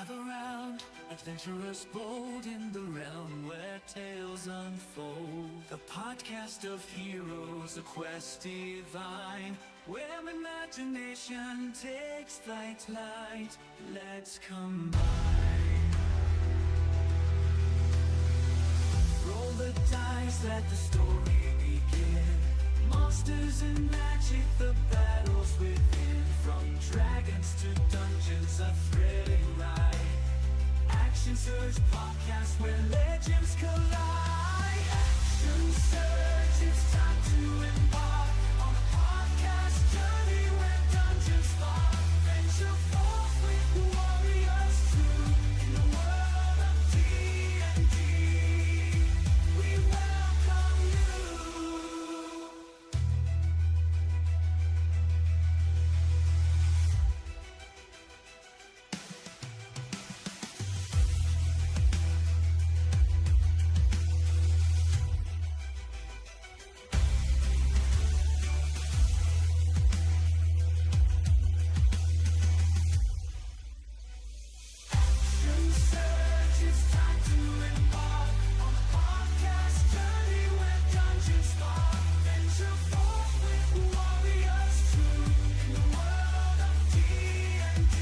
Gather round, adventurers bold in the realm where tales unfold. The podcast of heroes, a quest divine, where imagination takes flight. Let's combine. Roll the dice, let the story begin. Monsters and magic, the battles within. From dragons to dungeons, a thrilling ride. Action Surge podcast where legends collide. Action Surge, it's time to embark on a podcast journey where dungeons spark. Venture forth with the warriors true in the world of D&D. We welcome you. Action Surge, it's time to embark on a podcast journey where dungeons spark. Venture forth with the warriors true in the world of D&D.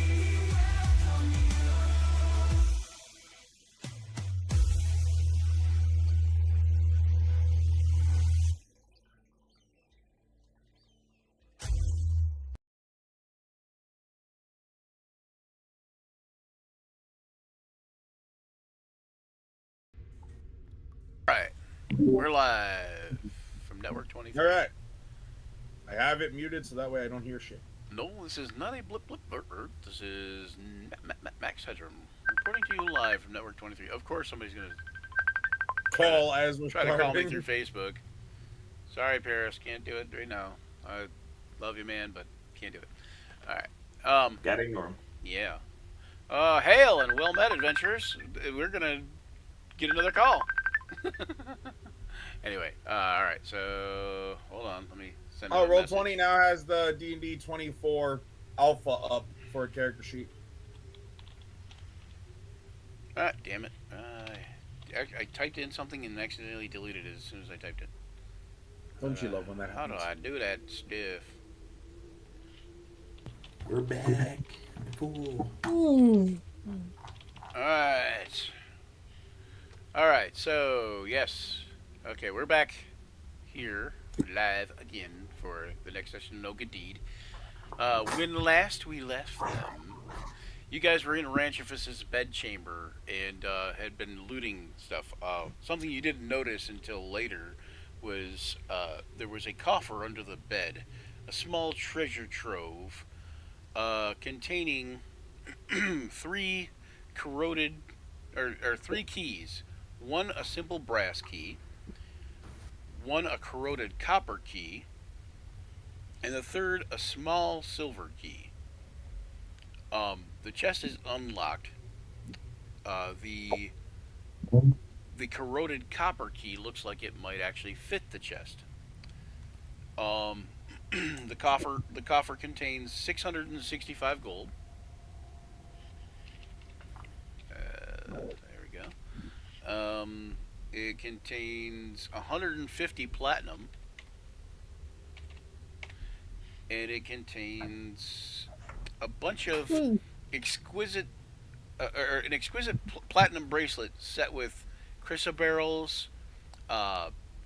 We welcome you. Right. We're live from Network 23. All right. I have it muted so that way I don't hear shit. No, this is not a blip blip blip. This is Max Hedrum reporting to you live from Network 23. Of course, somebody's going to Call as was try to call me starting. through Facebook. Sorry, Paris, can't do it right now. I love you, man, but can't do it. All right. Gotta ignore him. Yeah. Hail and well met, adventurers. We're going to get another call. Anyway, all right. So hold on. Let me send. Oh, him a Roll message. 20 now has the D&D 24 alpha up for a character sheet. Ah, damn it. I typed in something and accidentally deleted it as soon as I typed it. Don't you love when that How happens? do I do that stuff? We're back. Cool. Alright. Alright, so, yes. Okay, we're back here, live again, for the next session of No Good Deed. When last we left them, you guys were in Ranchifus's bedchamber and had been looting stuff. Something you didn't notice until later was there was a coffer under the bed, a small treasure trove containing three corroded, or three keys. One a simple brass key, one a corroded copper key, and the third a small silver key. The chest is unlocked. The corroded copper key looks like it might actually fit the chest. The coffer contains 665 gold. There we go. It contains 150 platinum, and it contains a bunch of exquisite, or an exquisite platinum bracelet set with chrysoberyls,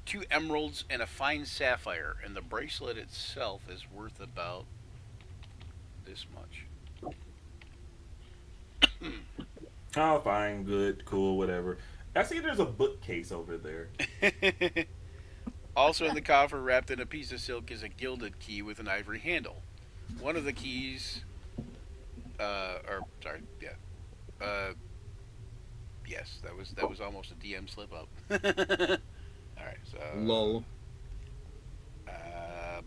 2 emeralds, and a fine sapphire. And the bracelet itself is worth about this much. Oh, fine, good, cool, whatever. I see there's a bookcase over there. Also in the coffer, wrapped in a piece of silk, is a gilded key with an ivory handle. One of the keys, yes, that was almost a DM slip up. All right, so Lol.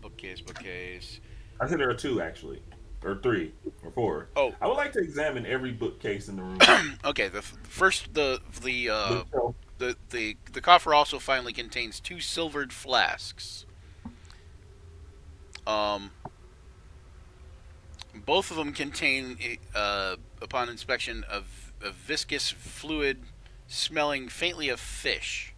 bookcase. I see there are 2 actually, or 3, or 4. Oh. I would like to examine every bookcase in the room. Okay, first the Bookshelf. the coffer also finally contains 2 silvered flasks. Both of them contain, upon inspection, a viscous fluid smelling faintly of fish.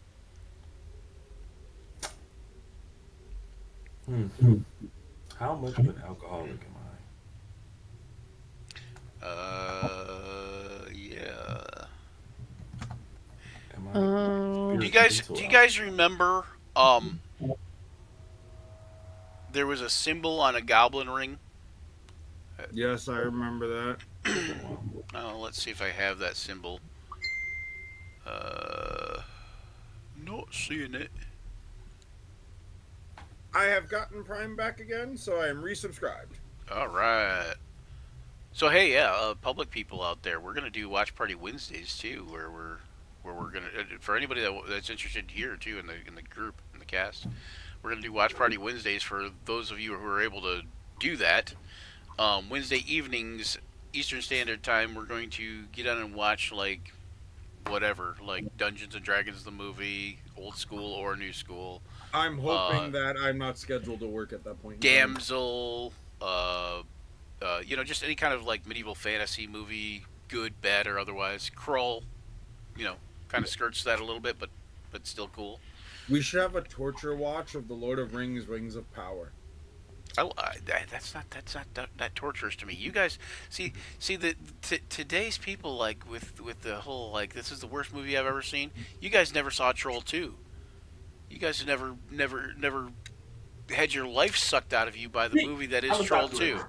How much of an alcoholic am Yeah. I? Am I? Do you spiritually guys into do you alcohol? guys remember there was a symbol on a goblin ring? Yes, I remember that. Oh, let's see if I have that symbol. Not seeing it. I have gotten Prime back again, so I am resubscribed. All right. So hey, yeah, public people out there, we're gonna do Watch Party Wednesdays too, where we're gonna for anybody that's interested here too in the group in the cast, we're gonna do Watch Party Wednesdays for those of you who are able to do that. Wednesday evenings, Eastern Standard Time, we're going to get on and watch like whatever, like Dungeons and Dragons the movie, old school or new school, I'm hoping that I'm not scheduled to work at that point. in time. Damsel, just any kind of like medieval fantasy movie, good, bad, or otherwise. Krull, kind of skirts that a little bit, but still cool. We should have a torture watch of the Lord of Rings: Rings of Power. That's not that torturous to me. You guys see today's people like with the whole like this is the worst movie I've ever seen. You guys never saw Troll 2. You guys have never had your life sucked out of you by the movie that is Troll 2.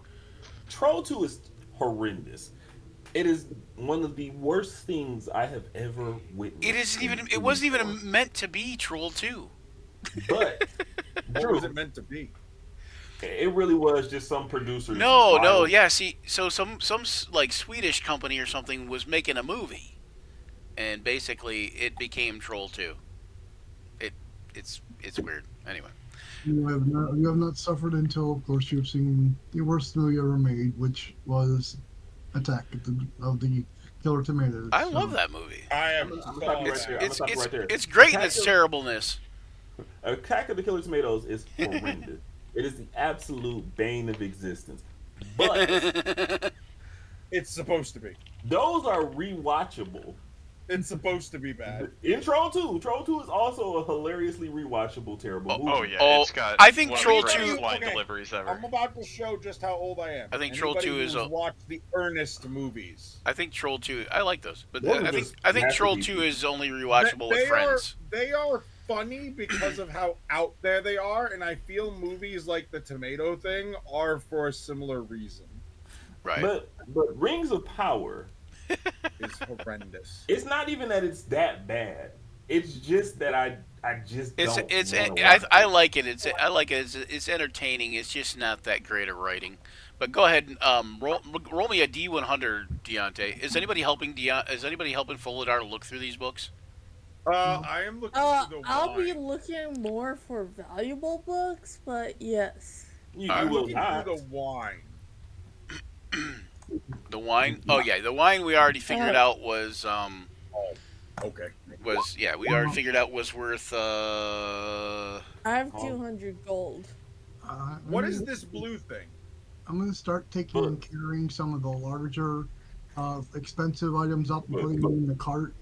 Troll 2 is horrendous. It is one of the worst things I have ever witnessed. It wasn't even meant to be Troll 2. But What was it meant to be? it really was just some producers. No, yeah. See, so some like Swedish company or something was making a movie, and basically it became Troll 2. It's weird. Anyway, You have not suffered until, of course, you've seen the worst movie ever made, which was Attack of the Killer Tomatoes. I love that movie. I am. I'm gonna stop you right there. I'm gonna stop you right there. It's great in Attack its of- terribleness. Attack of the Killer Tomatoes is horrendous. It is the absolute bane of existence. But It's supposed to be. those are rewatchable. It's supposed to be bad. In Troll 2, Troll 2 is also a hilariously rewatchable, terrible movie. Oh yeah, Oh, it's got. I think one Troll of the 2 greatest line Okay, deliveries ever. I'm about to show just how old I am. I think Troll 2 is who's a- watched the Ernest movies. I think Troll 2. I like those, but Those are I think just Troll masterpieces. 2 is only rewatchable with friends. They are funny because of how out there they are, and I feel movies like the Tomato Thing are for a similar reason. Right. But Rings of Power, It's horrendous. it's not even that it's that bad. It's just that I just don't wanna watch I it. like it. I like it. It's entertaining. It's just not that great of writing. But go ahead and roll me a D100, Deontay. Is anybody helping Foladar look through these books? I am looking through the I'll be wine. looking more for valuable books, but yes. You I'm will looking not. through the wine. The wine? Oh yeah, the wine we already figured out was Okay. we already figured out was worth I have Oh. 200 gold. What is this blue thing? I'm going to start taking and carrying some of the larger, expensive items up and putting them in the cart.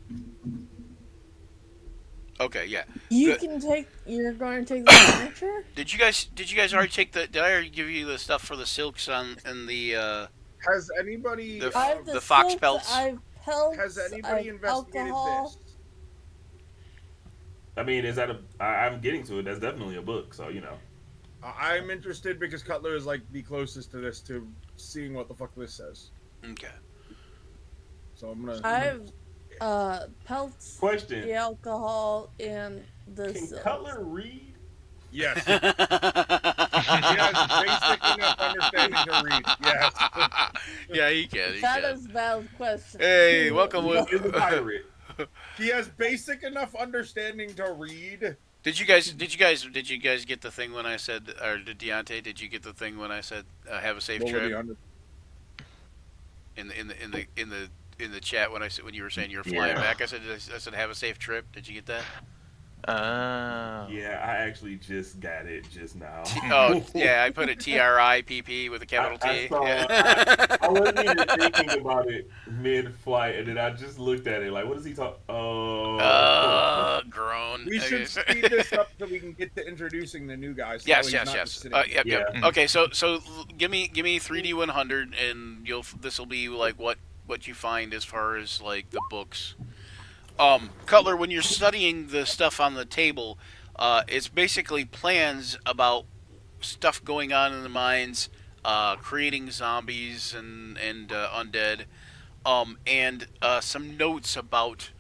okay, yeah. You're going to take the furniture? Did you guys already take did I already give you the stuff for the silks and the Has anybody The- I have the fox silks, pelts? I have pelts, has I anybody have investigated alcohol. this? I mean, is that I'm getting to it. That's definitely a book, so I'm interested because Cutler is like the closest to this to seeing what the fuck this says. Okay. So I'm gonna. I have pelts, Question: the alcohol, and the Can silks. Cutler read? Yes. He has basic enough understanding to read. Yes. Yeah, he can. That is a valid question. Hey, welcome, Will. He's a pirate. He has basic enough understanding to read. Did you guys get the thing when I said, or did Deontay? Did you get the thing when I said have a safe What were the trip under- in the chat when you were saying you were flying Yeah. back? I said have a safe trip. Did you get that? Yeah, I actually just got it just now. Oh, yeah, I put it TRIPP with a capital I T. saw. Yeah. I wasn't even thinking about it mid-flight, and then I just looked at it like, "What does he talk?" Oh, Groan. We should speed this up so we can get to introducing the new guys. So Yes, he's yes, not yes. just sitting there. Yep. Yeah. Okay, so give me 3D 100, and this will be like what you find as far as like the books. Cutler, when you're studying the stuff on the table, it's basically plans about stuff going on in the mines, creating zombies and undead, and some notes about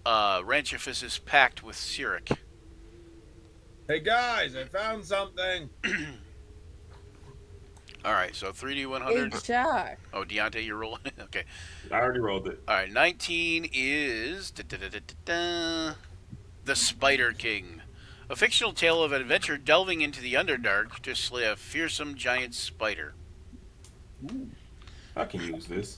Ranchifus's pact with Cyric. Hey guys, I found something. All right, so 3D Hey, 100. Jack. Oh, Deontay, you're rolling. Okay. I already rolled it. All right, 19 is The Spider King, a fictional tale of adventure delving into the Underdark to slay a fearsome giant spider. I can use this.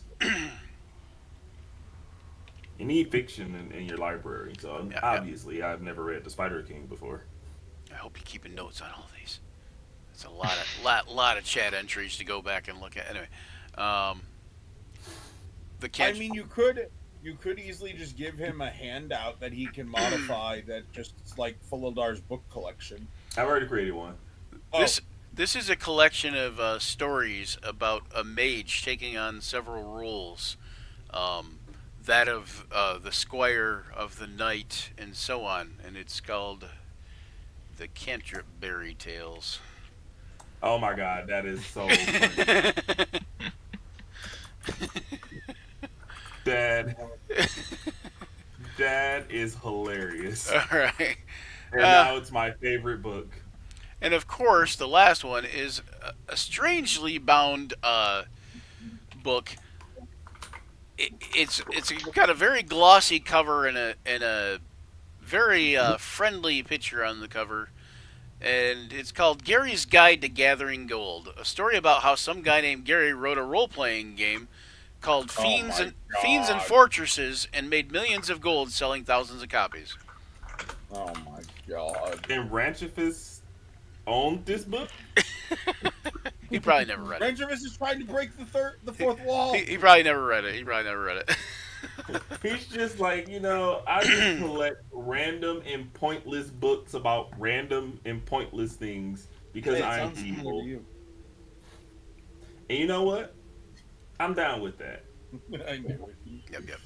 You need fiction in your library, so Yeah, obviously I've never read The Spider King before. I hope you're keeping notes on all these. It's a lot of chat entries to go back and look at. Anyway, the I mean, you could easily just give him a handout that he can modify that just like Fulildar's book collection. I've already created one. Oh, This is a collection of stories about a mage taking on several roles, that of the Squire of the Night and so on, and it's called the Cantripberry Tales. Oh my god, that is so funny. Dad is hilarious. All right. And now it's my favorite book. And of course, the last one is a strangely bound book. It's got a very glossy cover and a very friendly picture on the cover, and it's called Gary's Guide to Gathering Gold, a story about how some guy named Gary wrote a role-playing game called Fiends and Fortresses and made millions of gold selling thousands of copies. oh my god. And Ranchifus owned this book? He probably never read it. Rangervis is trying to break the fourth wall. He probably never read it. He's just like, I just collect random and pointless books about random and pointless things because Hey, it I'm sounds similar evil. to you. And you know what? I'm down with that. I knew it. Yep.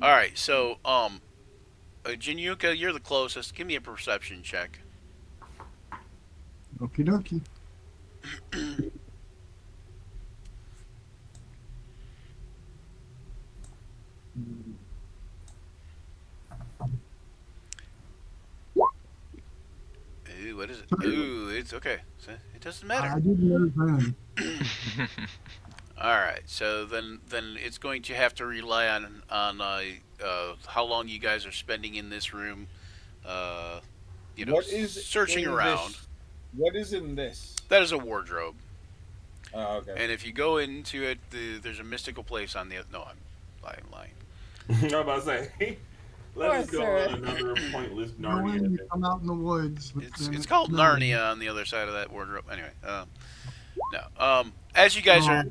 All right, so Jinyuka, you're the closest. Give me a perception check. Okie dokie. Ooh, what is it? Ooh, it's okay. So it doesn't I matter. didn't understand. All right, so then it's going to have to rely on how long you guys are spending in this room. What is searching in around. this? What is in this? That is a wardrobe, Oh, okay. and if you go into it, there's a mystical place on the. No, I'm lying. I'm about to say, let's just go Poor on another pointless No way Narnia. you come out in the woods. It's called Narnia on the other side of that wardrobe. Anyway, no. As you guys are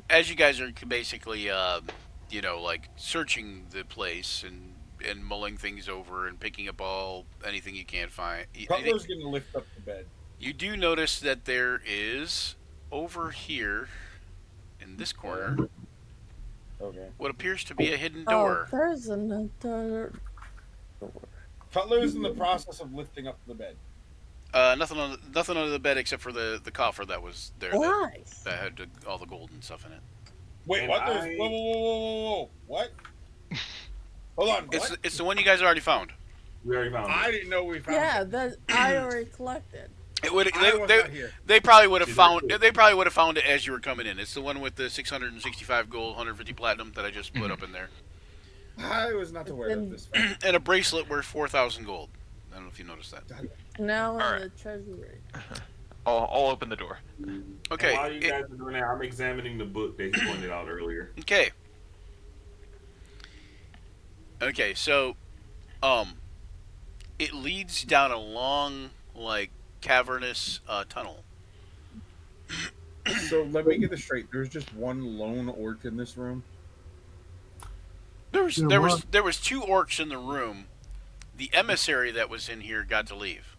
basically like searching the place and mulling things over and picking up anything you can't find. Cutler's gonna lift up the bed. You do notice that there is over here in this corner Okay. what appears to be a hidden Oh, door. there's another door. Cutler is in the process of lifting up the bed. Nothing under the bed except for the coffer that was there Nice. that had all the gold and stuff in it. Wait, And what? I- Whoa. What? Hold on, what? It's the one you guys already found. We already found I it. didn't know we found Yeah, it. that I already collected. It would I was not here. they probably would have See, found they're cool. they probably would have found it as you were coming in. It's the one with the 665 gold, 150 platinum that I just put up in there, I was not aware of this fact. and a bracelet worth 4,000 gold. I don't know if you noticed that. Now Alright. in the treasury. I'll open the door. Okay. And while you guys are doing that, I'm examining the book that he pointed out earlier. Okay. Okay, so it leads down a long, like, cavernous tunnel. So let me get this straight. There's just one lone orc in this room. There was Yeah, there was what? there was two orcs in the room. The emissary that was in here got to leave.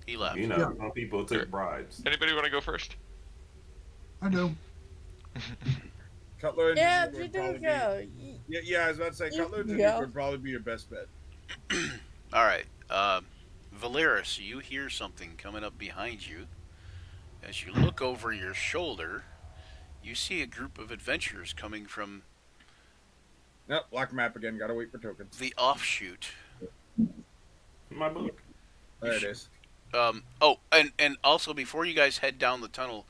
He left. You know, Yeah. some people take bribes. Anybody want to go first? I do. Cutler and Yeah, Jajuk you would do probably go. be. Yeah, I was about to say You Cutler and can Jajuk go. would probably be your best bet. All right, Valeris, you hear something coming up behind you. As you look over your shoulder, you see a group of adventurers coming from Nope, black map again. Gotta wait for tokens. the offshoot. My book. There it is. Oh, and also before you guys head down the tunnel,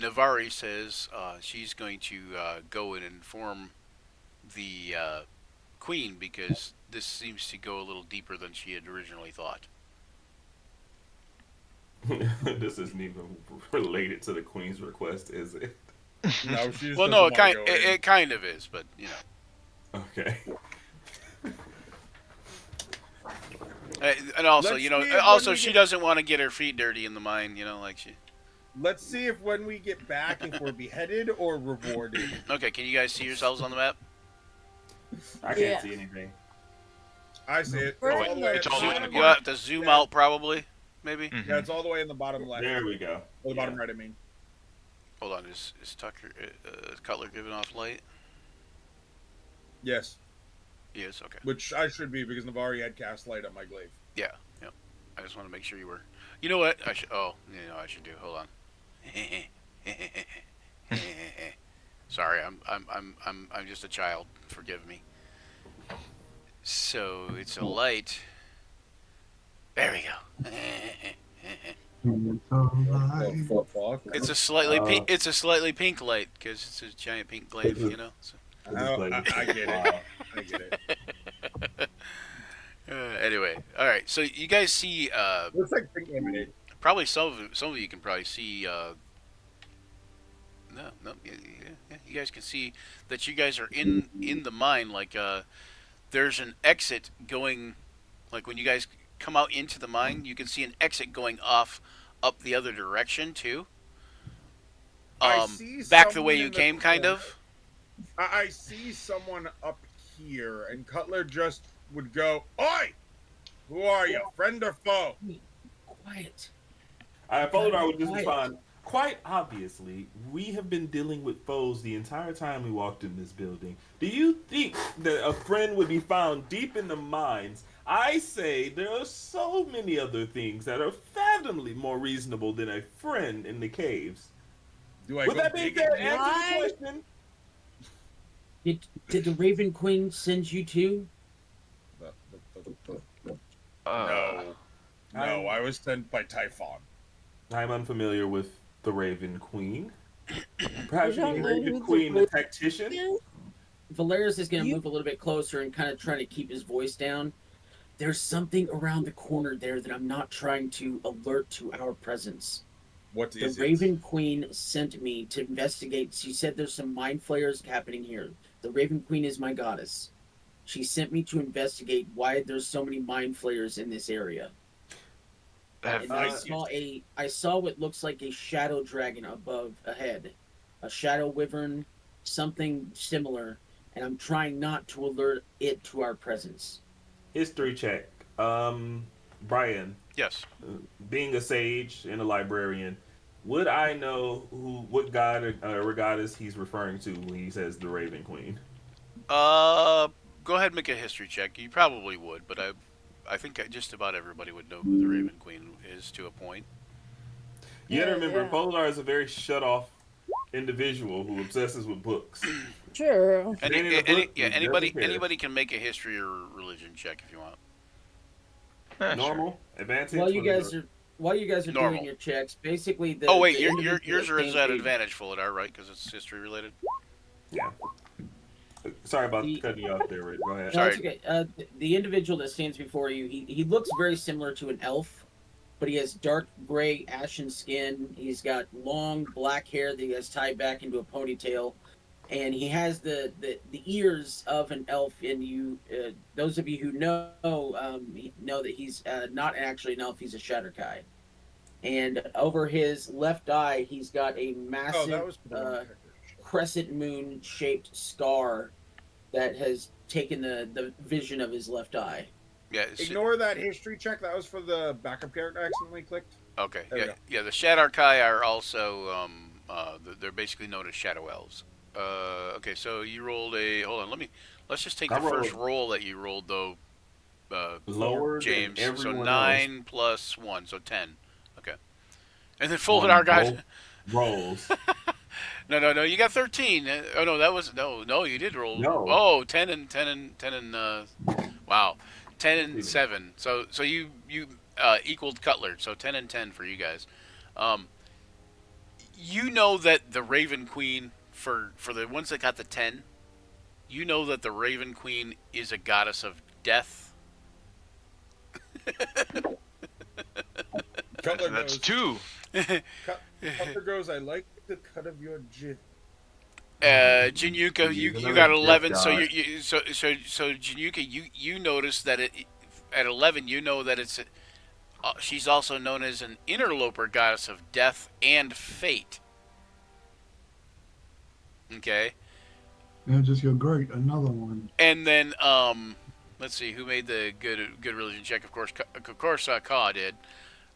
Navari says she's going to go and inform the queen because this seems to go a little deeper than she had originally thought. This isn't even related to the Queen's request, is it? No, she just Well, no, doesn't wanna go in. it kind of is, but you know. Okay. And also, Let's you know, see if also when we she get- doesn't want to get her feet dirty in the mine, you know, like she. Let's see if when we get back, if we're beheaded or rewarded. Okay, can you guys see yourselves on the map? I can't Yeah. see anything. I see it. We're It's all in the way the at the It's all the way in bottom the You left. have to zoom Yeah. out, probably, maybe. Mhm. Yeah, it's all the way in the bottom left. There we go. Or the bottom Yeah. right, I mean. Hold on, is Tucker Cutler giving off light? Yes, He is. Okay. which I should be because Navari had cast light on my glaive. Yeah. Yep. I just want to make sure you were. You know what? I should. Oh, you know, I should do. Hold on. Sorry, I'm just a child. Forgive me. So it's a light. There we go. It's alright. Fuck. It's a slightly pink. It's a slightly pink light because it's a giant pink glaive. You know. So, I get it. I get it. anyway, all right. So you guys see. Looks like pink lemonade. Probably some of you can probably see. No, yeah, you guys can see that you guys are in the mine. Like, there's an exit going. Like when you guys come out into the mine, you can see an exit going off up the other direction too. I see Back the way someone you in the came, kind corner. of. I see someone up here, and Cutler just would go, "Oi! Who are you, friend or foe?" Quiet. I followed I would just Quiet. respond. Quite obviously, we have been dealing with foes the entire time we walked in this building. Do you think that a friend would be found deep in the mines? I say there are so many other things that are fathomably more reasonable than a friend in the caves. Do I With go that being big said, and answer What? the question. Did the Raven Queen send you too? No, I was sent by Typhon. I'm unfamiliar with the Raven Queen. Perhaps You don't the know Raven who the Queen, the Raven tactician? Yeah. Valerius is going to You- move a little bit closer and kind of try to keep his voice down. There's something around the corner there that I'm not trying to alert to our presence. What The is Raven Queen sent me to investigate. She said there's some mind flayers happening here. The Raven Queen is my goddess. She sent me to investigate why there's so many mind flayers in this area. And I saw what looks like a shadow dragon above ahead, a shadow wyvern, something similar, and I'm trying not to alert it to our presence. History check. Brian, Yes. being a sage and a librarian, would I know what god or goddess he's referring to when he says the Raven Queen? Go ahead and make a history check. You probably would, but I think just about everybody would know who the Raven Queen is to a point. You gotta Yeah, remember, yeah. Polar is a very shut-off individual who obsesses with books. True. Reading a book, he Anybody doesn't care. anybody can make a history or religion check if you want. Sure. Normal, advantage. While you whatever. guys are Normal. doing your checks, basically the Oh wait, the yours individual is that at came- advantage, Fulidar, right? Because it's history related. Yeah. Sorry about The- cutting you off there, Rick. Go ahead. No, Sorry. it's okay. The individual that stands before you, he looks very similar to an elf, but he has dark gray ashen skin. He's got long black hair that he has tied back into a ponytail. and he has the ears of an elf. And you, those of you who know, know that he's not actually an elf; he's a Shatterkai. And over his left eye, he's got a Oh, that massive was for the woodpecker. crescent moon shaped scar that has taken the vision of his left eye. Yeah. it's- Ignore that history check. That was for the backup character I accidentally clicked. Okay. There we Yeah. go. Yeah. The Shadarkai are also they're basically known as Shadow Elves. Okay. So you rolled a. Hold on. Let's just take I the first rolled- roll that you rolled though. Lower James. than So everyone 9 plus 1, so 10. Okay. And then else. folded On our guys. both rolls. No. You got 13. Oh no, that was no. You did roll. No. Oh, 10 and wow, 10 and 7. So you equaled Cutler. So 10 and 10 for you guys. You know that the Raven Queen for the ones that got the 10. You know that the Raven Queen is a goddess of death. Cutler That's goes, 2. Cutler goes, I like the cut of your jib. Januka, you Another got death 11. So god. so Januka, you notice that at 11, you know that it's she's also known as an interloper goddess of death and fate. Okay, And just go, great, another one. and then let's see who made the good religion check. Of course, Ka did.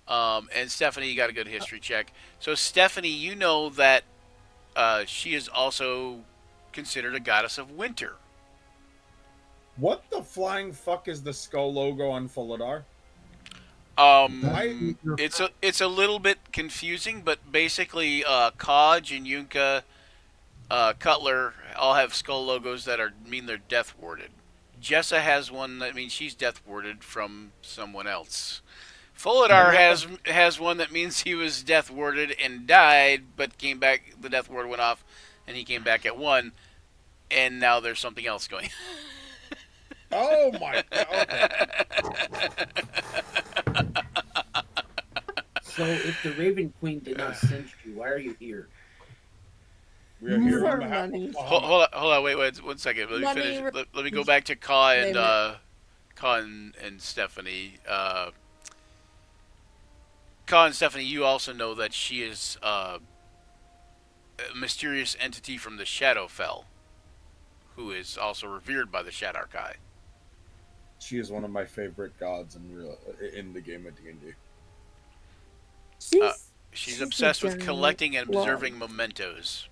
And Stephanie, you got a good history check. So Stephanie, you know that she is also considered a goddess of winter. What the flying fuck is the skull logo on Fuladar? That- you're- It's a little bit confusing, but basically, Kaj and Yunka, Cutler all have skull logos that mean they're death warded. Jessa has one that means she's death warded from someone else. Fuladar has one that means he was death warded and died, but came back. The death ward went off, and he came back at 1, and now there's something else going. Oh my god. Okay. So if the Raven Queen did not send you, why are you here? We are here For on behalf money. of Hold on, wait, 1 second. Let me Money finish. Let me go back to Ka and Stephanie. Ka and Stephanie, you also know that she is a mysterious entity from the Shadowfell, who is also revered by the Shadarkai. She is one of my favorite gods in the game of D&D. She's a obsessed with general collecting and love. observing mementos.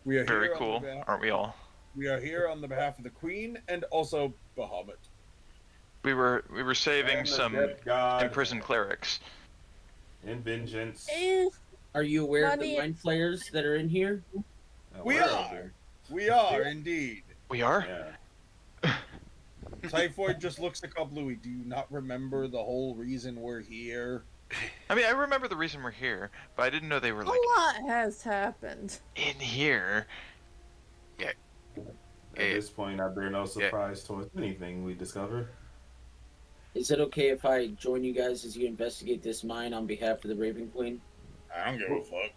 We are Very here cool, On the behalf, aren't we all? we are here on the behalf of the Queen and also Bahamut. We were saving And the some death god imprisoned clerics. and vengeance. Eh, Are you aware of Money- the mind flayers that are in here? We Aware of are. them. We are indeed. We are? Yeah. Typhoid just looks at Louis. Do you not remember the whole reason we're here? I mean, I remember the reason we're here, but I didn't know they were a like lot has happened. in here. At Yeah. this point, I bear no surprise towards anything we discover. Is it okay if I join you guys as you investigate this mine on behalf of the Raven Queen? I don't give a fuck.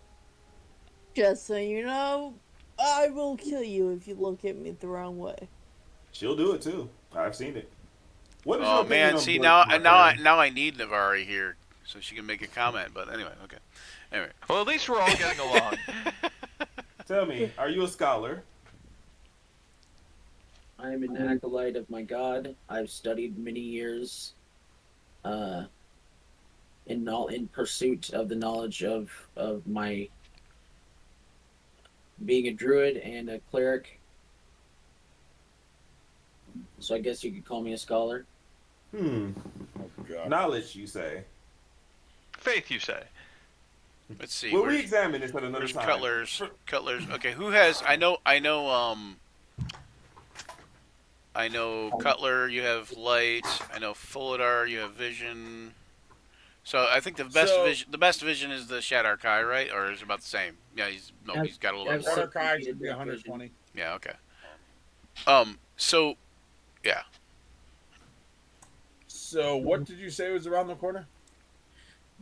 Just so you know, I will kill you if you look at me the wrong way. She'll do it too. I've seen it. What is Oh your opinion man, on see blood, my friend? now I need Navari here so she can make a comment. But anyway, okay. Anyway, Well, at least we're all getting along. Tell me, are you a scholar? I am an acolyte of my god. I've studied many years in pursuit of the knowledge of my being a druid and a cleric. So I guess you could call me a scholar. Hmm. Oh god. Knowledge, you say? Faith, you say? let's see. Will we where's- examine this at another Where's time? Cutler's? Okay, who has? I know. Cutler. You have light. I know Fuladar. You have vision. So I think the best vision is the Shadarkai, right? Or is it about the same? Yeah, he's got a little bit I've more. seen- Shadarkai should be 120. Yeah. Okay. So, yeah. So what did you say was around the corner?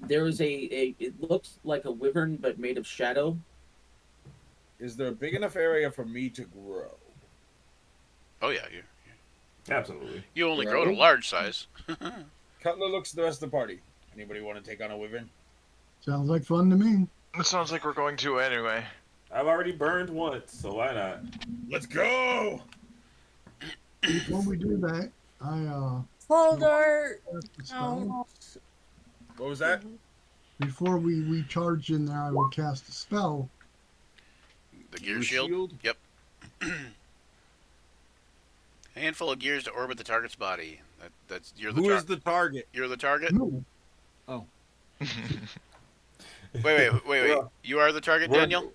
There is a. It looks like a wyvern, but made of shadow. Is there a big enough area for me to grow? Oh yeah, Absolutely. you only grow to Grow? large size. Cutler looks at the rest of the party. Anybody want to take on a wyvern? Sounds like fun to me. It sounds like we're going to anyway. I've already burned once, so why not? Let's go! Before we do that, Folder. cast a spell. What was that? Before we charge in there, I will cast a spell. The gear Blue shield. Yep. Handful of gears to orbit the target's body. That's you're the Who is the target? you're the target. No, Wait. You are the target, Daniel.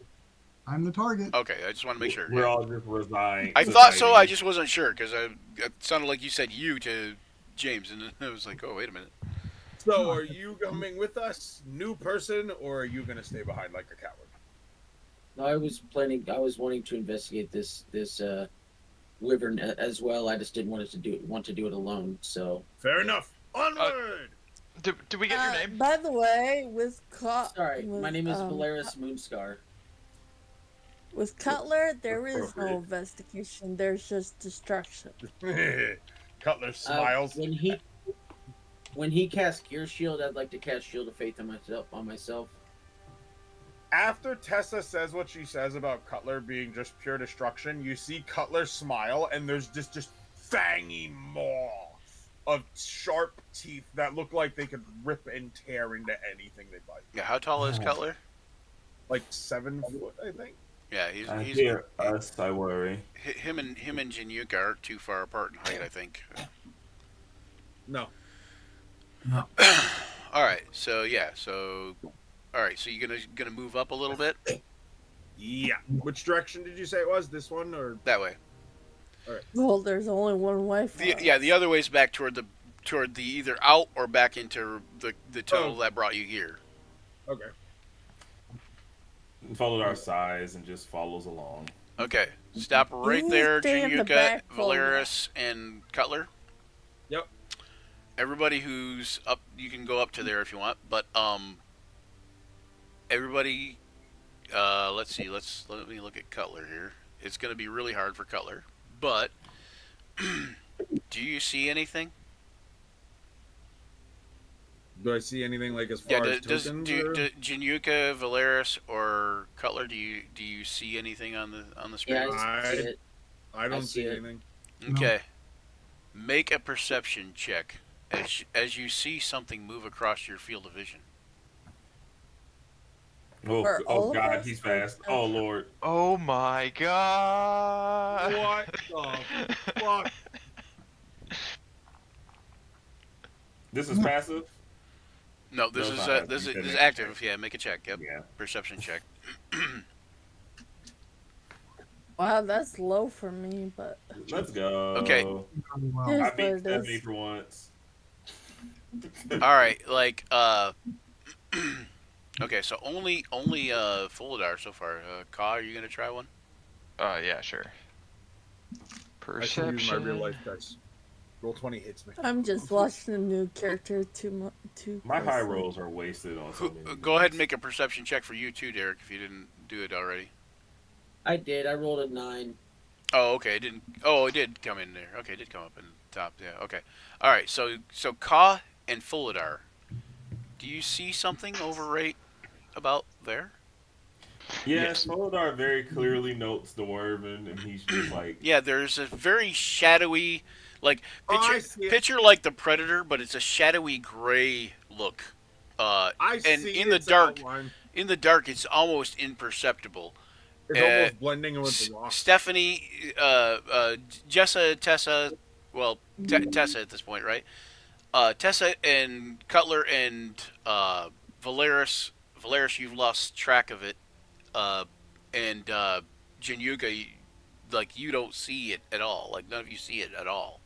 I'm the target. Okay, I just want to make sure. We're all just resigned. I thought so. I just wasn't sure because it sounded like you said you to James, and I was like, oh, wait a minute. So, are you coming with us, new person, or are you gonna stay behind like a coward? No, I was planning. I was wanting to investigate this wyvern as well. I just didn't want to do it alone. So Fair enough. Onward. Did we get your name? By the way, with sorry, my name is Valeris Moonscar. With Cutler, there is no Appropriate. investigation. There's just destruction. Cutler smiles. When he casts Gear Shield, I'd like to cast Shield of Faith on myself. After Tessa says what she says about Cutler being just pure destruction, you see Cutler smile, and there's just fangy maw of sharp teeth that look like they could rip and tear into anything they bite. Yeah, how tall is Cutler? Like 7 foot, I think. Yeah, I he's hear us, I worry. him and Januka aren't too far apart in height, I think. No. All right, so all right, so you're gonna move up a little bit Yeah. Which direction did you say it was? This one or? that way. Well, there's only one way for us. The other way's back toward the either out or back into the tunnel that brought you here. Okay. Followed our size and just follows along. Okay, stop right You there, stay in the Januka, back for Valeris, and Cutler. Yep. Everybody who's up, you can go up to there if you want, but everybody, let's see, let me look at Cutler here. It's gonna be really hard for Cutler, but do you see anything? Do I see anything like as far as Does tokens? Januka, Valeris, or Cutler? Do you see anything on the screen? Yeah, I see it. I don't see see it. anything. Okay. Make a perception check as you see something move across your field of vision. For all Oh of God, us? he's fast. Oh Lord. Oh my god! What the fuck? This is passive? No, this No, is it's not this active. is active. Yeah, make a check. Yep. Yeah. Perception check. Wow, that's low for me, but Let's go. Okay. Wow. Here's I what beat it 70 is. for once. All right, like okay, so only Fulidar so far. Ka, are you gonna try one? Yeah, sure. I should use my Perception. real life dice. Roll 20 hits me. I'm just watching a new character too My high closely. rolls are wasted on so many. Go ahead and make a perception check for you too, Derek, if you didn't do it already. I did. I rolled a 9. Oh, okay. It didn't. Oh, it did come in there. Okay, it did come up in the top. Yeah. Okay. All right. So Ka and Fulidar, do you see something over right about there? Yes, Folodar very clearly notes the Wyvern, and he's just like, Yeah. There's a very shadowy, like Oh, I picture see it. picture like the Predator, but it's a shadowy gray look. I And see in the its dark, outline. in the dark, it's almost imperceptible. It's almost blending in with the rock. Stephanie, Tessa, well, Tessa at this point, right? Tessa and Cutler and Valeris, you've lost track of it. And Januga, like, you don't see it at all. Like, none of you see it at all.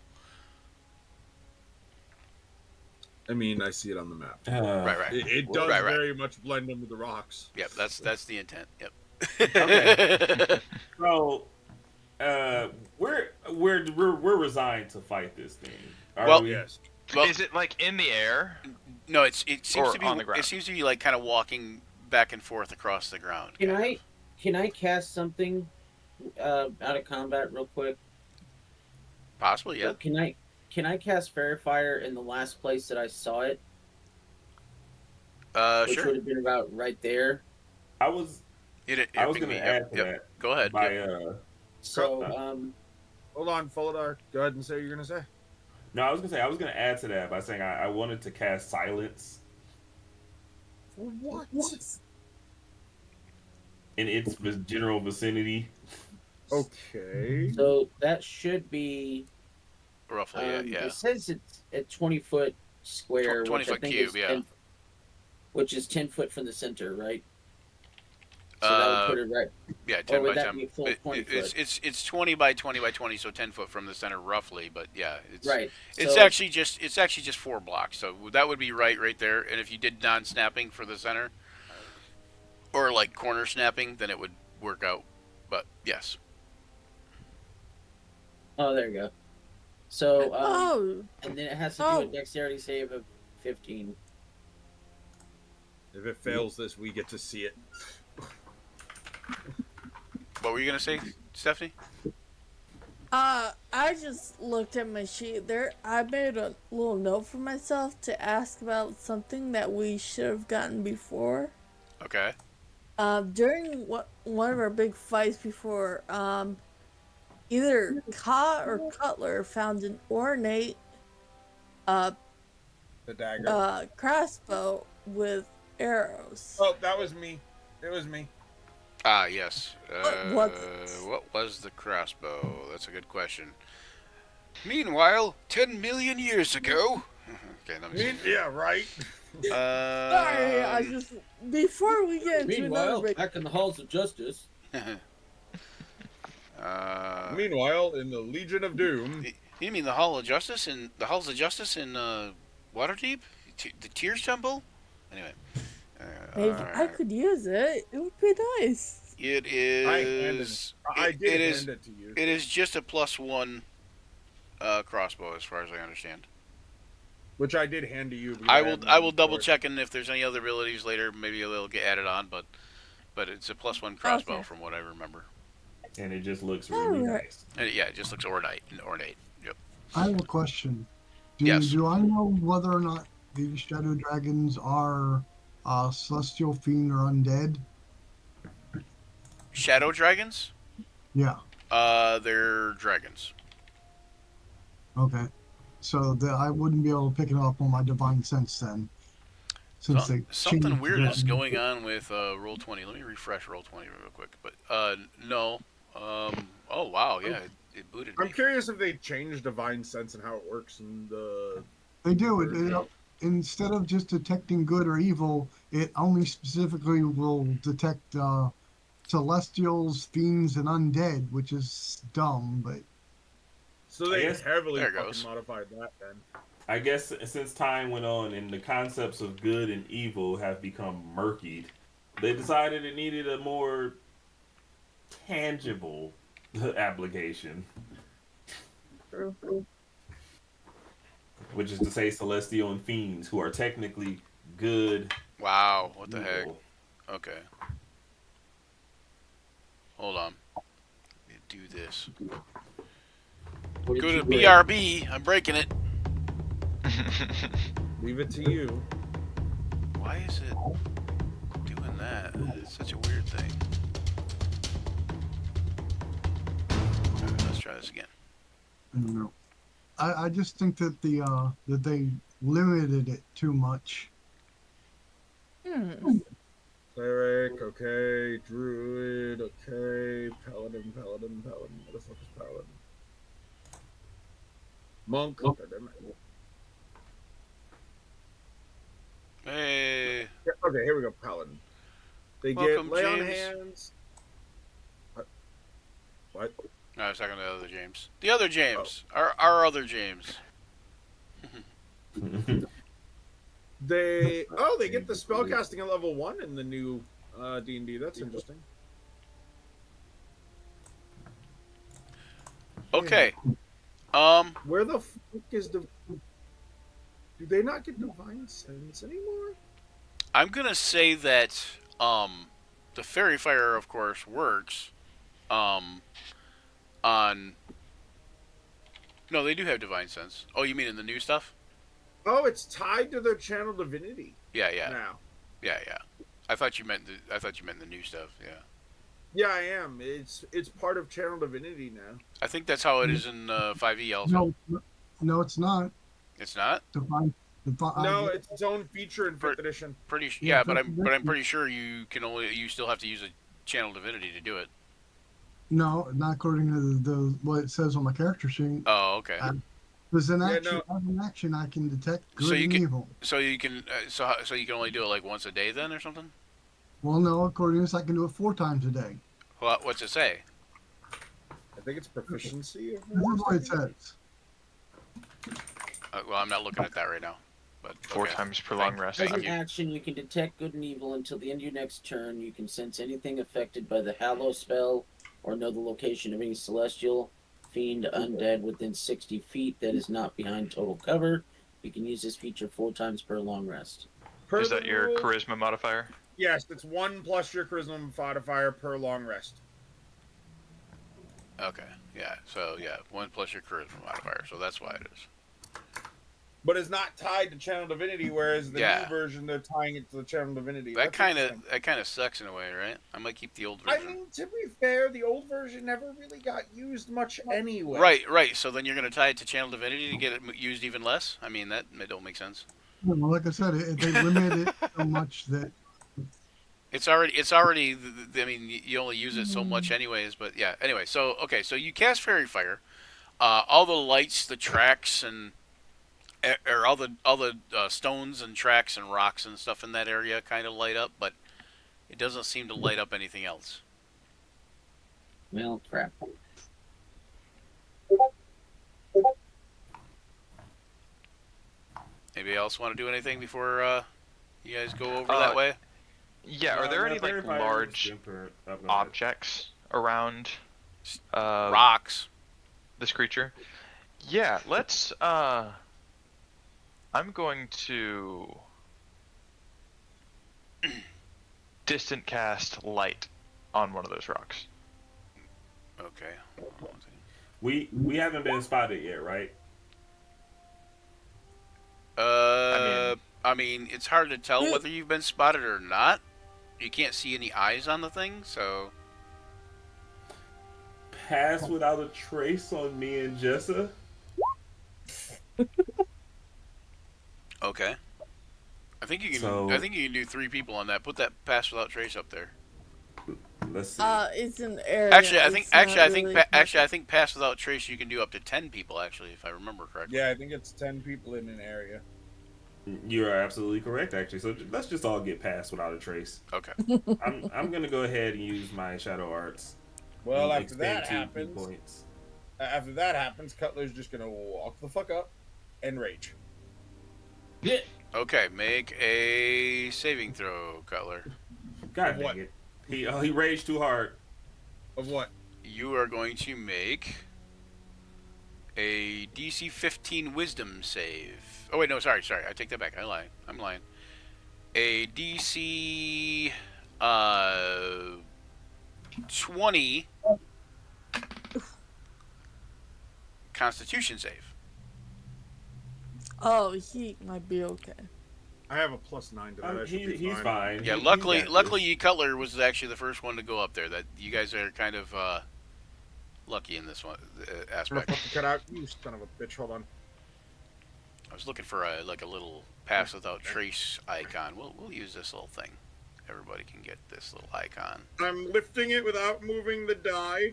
I mean, I see it on the map. Right. It does Right. very much blend in with the rocks. Yep, that's the intent. Yep. Okay. So, we're resigned to fight this thing. Are Well, we? Yes. Well, Is it like in the air? No, it seems Or to be on the ground. It seems to be like kind of walking back and forth across the ground. Can kind I of. can I cast something out of combat real quick? Possibly, yeah. So can I cast Fairy Fire in the last place that I saw it, which Sure. would have been about right there? I was It going ping to me. add Yep. to Yep. that Go ahead. by Yep. So Hold on, Foladar. Go ahead and say what you're gonna say. no, I was going to add to that by saying I wanted to cast Silence What? in its general vicinity. Okay. so that should be Roughly, yeah. It says it's a 20-foot square, 20 which I foot think cube, is yeah. 10, which is 10 foot from the center, right? So that would put it right. Yeah, Or 10 would by that 10. be a full 20 foot? It's 20 by 20 by 20, so 10 foot from the center roughly. But yeah, it's Right. It's So- actually just 4 blocks. So that would be right there. And if you did non-snapping for the center, or like corner snapping, then it would work out. But yes, Oh, there you go. So Oh, and then it has to do a dexterity save of 15. If it fails this, we get to see it. what were you gonna say, Stephanie? I just looked at my sheet there. I made a little note for myself to ask about something that we should have gotten before. Okay. During one of our big fights before, either Ka or Cutler found an ornate The dagger. crossbow with arrows. Oh, that was me. It was me. Ah, yes. What- What was the crossbow? That's a good question. Meanwhile, 10 million years ago. Okay, let me see. Yeah, right. Sorry, I just before we get into Meanwhile, another big back in the halls of justice. Meanwhile, in the Legion of Doom, You mean the Hall of Justice in the Halls of Justice in Waterdeep? The Tears Temple? Anyway. maybe alright. I could use it. It would be nice. It I did is hand it to you. it is just a +1 crossbow as far as I understand. Which I did hand to you. because I had will mine double for it. check, and if there's any other abilities later, maybe they'll get added on, but it's a +1 crossbow Okay. from what I remember. And it just looks really Alright. nice. And yeah, it just looks ornate. Yep. I have a question. Yes. Do I know whether or not the shadow dragons are celestial fiend or undead? Shadow dragons? Yeah. They're dragons. Okay. So I wouldn't be able to pick it up on my divine sense then. Since they Something changed weird that. is going on with Roll20. Let me refresh Roll20 real quick. But no. Oh wow, yeah, it booted I'm me. curious if they changed Divine Sense and how it works in the. They do. Instead of just detecting good or evil, it only specifically will detect celestials, fiends, and undead, which is dumb, but So they guess- heavily There it fucking goes. modified that then. I guess since time went on and the concepts of good and evil have become murkied, they decided it needed a more tangible application, True. which is to say celestial and fiends, who are technically good. Wow, what the heck? evil. Okay. Hold on. Let me do this. What did Go you to break? BRB. I'm breaking it. Leave it to you. Why is it doing that? It's such a weird thing. Alright, let's try this again. I don't know. I just think that that they limited it too much. Cleric, okay. Druid, okay. Paladin. What the fuck is Paladin? Monk. Goddammit. Hey. Yeah, okay, here we go. Paladin. They Welcome, get lay on James. hands. What? No, I was talking to the other James. The other James. Our other James. They get the spellcasting at level 1 in the new D&D. That's interesting. Okay. Where the fuck is the Do they not get divine sense anymore? I'm gonna say that the fairy fire, of course, works on. No, they do have divine sense. Oh, you mean in the new stuff? Oh, it's tied to their channel divinity Yeah, yeah, now. yeah, yeah. I thought you meant the new stuff. Yeah. Yeah, I am. It's part of channel divinity now. I think that's how it is in 5e also. No, it's not. It's not. Divine, No, it's its own feature in 5th edition. Yeah, Yeah, but I'm that's- pretty sure you still have to use a channel divinity to do it. No, not according to the what it says on my character sheet. Oh, okay. There's an Yeah, action. no. As an action, I can detect good So you and can- evil. So you can so you can only do it like once a day then or something? Well, no, according to this, I can do it 4 times a day. Well, what's it say? I think it's proficiency. This is what it says. Well, I'm not looking at that right now. But 4 okay. times per long rest. As Thank an you. action, you can detect good and evil until the end of your next turn. You can sense anything affected by the Hallow spell or know the location of any celestial, fiend, undead within 60 feet that is not behind total cover. You can use this feature 4 times per long rest. Is that your charisma modifier? Yes, it's 1 plus your charisma modifier per long rest. Okay. Yeah. So yeah, 1 plus your charisma modifier. So that's why it is. But it's not tied to channel divinity, whereas the Yeah. new version they're tying it to the channel divinity. That That's kind interesting. of sucks in a way, right? I might keep the old I version. mean, to be fair, the old version never really got used much anyway. Right, right. So then you're going to tie it to channel divinity to get it used even less? I mean, that don't make sense. Well, like I said, they limited it so much that It's already. I mean, you only use it so much, anyways. But yeah. Anyway, so okay, so you cast fairy fire. All the lights, the tracks, and or all the stones and tracks and rocks and stuff in that area kind of light up, but it doesn't seem to light up anything else. Well, crap. Anybody else want to do anything before you guys go over that way? Yeah, are there any like large objects around Rocks. this creature? Yeah, let's I'm going to distant cast light on one of those rocks. Okay. We haven't been spotted yet, right? I mean, it's hard to tell whether you've been spotted or not. You can't see any eyes on the thing, so. Pass without a trace on me and Jessa. Okay. I think you can. So- I think you can do 3 people on that. Put that pass without trace up there. Let's see. It's an area. Actually, I it's think. not Actually, I think. really Actually, I think pass without trace you can do up to 10 people. Actually, if I remember correctly. Yeah, I think it's 10 people in an area. You are absolutely correct, actually. So let's just all get past without a trace. Okay. I'm gonna go ahead and use my shadow arts. Well, and after that expend 2 happens, points. Cutler's just gonna walk the fuck up and rage. Okay. Make a saving throw, Cutler. God What? dang it! He raged too hard. Of what? You are going to make a DC 15 Wisdom save. Oh wait, no, sorry. I take that back. I'm lying. A DC 20 Constitution save. Oh, he might be okay. I have a +9 to that. I should be He's fine. Yeah, He luckily, got luckily, Cutler was actually the first one to go up there. That you guys are kind of lucky in this one I'm gonna aspect. fucking cut out. You son of a bitch. Hold on. I was looking for a little pass without trace icon. We'll use this little thing. Everybody can get this little icon. I'm lifting it without moving the die,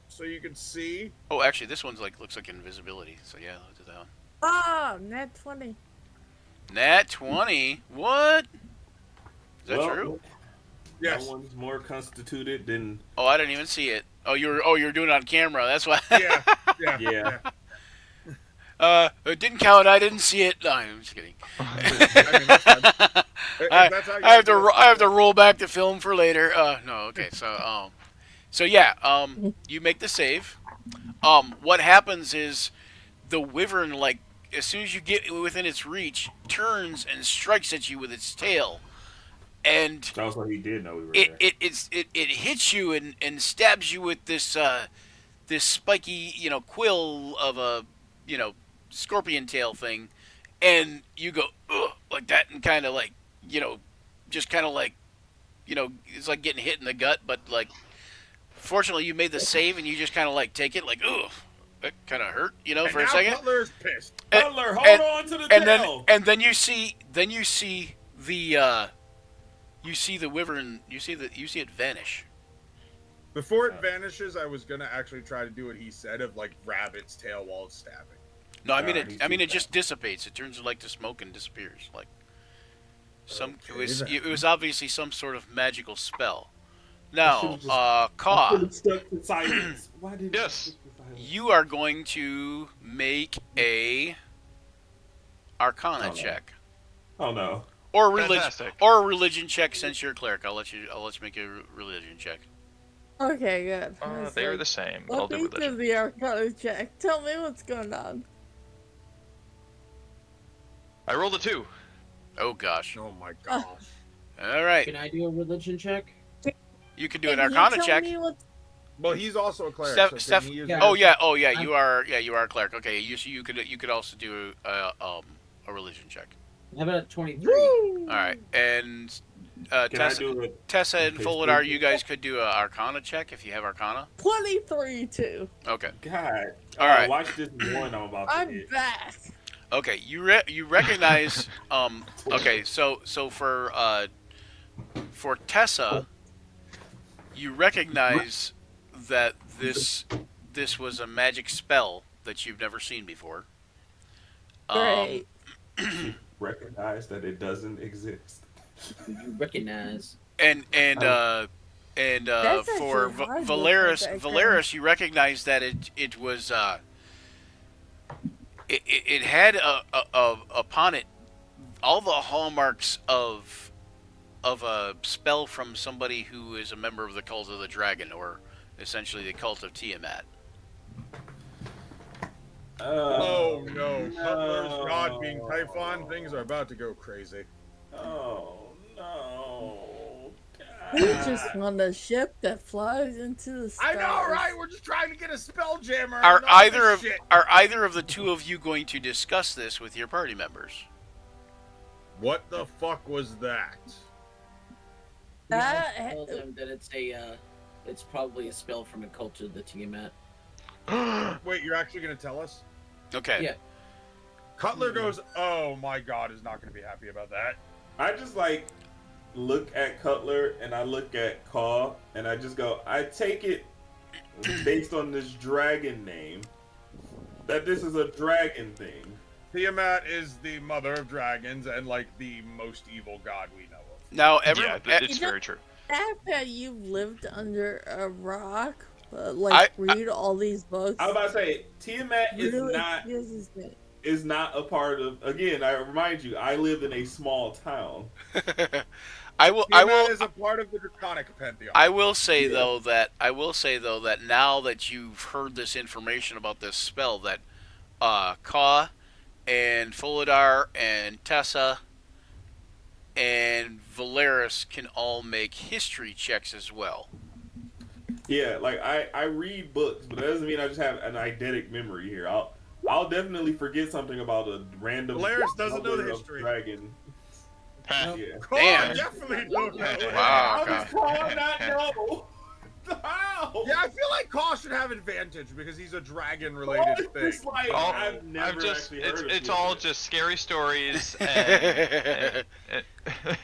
so you can see. Oh, actually, this one's looks like invisibility. So yeah, let's do that one. Ah, net 20. Nat 20. What? Is that Well, true? Yes. That one's more constituted than. Oh, I didn't even see it. Oh, you were doing it on camera. That's why. Yeah. Yeah. Yeah. It didn't count. I didn't see it. No, I'm just kidding. I mean, that's fine. If that's how you I have do to it, I have to roll back the film for later. No, okay. So yeah, you make the save. What happens is the wyvern as soon as you get within its reach, turns and strikes at you with its tail, and Sounds like he did know we were it there. it hits you and stabs you with this this spiky quill of a scorpion tail thing, and you go ugh, like that, and kind of like just kind of like it's like getting hit in the gut, but like fortunately you made the save and you just kind of like take it like ugh. It kind of hurt, And for a now second. Cutler is pissed. Cutler, hold on to the tail. Then you see the you see the wyvern, you see it vanish. Before it vanishes, I was gonna actually try to do what he said of like grab its tail while it's stabbing. No, he's I mean too it just dissipates. It turns like to smoke and disappears. Like Okay, it was obviously some sort of magical spell. Now, Could've Ka, stuck to silence. Why did Yes. stick to silence? you are going to make a Arcana Oh, no. check. Oh no. Or Fantastic. or a religion check since you're a cleric. I'll let you make a religion check. Okay, good. They're the same. I'll Let do me do religion. the Arcana check. Tell me what's going on. I rolled a 2. Oh gosh. Oh my gosh. All right. Can I do a religion check? You can do an Can you Arcana tell check. me what's- Well, he's also a cleric. Steph, so Steph, can he use yeah. oh yeah, you are a cleric. Okay, you could also do a religion check. How about 23? All right, and Can I Tessa, do it? Tessa and Okay, Fuladar, please. you guys could do a Arcana check if you have Arcana. 23 too. Okay, God. All right. Watch this one I'm about to I'm hit. back. okay, you recognize okay, so for Tessa, you recognize that this was a magic spell that you've never seen before. Great. Recognize that it doesn't exist. You recognize. And That's for actually hard to Valeris, look at, Valeris, you recognize that it was it had upon it all the hallmarks of a spell from somebody who is a member of the cult of the dragon, or essentially the cult of Tiamat. Oh no, Cutler's rod being Typhon, things are about to go crazy. Oh no. We just want a ship that flies into the I stars. know, right? We're just trying to get a spelljammer. Are and all this either of shit. the two of you going to discuss this with your party members? What the fuck was that? That- I told them that it's probably a spell from a cult of the Tiamat. Wait, you're actually gonna tell us? Okay. Yeah. Cutler goes, "Oh my god," is not gonna be happy about that. I just like look at Cutler and I look at Caw and I just go, I take it based on this dragon name that this is a dragon thing. Tiamat is the mother of dragons and like the most evil god we know of. Now, Yeah, it's very true. The fact that you've lived under a rock, read all these books. I was about to say Tiamat really is not me. is not a part of. Again, I remind you, I live in a small town. Tiamat is a part of the Draconic pantheon. I will say though that now that you've heard this information about this spell, that Ka and Fuladar and Tessa and Valeris can all make history checks as well. Yeah, like I read books, but that doesn't mean I just have an eidetic memory here. I'll definitely forget something about a random. Valeris doesn't know the color of history. Dragon. Huh. Yeah. Cole, Damn. I definitely don't know. Wow. How does Caw not know? How? Yeah, I feel like Caw should have advantage because he's a dragon-related thing. It's like Oh, I've never actually heard of it's it. all just scary stories and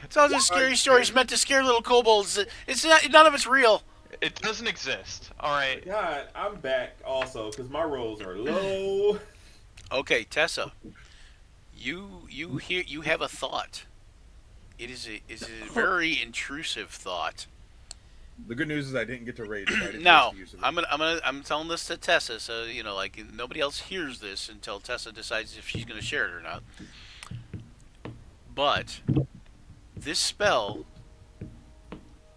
It's all just scary stories meant to scare little kobolds. It's not, none of it's real. it doesn't exist. All right. God, I'm back also because my rolls are low. Okay, Tessa, you have a thought. It is a very intrusive thought. The good news is I didn't get to rage. So I didn't Now, waste the use of it. I'm telling this to Tessa, so like nobody else hears this until Tessa decides if she's going to share it or not. But this spell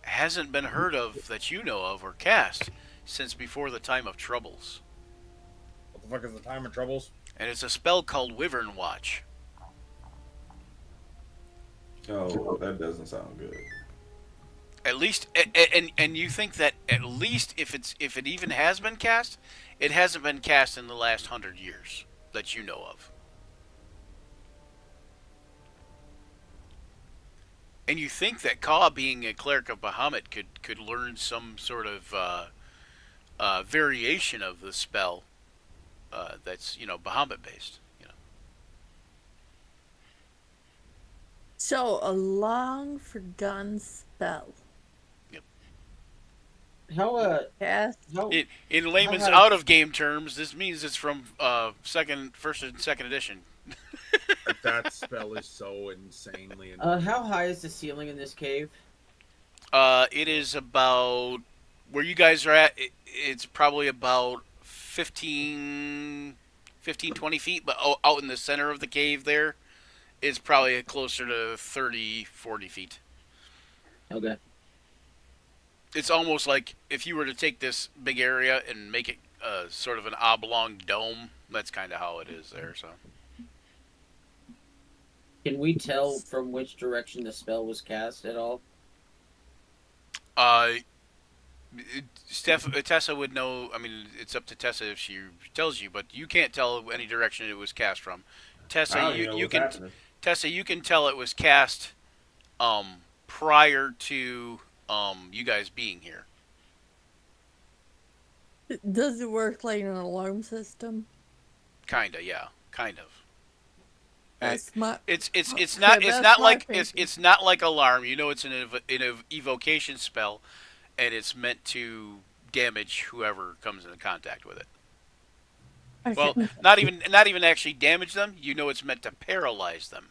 hasn't been heard of that you know of or cast since before the time of Troubles. fuck is the time of troubles? And it's a spell called Wyvern Watch. Oh, that doesn't sound good. At least, and you think that at least if it even has been cast, it hasn't been cast in the last 100 years that you know of. And you think that Ka, being a cleric of Bahamut, could learn some sort of variation of the spell that's Bahamut based. So a long forgotten spell. How Yes. In layman's How- out of game terms, this means it's from first and second edition. That spell is so insanely. how high is the ceiling in this cave? It is about where you guys are at. It's probably about 15, 20 feet, but out in the center of the cave there, it's probably closer to 30, 40 feet. Okay. It's almost like if you were to take this big area and make it sort of an oblong dome, that's kind of how it is there. So, Can we tell from which direction the spell was cast at all? Tessa would know. I mean, it's up to Tessa if she tells you, but you can't tell any direction it was cast from. Tessa, you can. Tessa, you can tell it was cast prior to you guys being here. Does it work like an alarm system? Kinda, yeah, kind of. That's my. It's that's not my like thinking. it's not like alarm. You know, it's an evocation spell, and it's meant to damage whoever comes into contact with it. Well, not even actually damage them. You know, it's meant to paralyze them.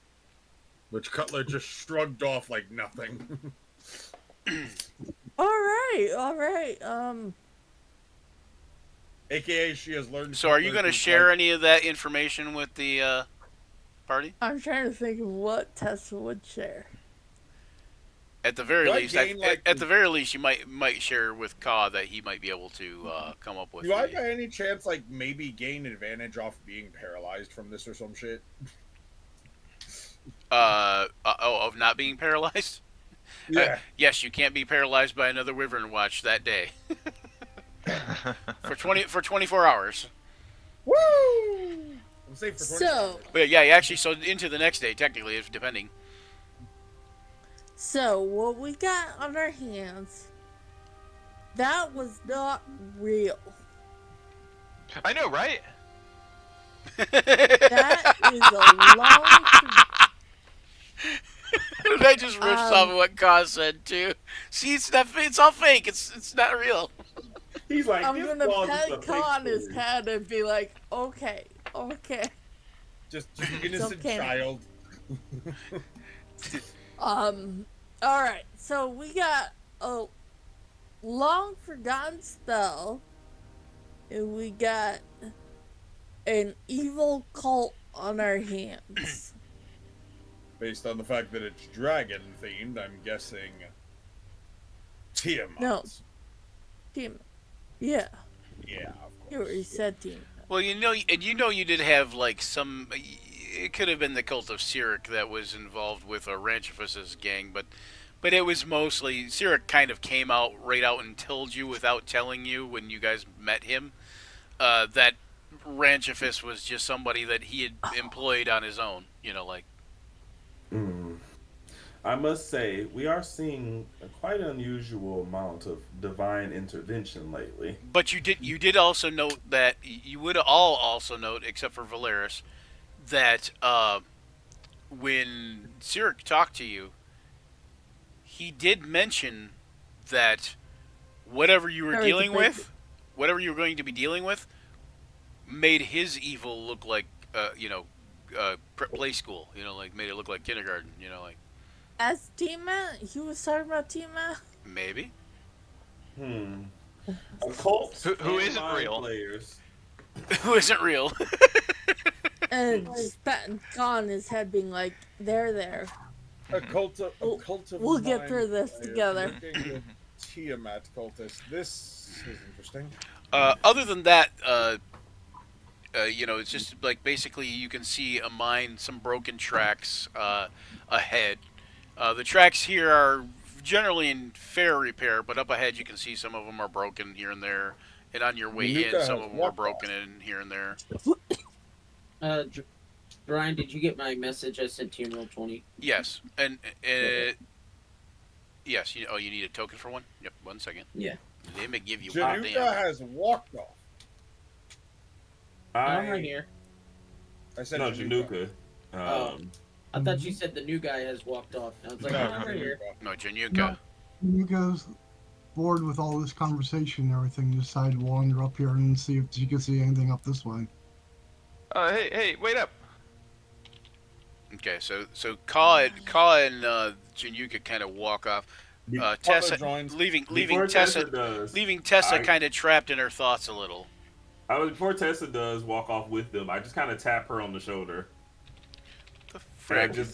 Which Cutler just shrugged off like nothing. All right. AKA, she has learned. So, are you going to share any of that information with the party? I'm trying to think of what Tessa would share. At the very Do I least, gain, at the very least, you might share with Ka that he might be able to come up with. Do I by any chance maybe gain advantage off being paralyzed from this or some shit? Of not being paralyzed? Yeah. Yes, you can't be paralyzed by another Wyvern Watch that day. for 24 hours. Woo! I'm safe for 20 So, But yeah, actually, so into the next day, technically, if depending. so what we got on our hands, that was not real. I know, right? That is a long. That just rips off of what Ka said too. See, it's all fake. It's not real. He's like, I'm this gonna wall is pet a fake Ka on his story. head and be like, okay. Just innocent okay. child. Alright, so we got a long forgotten spell, and we got an evil cult on our hands. Based on the fact that it's dragon themed, I'm guessing Tiamat. No. Team. Yeah, Yeah, of you already course. said team. Well, you did have some. It could have been the cult of Cyric that was involved with Ranchifus's gang, but it was mostly Cyric. Kind of came out and told you without telling you when you guys met him that Ranchifus was just somebody that he had employed on his own. I must say, we are seeing a quite unusual amount of divine intervention lately. But you did also note that you would all also note, except for Valeris, that when Cyric talked to you, he did mention that whatever you were dealing with, whatever you were going to be dealing with, made his evil look like play school. Made it look like kindergarten. As Tima? He was talking about Tima? Maybe. A cult Who and isn't mind real? Players. Who isn't real? And just patting Ka on his head, being like, there. A cult of We'll get mind through this players together. looking at Tiamat cultist. This is interesting. Other than that, you know, it's just like basically you can see a mine, some broken tracks ahead. The tracks here are generally in fair repair, but up ahead you can see some of them are broken here and there. And on your way Yuka in, some has of them are walked broken in here and there. Brian, did you get my message I sent to you in Roll 20? Yes, and yes. You need a token for one. Yep. 1 second. Yeah. They may give you one. Januka Damn. has walked off. I'm right here. I said No, Januka. Januka. I thought you said the new guy has walked off. I was like, No, I'm right here. No, Januka. No. You goes bored with all this conversation and everything, decided to wander up here and see if she could see anything up this way. Hey, wait up. Okay, so Ka and Januka kind of walk off. Tessa joins. leaving Before Tessa does, kind of trapped in her thoughts a little. Before Tessa does walk off with them, I just kind of tap her on the shoulder. The And frick?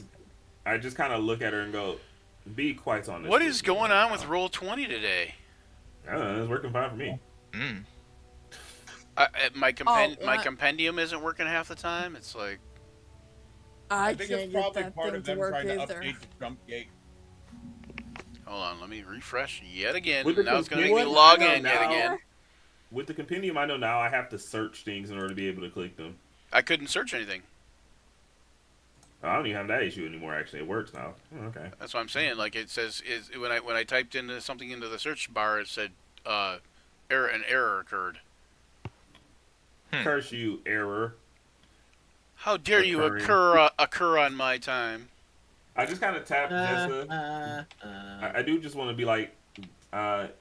I just kind of look at her and go, "Be quiet on this." What is going on with Roll 20 today? I don't know, it's working fine for me. Mm. My yeah. compendium isn't working half the time. It's like I I think can't it's get probably that part thing of to them work trying to either. update the jump gate. hold on, let me refresh yet again. With the Now it's going to make me compendium, log I know in yet now- again. With the compendium, I know now I have to search things in order to be able to click them. I couldn't search anything. I don't even have that issue anymore. Actually, it works now. Oh, okay. That's what I'm saying. Like it says when I typed into something into the search bar, it said an error occurred. Curse you, error. How dare you Occurring. occur on my time? I just kind of tap Jessa. I do just want to be like,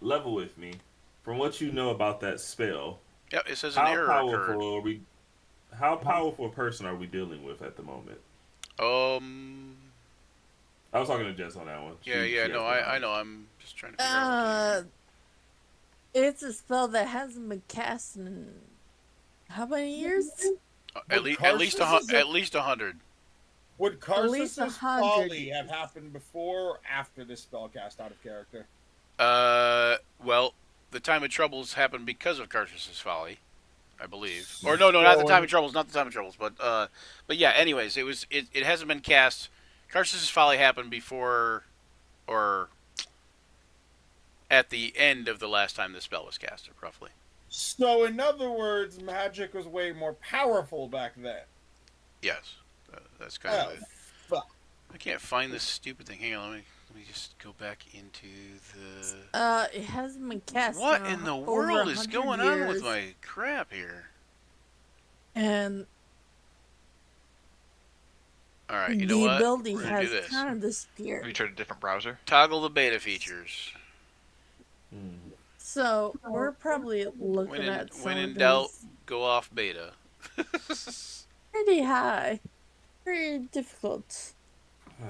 level with me. From what you know about that spell, Yep, it says an error occurred. How powerful a person are we dealing with at the moment? I was talking to Jess on that one. I know. I'm just trying to figure out. It's a spell that hasn't been cast in how many years? At least 100. Would least Karsus's 100 folly have happened before or after this spell cast out of character? Well, the time of troubles happened because of Karsus's folly, I believe. Or no, not the time of troubles, but yeah. Anyways, it hasn't been cast. Karsus's folly happened before, or at the end of the last time the spell was casted, roughly. So, in other words, magic was way more powerful back then. Yes, that's kind of it. Fuck. I can't find this stupid thing. Hang on, let me just go back into the. It hasn't been cast. What in the over world is 100 going on with years. my crap here? And All right, you know the what? ability We're gonna has do this. kind of Have disappeared. you tried a different browser? Toggle the beta features. So we're probably looking When in, at some when of in doubt, these go off beta. pretty high, pretty difficult.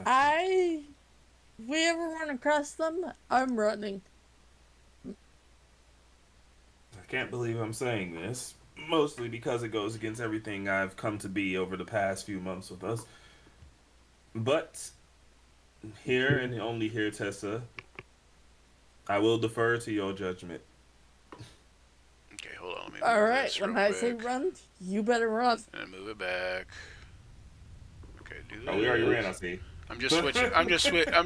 If we ever run across them, I'm running. I can't believe I'm saying this, mostly because it goes against everything I've come to be over the past few months with us. But here and only here, Tessa, I will defer to your judgment. Okay, hold on. Let me All move right, this when real I say quick. run, you better run. And move it back. Okay, do this. Oh, we already ran, I see. I'm just switching. I'm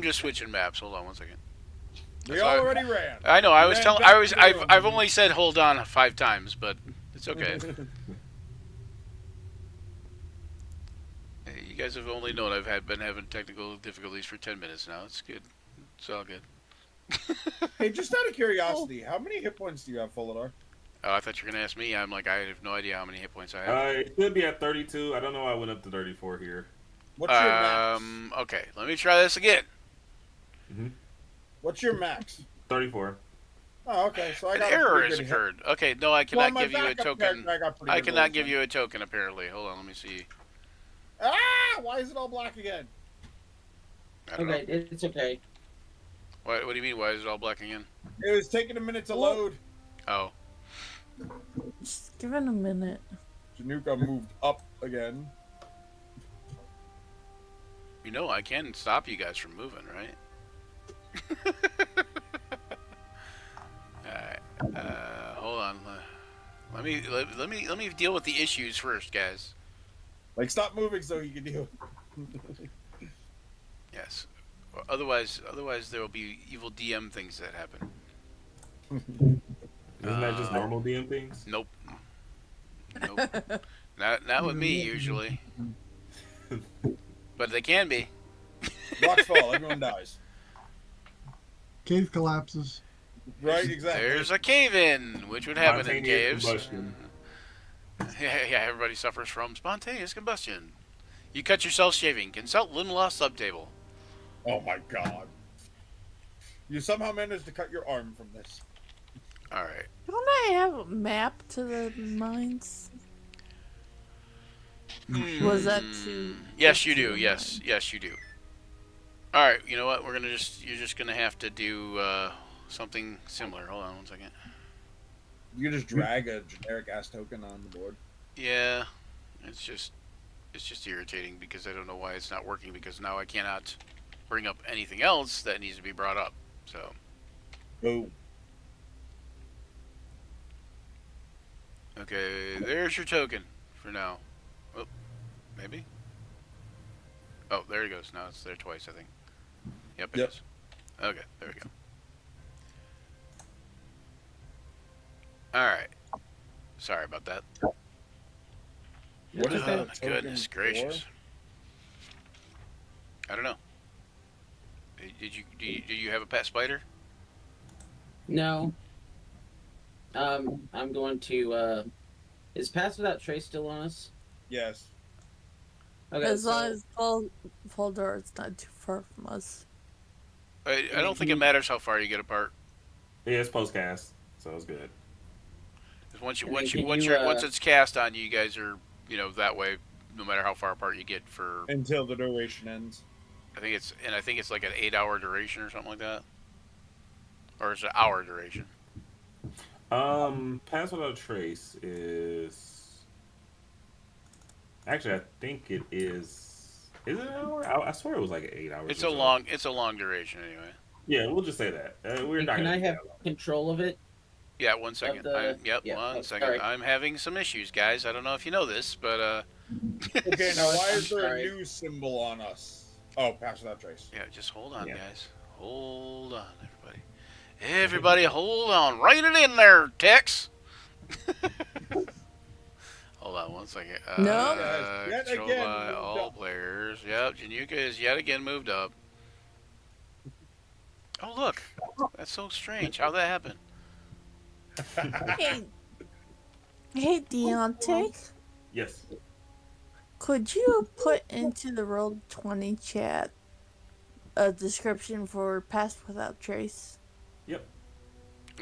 just switching maps. Hold on 1 second. We That's all right. already ran. I know. I was Ran telling. back I was. to the I've room. only said hold on 5 times, but it's okay. Hey, you guys have only known I've been having technical difficulties for 10 minutes now. It's good. It's all good. Hey, just out of curiosity, how many hit points do you have, Fuladar? Oh, I thought you were gonna ask me. I'm like, I have no idea how many hit points I have. It should be at 32. I don't know why I went up to 34 here. What's your max? Okay, let me try this again. What's your max? 34. Oh, okay. So I An got error a has pretty good hit. occurred. Okay, no, I Well, cannot my give you a backup token. character, I got pretty I good cannot rolls, give so- you a token. Apparently, hold on. Let me see. Ah! Why is it all black again? I don't Okay, know. it's okay. What do you mean? Why is it all black again? It was taking a minute to load. Oh, Just give it a minute. Januka moved up again. you know I can stop you guys from moving, right? Alright. Hold on. Let me deal with the issues first, guys. Like, stop moving so he can deal. Yes. Otherwise there will be evil DM things that happen. Isn't that just normal DM things? Nope. Nope. Not with me usually. But they can be. Rocks fall, everyone dies. Cave collapses. Right, exactly. There's a cave in, which would happen in Spontaneous caves. combustion. Yeah, everybody suffers from spontaneous combustion. You cut yourself shaving. Consult Limlaw subtable. Oh my god. You somehow managed to cut your arm from this. Alright. Don't I have a map to the mines? Was that too? Yes, you do. Yes, yes, you do. All right. You know what? You're just gonna have to do something similar. Hold on one second. You can just drag a generic ass token on the board. Yeah, it's just irritating because I don't know why it's not working, because now I cannot bring up anything else that needs to be brought up. So. Boom. Okay, there's your token for now. Oh, maybe. Oh, there it goes. Now it's there twice, I think. Yep, it is. Okay, there we go. Alright. Sorry about that. What is Oh, that my token goodness for? gracious. I don't know. Do you have a pet spider? No. I'm going to. Is Pass Without Trace still on us? Yes. Okay, As so- long as Voldor is not too far from us. I don't think it matters how far you get apart. Yeah, it's post-cast, so it's good. 'Cause once And then can you, once it's cast on you, guys are that way. No matter how far apart you get for, Until the duration ends. I think it's like an 8-hour duration or something like that, or it's an hour duration. Pass Without Trace is... Actually, I think it is... Is it an hour? I swear it was like 8 hours. It's or a so. long duration anyway. Yeah, we'll just say that. We're not Can gonna I do have that long. control of it? Yeah, 1 second. the- yeah, One oh, second. sorry. I'm having some issues, guys. I don't know if you know this, but Okay, now why is there Sorry. a new symbol on us? Oh, Pass Without Trace. yeah, just hold on, Yeah. guys. Hold on, everybody. Everybody, hold on. Write it in there, Tex. Hold on 1 second. No. Yes, yet Control again by moved all up. players. Yep, Januka is yet again moved up. Oh, look. That's so strange. How'd that happen? Hey, hey, Deontay, Yes. could you put into the Roll20 chat a description for Pass Without Trace? Yep.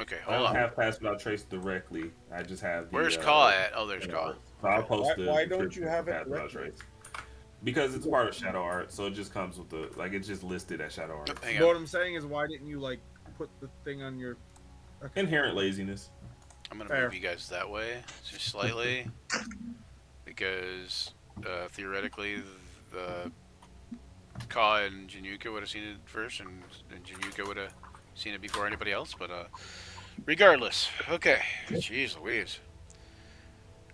Okay, I hold don't on. have Pass Without Trace directly. I just have the... Where's Caw at? Oh, there's you Caw. know, So I'll post the Why don't description you have for it Pass Without directly? Trace. Because it's part of Shadow Art, so it just comes with the... Like, it's just listed as Shadow Art. Hang But on. what I'm saying is, why didn't you like put the thing on your? Inherent laziness. I'm gonna Fair. move you guys that way, just slightly, because theoretically the Ka and Januka would have seen it first, and Januka would have seen it before anybody else. But regardless, okay. Jeez Louise.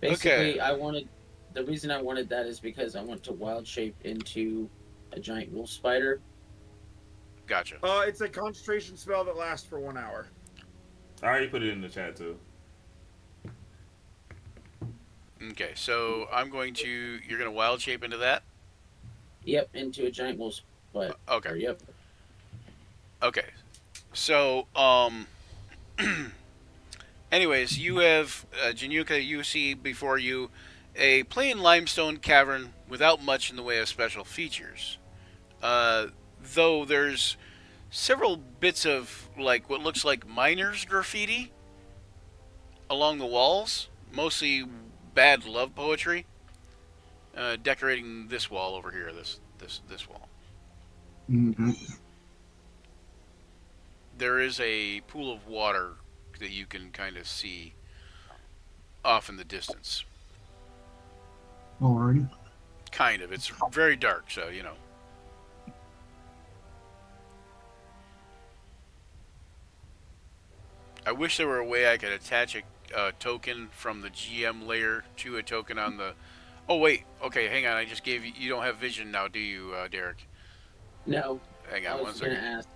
Basically, the reason I wanted that is because I want to wild shape into a giant wolf spider. Gotcha. It's a concentration spell that lasts for 1 hour. I already put it in the chat, too. Okay, so you're gonna wild shape into that. Yep, into a giant wolf spider. Okay. Yep. Okay. So, anyways, you have, Januka, you see before you a plain limestone cavern without much in the way of special features. Though there's several bits of, like, what looks like miners' graffiti along the walls, mostly bad love poetry, decorating this wall over here, this wall. Mm-hmm. There is a pool of water that you can kind of see off in the distance. Alrighty. Kind of. It's very dark, so, you know. I wish there were a way I could attach a token from the GM layer to a token on the. Oh wait, okay, hang on. I just gave you. You don't have vision now, do you, Derek? No. Hang I on one was going second. to ask.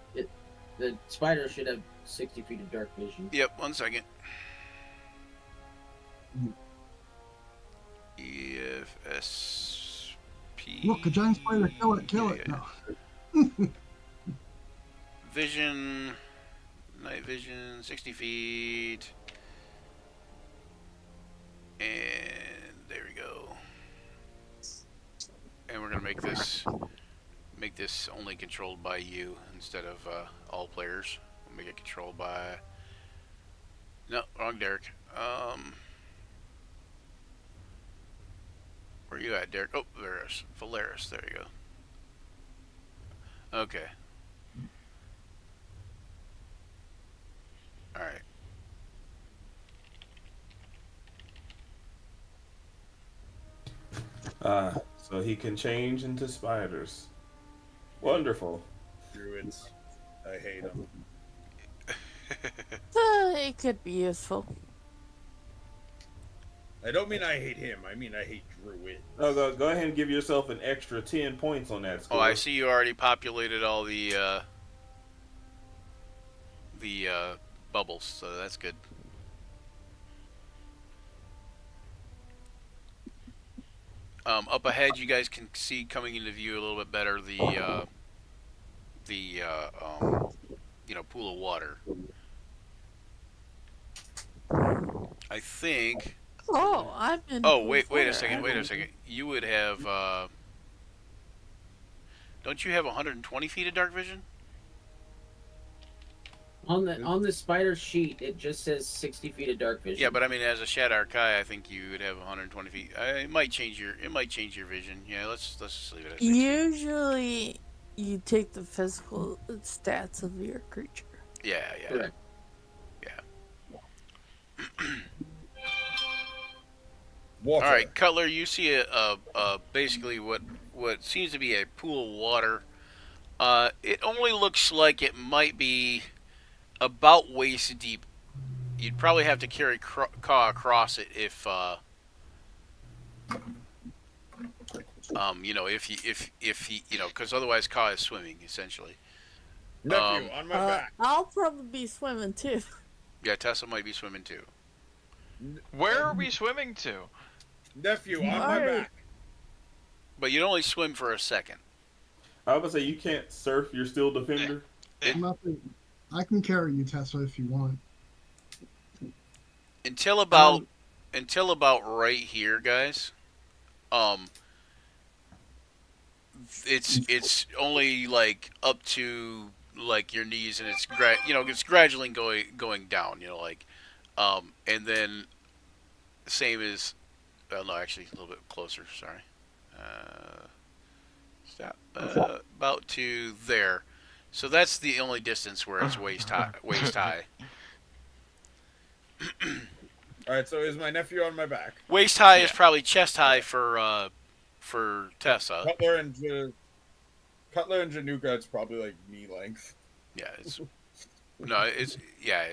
The spider should have 60 feet of dark vision. Yep, 1 second. EFSP. Look, a giant spider. Kill it. Kill it. Yeah. No. Vision. Night vision, 60 feet. And there we go. And we're gonna make this only controlled by you instead of all players. We'll make it controlled by. No, wrong, Derek. Where are you at, Derek? Oh, there's Valaris. There you go. Okay. All right. So he can change into spiders. Wonderful. Druids. I hate them. It could be useful. I don't mean I hate him. I mean I hate druids. Oh, go ahead and give yourself an extra 10 points on that score. Oh, I see you already populated all the bubbles, so that's good. Up ahead, you guys can see coming into view a little bit better the pool of water. I think. Oh, I'm in. Oh, wait a water. second. You would have. Don't you have 120 feet of dark vision? On the spider sheet, it just says 60 feet of dark vision. Yeah, but I mean, as a Shadar Kai, I think you would have 120 feet. It might change your vision. Yeah, let's just leave it at 60. Usually, you take the physical stats of your creature. Yeah. Correct. Water. All right, Cutler, you see a basically what seems to be a pool of water. It only looks like it might be about waist deep. You'd probably have to carry Ka across it if if he because otherwise Ka is swimming essentially. Nephew, on my back. I'll probably be swimming too. Yeah, Tessa might be swimming too. Where are we swimming to? Nephew, on my back. But you'd only swim for a second. I was gonna say, you can't surf, you're still defender. I can carry you, Tessa, if you want. Until about right here, guys. It's only like up to like your knees, and it's it's gradually going down. And then same as. No, actually, a little bit closer. Sorry. Stop. About to there. So that's the only distance where it's waist high. All right, so is my nephew on my back? Waist high is probably chest high for Tessa. Cutler and Januka, it's probably like knee length. Yeah, it's yeah.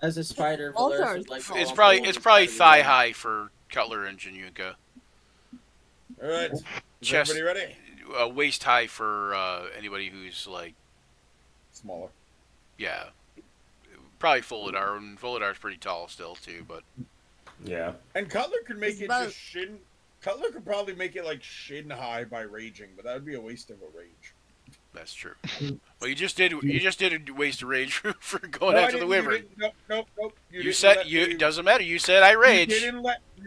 As a spider, All Valaris dark. would like It's to probably offer thigh spider high for Cutler and Januka. All right, is Chest- everybody ready? Waist high for anybody who's like Smaller. yeah, probably Foladar. And Foladar's pretty tall still too, but Yeah. And Cutler could make It's it about- just shin. Cutler could probably make it like shin high by raging, but that would be a waste of a rage. that's true. Well, you just did a waste of rage for going No, I after the didn't- wyvern. Nope. You didn't said let you me- doesn't matter. You said I rage. You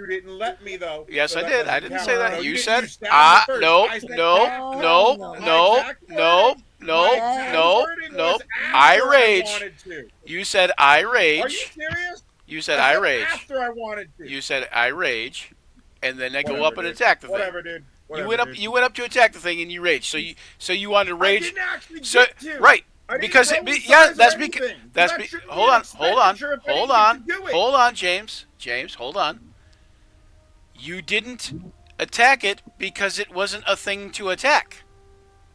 didn't let me though. Yes, so I that did. I doesn't didn't count. say that. No, You didn't. said You stabbed me first. no, I said no, that. Oh, no, no. no, My no, exact no, My no, wording no. was I after rage. wanted to. You said I Are you rage. serious? You said I rage. After I wanted to. You said I rage, and then I go Whatever, up and dude. attack the thing. Whatever, dude. You went up. Dude. You went up to attack the thing, and you raged. So you wanted to I rage. didn't actually So get to. right. I didn't Because throw it, the be, yeah, size that's or because anything. that's That be, shouldn't be hold an on, expenditure if hold anything on, to do it. hold on, James, hold on. You didn't attack it because it wasn't a thing to attack.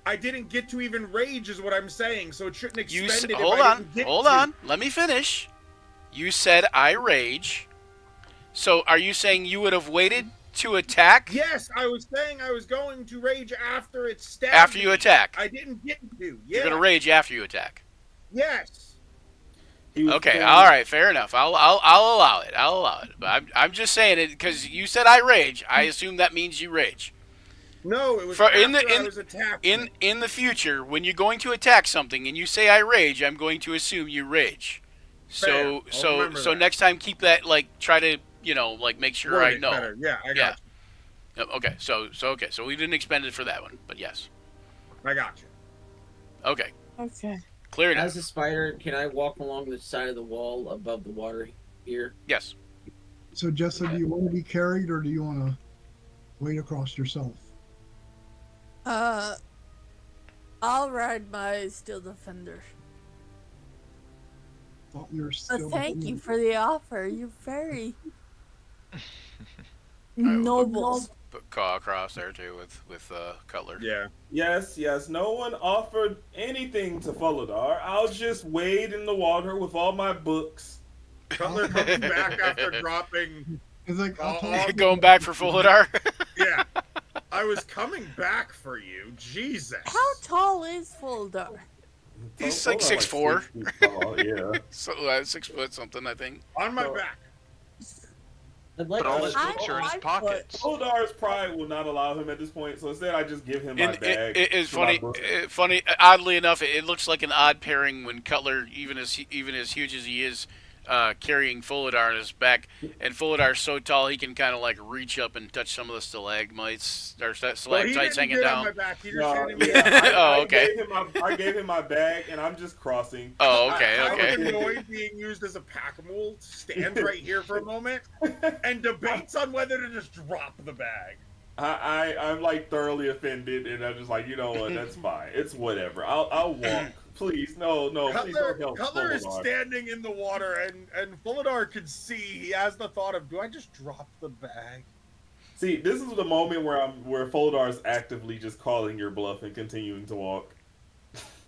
I didn't get to even rage, is what I'm saying. So it shouldn't You expend it. hold if I on, didn't get hold to. on. Let me finish. You said I rage. So are you saying you would have waited to attack? Yes, I was saying I was going to rage after it stabbed After you me. attack. I didn't get to. Yeah. You're gonna rage after you attack. Yes. Okay, all right, fair enough. I'll allow it. I'll allow it. But I'm just saying it because you said I rage. I assume that means you rage. No, it was For- after in I was attacking. In the future, when you're going to attack something and you say I rage, I'm going to assume you rage. Fair. I'll remember So that. next time keep that try to make sure Word I it know. better. Yeah, I got Yeah. Okay, so we didn't expend it for that one, but yes. you. I got you. Okay, Okay. clear enough. As a spider, can I walk along the side of the wall above the water here? Yes. So, Jessa, do you want to be carried or do you want to wade across yourself? I'll ride my Steel Defender. Thought you were But still. thank you for the offer. You're very noble. Put Caw across there too with Cutler. Yeah. Yes, no one offered anything to Folidar. I'll just wade in the water with all my books. Cutler comes back after dropping. It's like, I'll Oh, talk- Going back for Fulidar. Yeah. I was coming back for you. Jesus. How tall is Fuldar? He's Oh, like hold on, 6'4". 6 feet tall, yeah. So 6 foot something, I think. On my back. I'd like But all to- his books are in his I'm pockets. Foldar's pride will not allow him at this point, so instead I just give him my bag. It's for my funny. book. Funny. Oddly enough, it looks like an odd pairing when Cutler, even as huge as he is, carrying Fulidar on his back, and Fulidar's so tall he can kind of like reach up and touch some of the stalagmites or Well, he stalactites didn't hanging get on my down. back. He just No, handed me yeah, Oh, okay. I gave him my bag, and I'm just crossing. Oh, okay, I okay. was annoyed being used as a pack-a-mole, stands right here for a moment, and debates on whether to just drop the bag. I'm like thoroughly offended, and I'm just like, you know what? That's fine. It's whatever. I'll walk. Please, no, please don't help. Cutler is Folidar. standing in the water, and Fulidar could see he has the thought of, do I just drop the bag? See, this is the moment where Folidar is actively just calling your bluff and continuing to walk.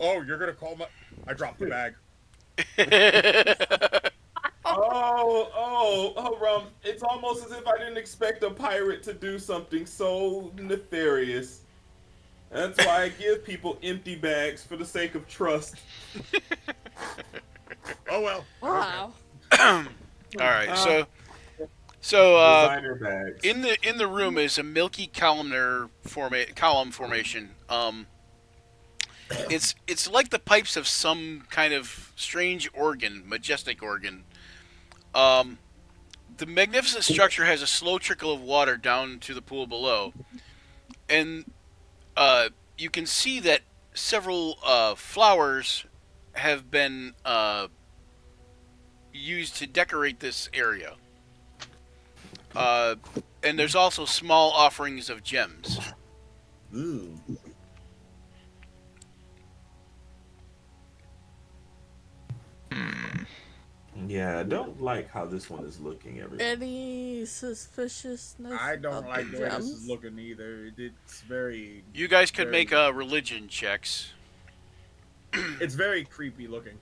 Oh, you're gonna call my... I dropped the bag. Rum. It's almost as if I didn't expect a pirate to do something so nefarious. That's why I give people empty bags for the sake of trust. Oh well. Wow. All right, so Designer bags. in the room is a milky column formation. It's like the pipes of some kind of strange organ, majestic organ. The magnificent structure has a slow trickle of water down to the pool below, and you can see that several flowers have been used to decorate this area. And there's also small offerings of gems. Ooh. Yeah, I don't like how this one is looking. Everybody. Any suspiciousness? I don't about like the way this gems? is looking either. It's very... You guys could Very make religion checks. It's very creepy looking.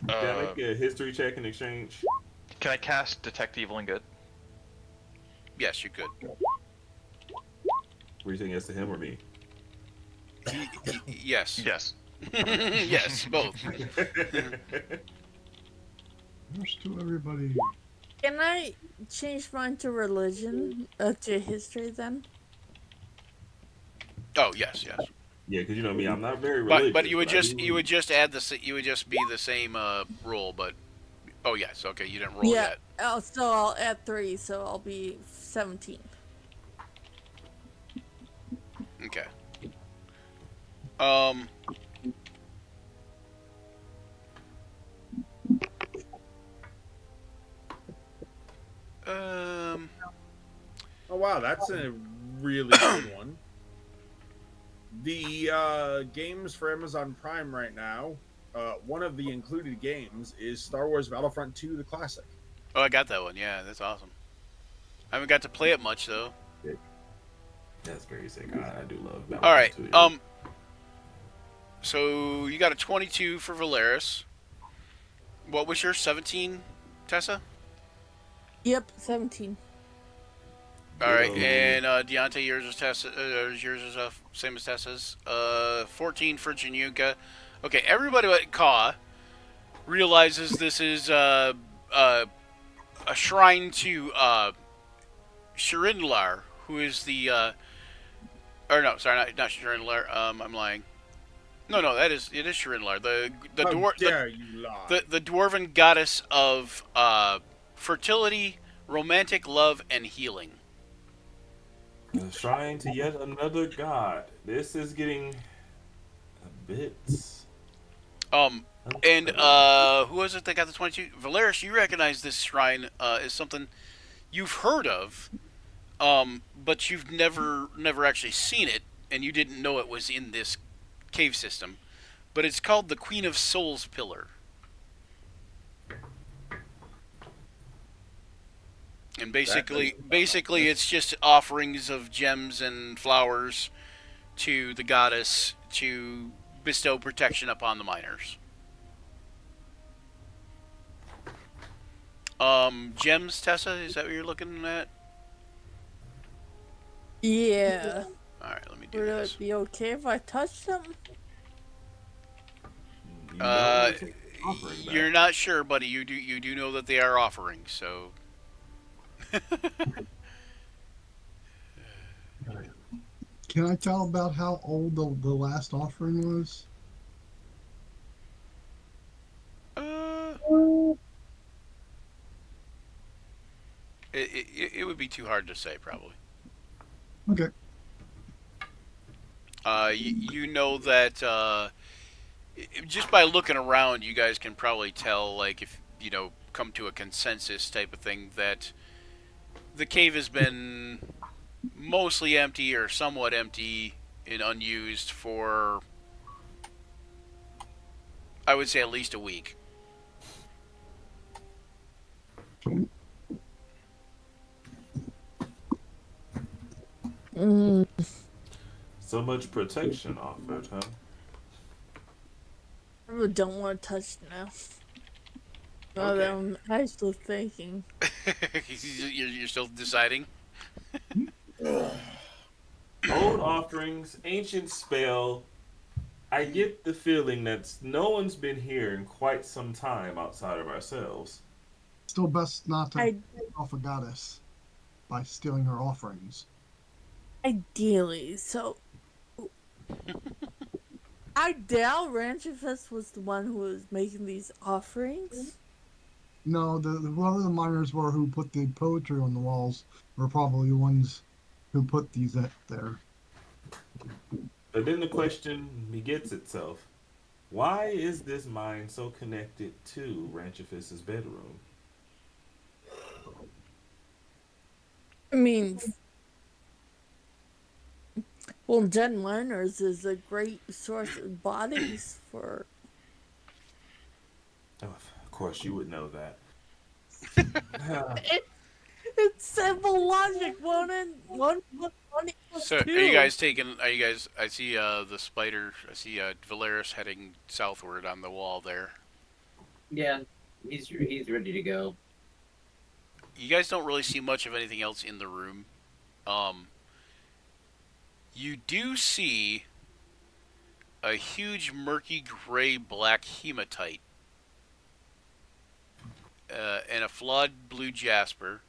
Can I make a history check in exchange? Can I cast Detect Evil and Good? Yes, you could. Were you saying yes to him or me? Yes. Yes. Yes, both. Here's to everybody. Can I change mine to religion? To history then? Oh, yes, yes. Yeah, because you know me, I'm not very religious. But you would I just do- you would just add you would just be the same roll, but oh yes, okay, you didn't roll Yeah. yet. Oh, so I'll add 3, so I'll be 17. Okay. Oh wow, that's a really good one. The games for Amazon Prime right now, one of the included games is Star Wars Battlefront 2, the classic. Oh, I got that one. Yeah, that's awesome. I haven't got to play it much though. That's very sick. I do love that. All right. One too. So you got a 22 for Valeris. What was your 17, Tessa? Yep, 17. All right, Yo. and Deontay, yours is Tessa. Yours is same as Tessa's. 14 for Januka. Okay, everybody at Ka realizes this is a shrine to Shirinlar, who is the or no, sorry, not Shirinlar. I'm lying. No, it is Shirinlar, the How dare you lie? the dwarven goddess of fertility, romantic love, and healing. A shrine to yet another god. This is getting a bit. And who was it that got the 22? Valeris, you recognize this shrine as something you've heard of, but you've never actually seen it, and you didn't know it was in this cave system. But it's called the Queen of Souls Pillar. And basically it's just offerings of gems and flowers to the goddess to bestow protection upon the miners. Gems, Tessa, is that what you're looking at? Yeah. Alright, let me do Would this. it be okay if I touch them? You know, offering back. You're not sure, buddy. You do know that they are offerings, so Can I tell about how old the last offering was? it would be too hard to say, probably. Okay. You know that just by looking around, you guys can probably tell, like, if you know, come to a consensus type of thing, that the cave has been mostly empty or somewhat empty and unused for, I would say, at least a week. So much protection offered, huh? I really don't want to touch it now. Now that I'm actually thinking. You're still deciding? Old offerings, ancient spell. I get the feeling that no one's been here in quite some time outside of ourselves. Still best not to I piss off a goddess by stealing her offerings. ideally so. I doubt Ranchifest was the one who was making these offerings. No, whoever the miners were who put the poetry on the walls were probably the ones who put these up there. But then the question begets itself. Why is this mine so connected to Ranchifist's bedroom? I mean, well, Dead Miners is a great source of bodies for. Oh, of course, you would know that. It's simple logic. One equals So, two. are you guys taking? Are you guys? I see the spider. I see Valeris heading southward on the wall there. Yeah, he's ready to go. You guys don't really see much of anything else in the room. You do see a huge murky gray black hematite and a flawed blue jasper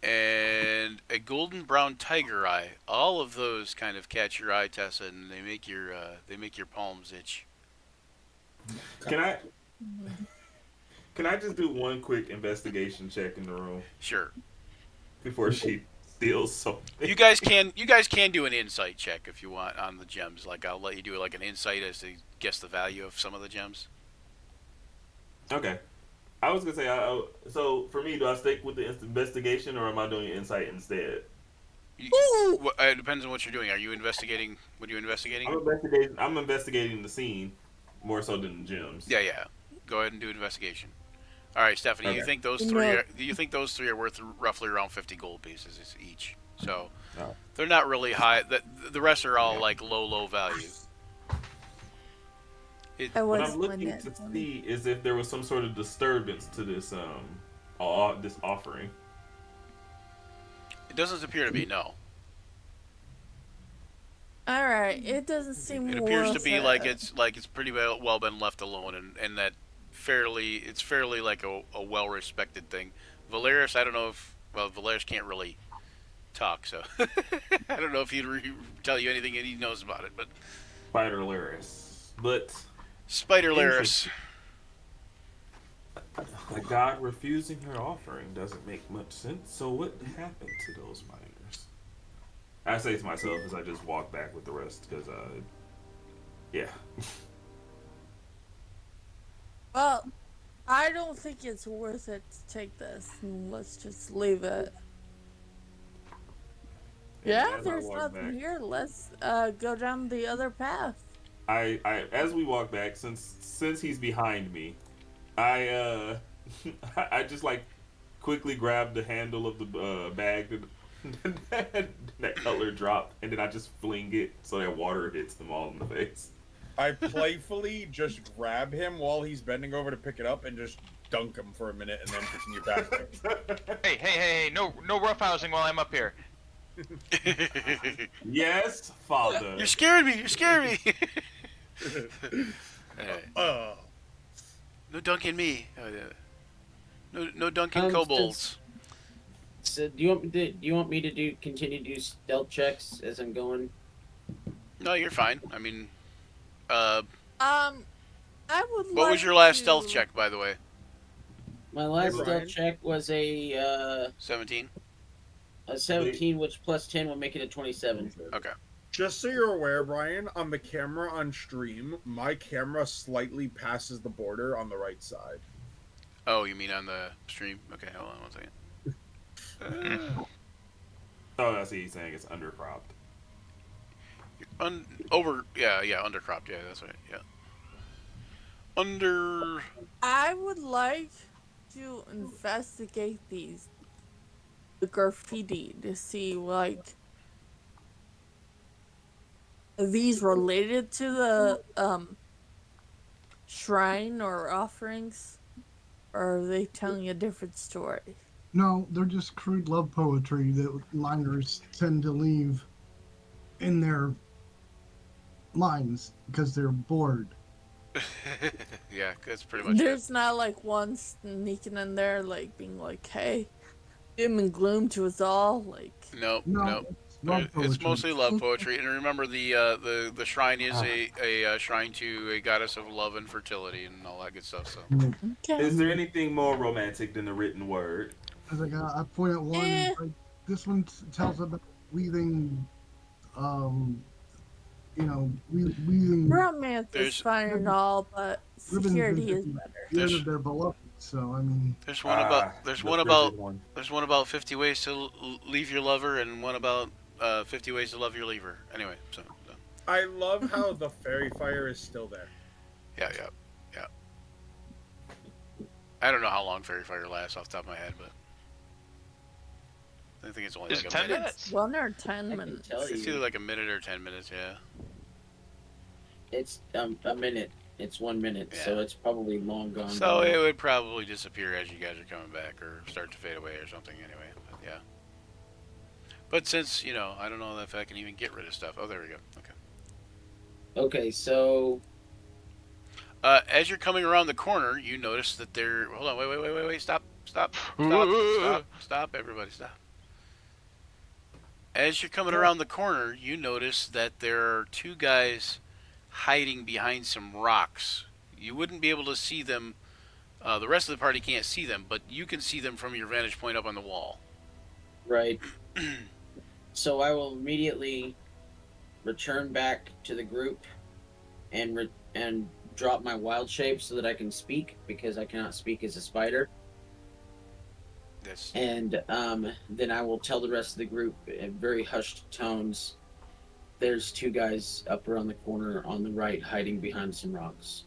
and a golden brown tiger eye. All of those kind of catch your eye, Tessa, and they make your palms itch. Can I just do one quick investigation check in the room Sure. before she steals something? You guys can do an insight check if you want on the gems. Like, I'll let you do like an insight as to guess the value of some of the gems. Okay. I was gonna say, so for me, do I stick with the investigation or am I doing insight instead? It depends on what you're doing. Are you investigating? What are you investigating? I'm investigating the scene more so than the gems. Yeah. Go ahead and do an investigation. All right, Stephanie. Okay. You think those three? Do you think those three are worth roughly around 50 gold pieces each? So they're not really high. The rest are all like low value. It, I What was I'm looking when to it- see is if there was some sort of disturbance to this this offering. it doesn't appear to be, no. All right, it doesn't seem. It appears to worth be it. like it's pretty well been left alone, and that it's fairly like a well respected thing. Valeris, I don't know if Valeris can't really talk, so I don't know if he'd tell you anything that he knows about it. But Spider Laris. But Spider Laris, a god refusing her offering doesn't make much sense. So what happened to those miners? I say to myself as I just walk back with the rest, because yeah. Well, I don't think it's worth it to take this. Let's just leave it. Yeah, as I there's walk nothing back- here. Let's go down the other path. I as we walk back, since he's behind me, I I just like quickly grab the handle of the bag that Cutler dropped, and then I just fling it so that water hits them all in the face. I playfully just grab him while he's bending over to pick it up and just dunk him for a minute and then continue back. Hey, no roughhousing while I'm up here. Yes, father. you're scaring me. You're scaring me. Anyway, no dunking me. Oh, yeah. No dunking kobolds. So do you want me to continue to do stealth checks as I'm going? No, you're fine. I mean, I would. what was your last stealth check, by the way? My last Brian. stealth check was a 17. 17, which plus 10 will make it a 27. Okay. Just so you're aware, Brian, on the camera on stream, my camera slightly passes the border on the right side. Oh, you mean on the stream? Okay, hold on 1 second. Oh, I see. He's saying it's undercropped. Undercropped. Yeah, that's right. Yeah. Under. I would like to investigate the graffiti to see like are these related to the shrine or offerings, or are they telling a different story? No, they're just crude love poetry that miners tend to leave in their lines because they're bored. Yeah, that's pretty much There's not like one sneaking in there like being like, hey, doom and gloom to us all, like it. Nope. No, Nope. it's love It's poetry. mostly love poetry, and remember the shrine is a shrine to a goddess of love and fertility and all that good stuff. So okay. Is there anything more romantic than the written word? As I point at one, like, this one tells about weaving, weaving Romance There's- is fine and all, but ribbons security and is better. the There's- end of their beloved. So I mean, there's one about 50 ways to leave your lover, and one about 50 ways to love your leaver. Anyway, so I love how the fairy fire is still there. yeah. I don't know how long fairy fire lasts off the top of my head, but I think it's only Is like it a 10 minute. minutes? 1 or 10 I can minutes. tell It's either you, like a minute or 10 minutes. Yeah. it's a minute. It's 1 minute, so Yeah. it's probably long gone. So by it now. would probably disappear as you guys are coming back, or start to fade away, or something. Anyway, but yeah. But since I don't know if I can even get rid of stuff. Oh, there we go. Okay. Okay, so As you're coming around the corner, you notice that there. Hold on. Wait. Stop. Everybody, stop. As you're coming around the corner, you notice that there are two guys hiding behind some rocks. You wouldn't be able to see them. The rest of the party can't see them, but you can see them from your vantage point up on the wall. right. So I will immediately return back to the group and drop my wild shape so that I can speak, because I cannot speak as a spider. That's And then I will tell the rest of the group in very hushed tones, there's two guys up around the corner on the right hiding behind some rocks.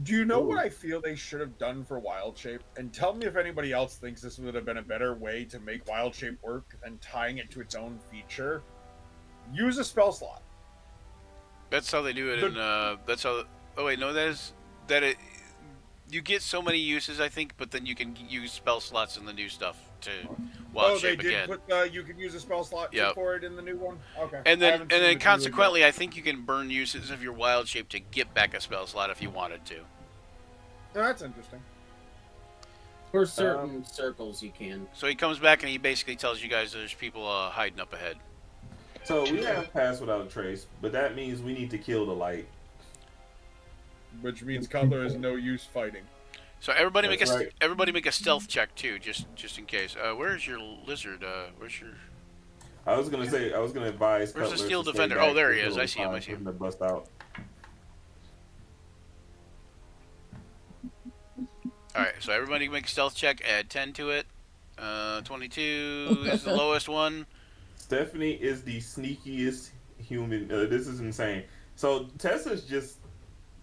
Do you know what I feel they should have done for Wild Shape? And tell me if anybody else thinks this would have been a better way to make Wild Shape work than tying it to its own feature. Use a spell slot. how they do it in. That's how Oh wait, no, you get so many uses, I think, but then you can use spell slots in the new stuff to wild they shape did again. put you can use a spell slot Yep. for it in the new one. Okay. And I then haven't seen the new consequently, yet. I think you can burn uses of your wild shape to get back a spell slot if you wanted to. Oh, that's interesting. For certain circles, you can. So he comes back and he basically tells you guys there's people hiding up ahead. So we have Pass Without a Trace, but that means we need to kill the light. Which means Cutler is no use fighting. So everybody That's right. everybody make a stealth check too, just in case. Where's your lizard? Where's your? I was gonna advise. Where's the Cutler steel to stay defender? back Oh, there he until is. I it's see him. I time see for him. to bust out. All right, so everybody make a stealth check. Add 10 to it. 22 is the lowest one. Stephanie is the sneakiest human. This is insane. So Tessa's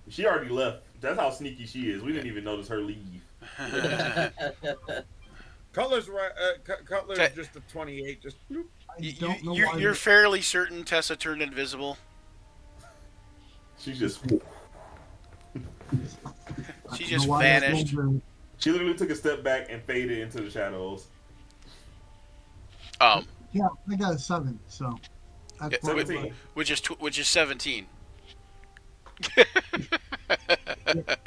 she already left. That's how sneaky she is. We didn't even notice her leave. Cutler's right. Cutler's Te- just a 28. Just bloop. I don't know why. You're fairly certain Tessa turned invisible. She just She I don't just know why that's vanished. moving. she literally took a step back and faded into the shadows. Yeah, I got a 7, so that's Yeah, probably 17. which is 17.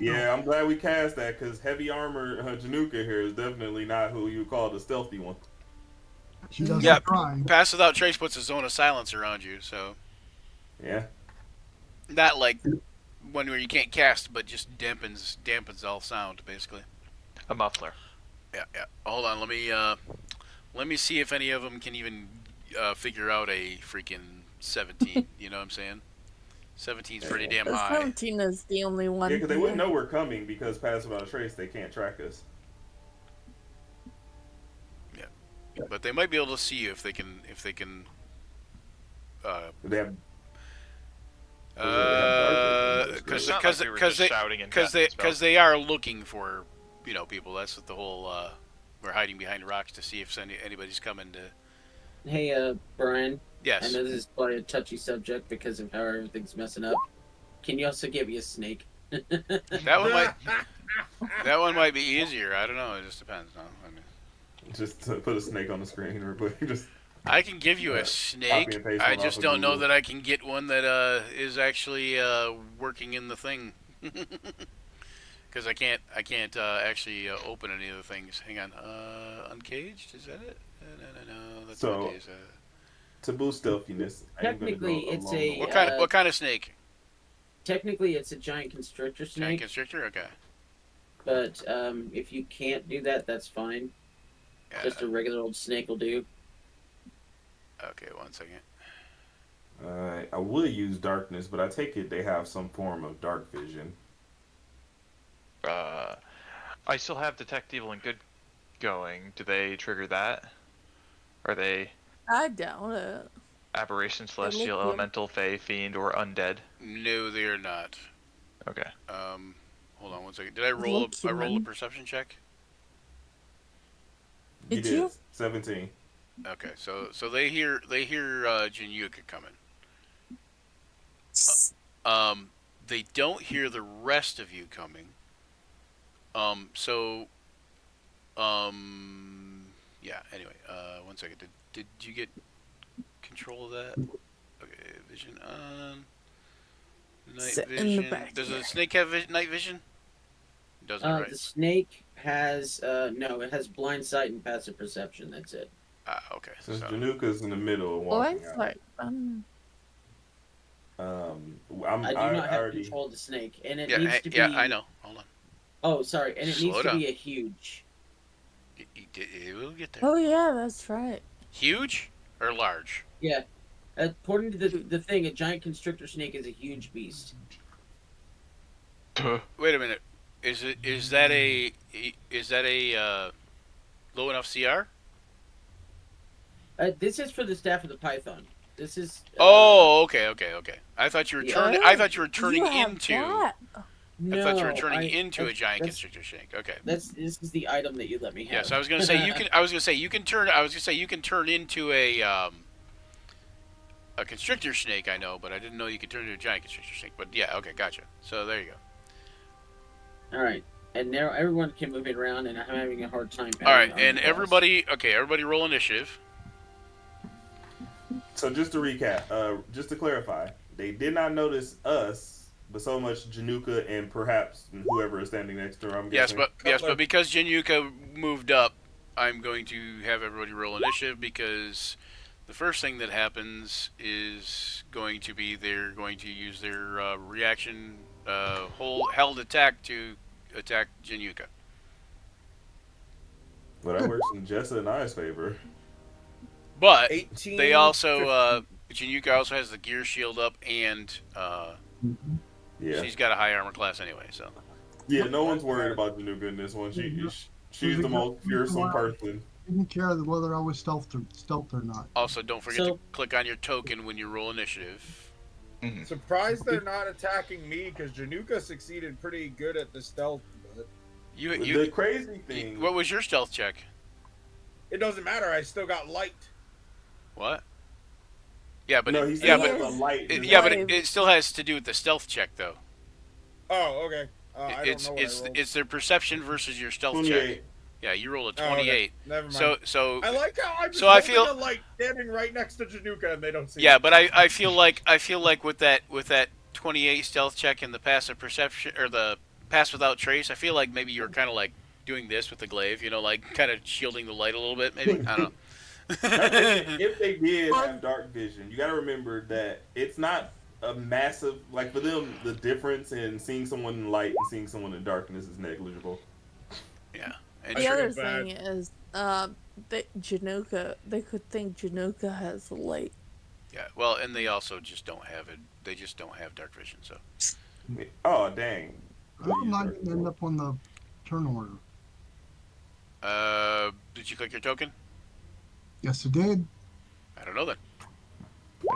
Yeah, I'm glad we cast that because heavy armor Januka here is definitely not who you call the stealthy one. she doesn't Yeah. try. Pass Without Trace puts a zone of silence around you, so Yeah. not like one where you can't cast, but just dampens all sound basically. A muffler. Yeah. Hold on, let me see if any of them can even figure out a freaking 17. You know what I'm saying? 17's pretty damn The high. 17 is the only one. Yeah, because they wouldn't know we're coming because Pass Without a Trace, they can't track us. But they might be able to see you if they can. They have Because It's not like we were just shouting and casting spells. they are looking for people. That's what the whole we're hiding behind rocks to see if anybody's coming to. Hey, Brian. I Yes. know this is probably a touchy subject because of how everything's messing up. Can you also give me a snake? That one might be easier. I don't know. It just depends. No, I mean, just to put a snake on the screen or just I can give you a Copy snake. and paste I one off just of don't know Google. that I can get one that is actually working in the thing. Because I can't actually open any of the things. Hang on. Uncaged? Is that it? No. That's So, what it is. to boost stealthiness. I am gonna Technically, go it's along a- the What line. kind of snake? Technically, it's a giant constrictor Giant snake, constrictor? Okay. but if you can't do that, that's fine. Yeah. Just a regular old snake will do. Okay, 1 second. I would use darkness, but I take it they have some form of dark vision. I still have Detect Evil and Good going. Do they trigger that? Are they I doubt it. Aberration, look Celestial, good. Elemental, Fey, Fiend, or Undead? No, they are not. Okay. Hold on 1 second. Did I roll Look a human. perception check? Did you? 17. Okay, so they hear Jinyuka coming. They don't hear the rest of you coming. Yeah. Anyway, 1 second. Did you get control of that? Okay, vision on. Night Sit in the vision. back Does here. a snake have night vision? Doesn't, right? The snake has no, it has blind sight and passive perception. That's it. Okay. Since So, Januka's in the middle and Blind walking out. sight. I do not have already. control of the snake, and it yeah, needs to be. yeah, I know. Hold on. Oh, sorry, and it Slow needs to down. be a huge. It will get there. Oh yeah, that's right. Huge or large? Yeah, according to the thing, a giant constrictor snake is a huge beast. Wait a minute. Is that a low enough CR? This is for the staff of the Python. This is. Oh, okay. I thought you were Yeah. turning. I thought you were turning You have into. that. No, I thought you were turning into a that's- giant that's- constrictor snake. Okay. This is the item that you let me have. Yes, I was gonna say you can. I was gonna say you can turn. I was gonna say you can turn into a A constrictor snake, I know, but I didn't know you could turn into a giant constrictor snake. But yeah, okay, gotcha. So there you go. All right, and now everyone can move it around, and I'm having a hard time. All right, patterning and on the boss. everybody roll initiative. So just to recap, just to clarify, they did not notice us, but so much Januka and perhaps whoever is standing next to her. I'm Yes, guessing. but because Jinyuka moved up, I'm going to have everybody roll initiative because the first thing that happens is going to be they're going to use their reaction held attack to attack Jinyuka. But that works in Jessa and I's favor. But 18. they also Jinyuka also has the gear shield up and Yeah. she's got a high armor class anyway. So Yeah, no one's worried about Januka in this one. She's the most fearsome person. Didn't care whether I was stealth or not. also don't forget to click on your token when you roll initiative. Surprised they're not attacking me because Januka succeeded pretty good at the stealth. But The crazy thing. What was your stealth check? it doesn't matter. I still got light. What? Yeah, but no, he yeah, said but it was a light. yeah, but it still has to do with the stealth check, though. Oh, okay. I don't It's know what I rolled. it's their perception versus your stealth 28. check. Yeah, you roll a Oh, okay. 28. Never mind. So I like how I'm just so I holding feel- a light standing right next to Januka and they don't see yeah, it. but I feel like with that 28 stealth check and the passive perception or the pass without trace, I feel like maybe you were kind of like doing this with the glaive, you know, like kind of shielding the light a little bit, maybe. I don't know. If they did have dark vision, you got to remember that it's not a massive, like for them, the difference in seeing someone in light and seeing someone in darkness is negligible. Yeah. And The sure other it's bad. thing is, they could think Januka has light. yeah, well, and they also just don't have it. They just don't have dark vision, so. Oh, dang. I'm not going to end up on the turn order. Did you click your token? Yes, it did. I don't know then.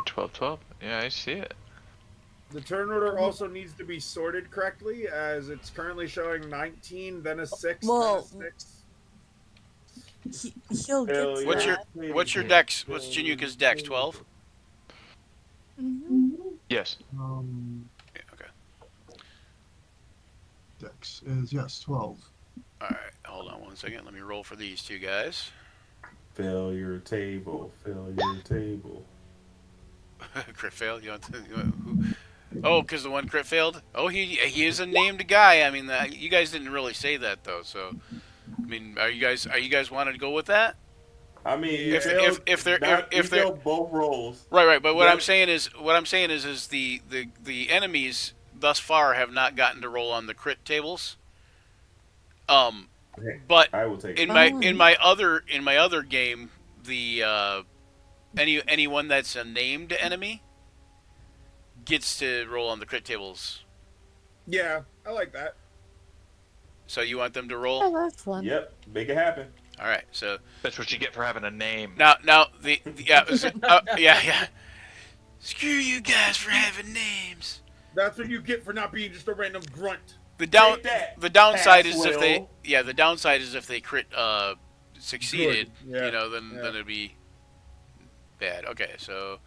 12-12. Yeah, I see it. The turn order also needs to be sorted correctly, as it's currently showing 19, then a 6, Well, then a 6. He'll get Hell to yeah. What's your that. what's your dex? What's Jinyuka's dex? 12? Yes. Yeah, okay. Dex is, yes, 12. Alright, hold on one second. Let me roll for these two guys. Failure table. Failure table. Crit failed? You want who? Oh, because the one crit failed? Oh, he is a named guy. I mean, you guys didn't really say that, though, so... I mean, are you guys wanting to go with that? I mean, If they're both rolls. Right, but what Yeah. I'm saying is the enemies thus far have not gotten to roll on the crit tables. But I will take in it. my other game, the anyone that's a named enemy gets to roll on the crit tables. Yeah, I like that. So you want them to roll? Oh, that's fun. Yep, make it happen. All right. So That's what you get for having a name. now yeah. Screw you guys for having names. That's what you get for not being just a random grunt. The Take that, the downside is if Passwell. the downside is if they crit succeeded, Good. Yeah. you know, then Yeah. it'd be bad. Okay, so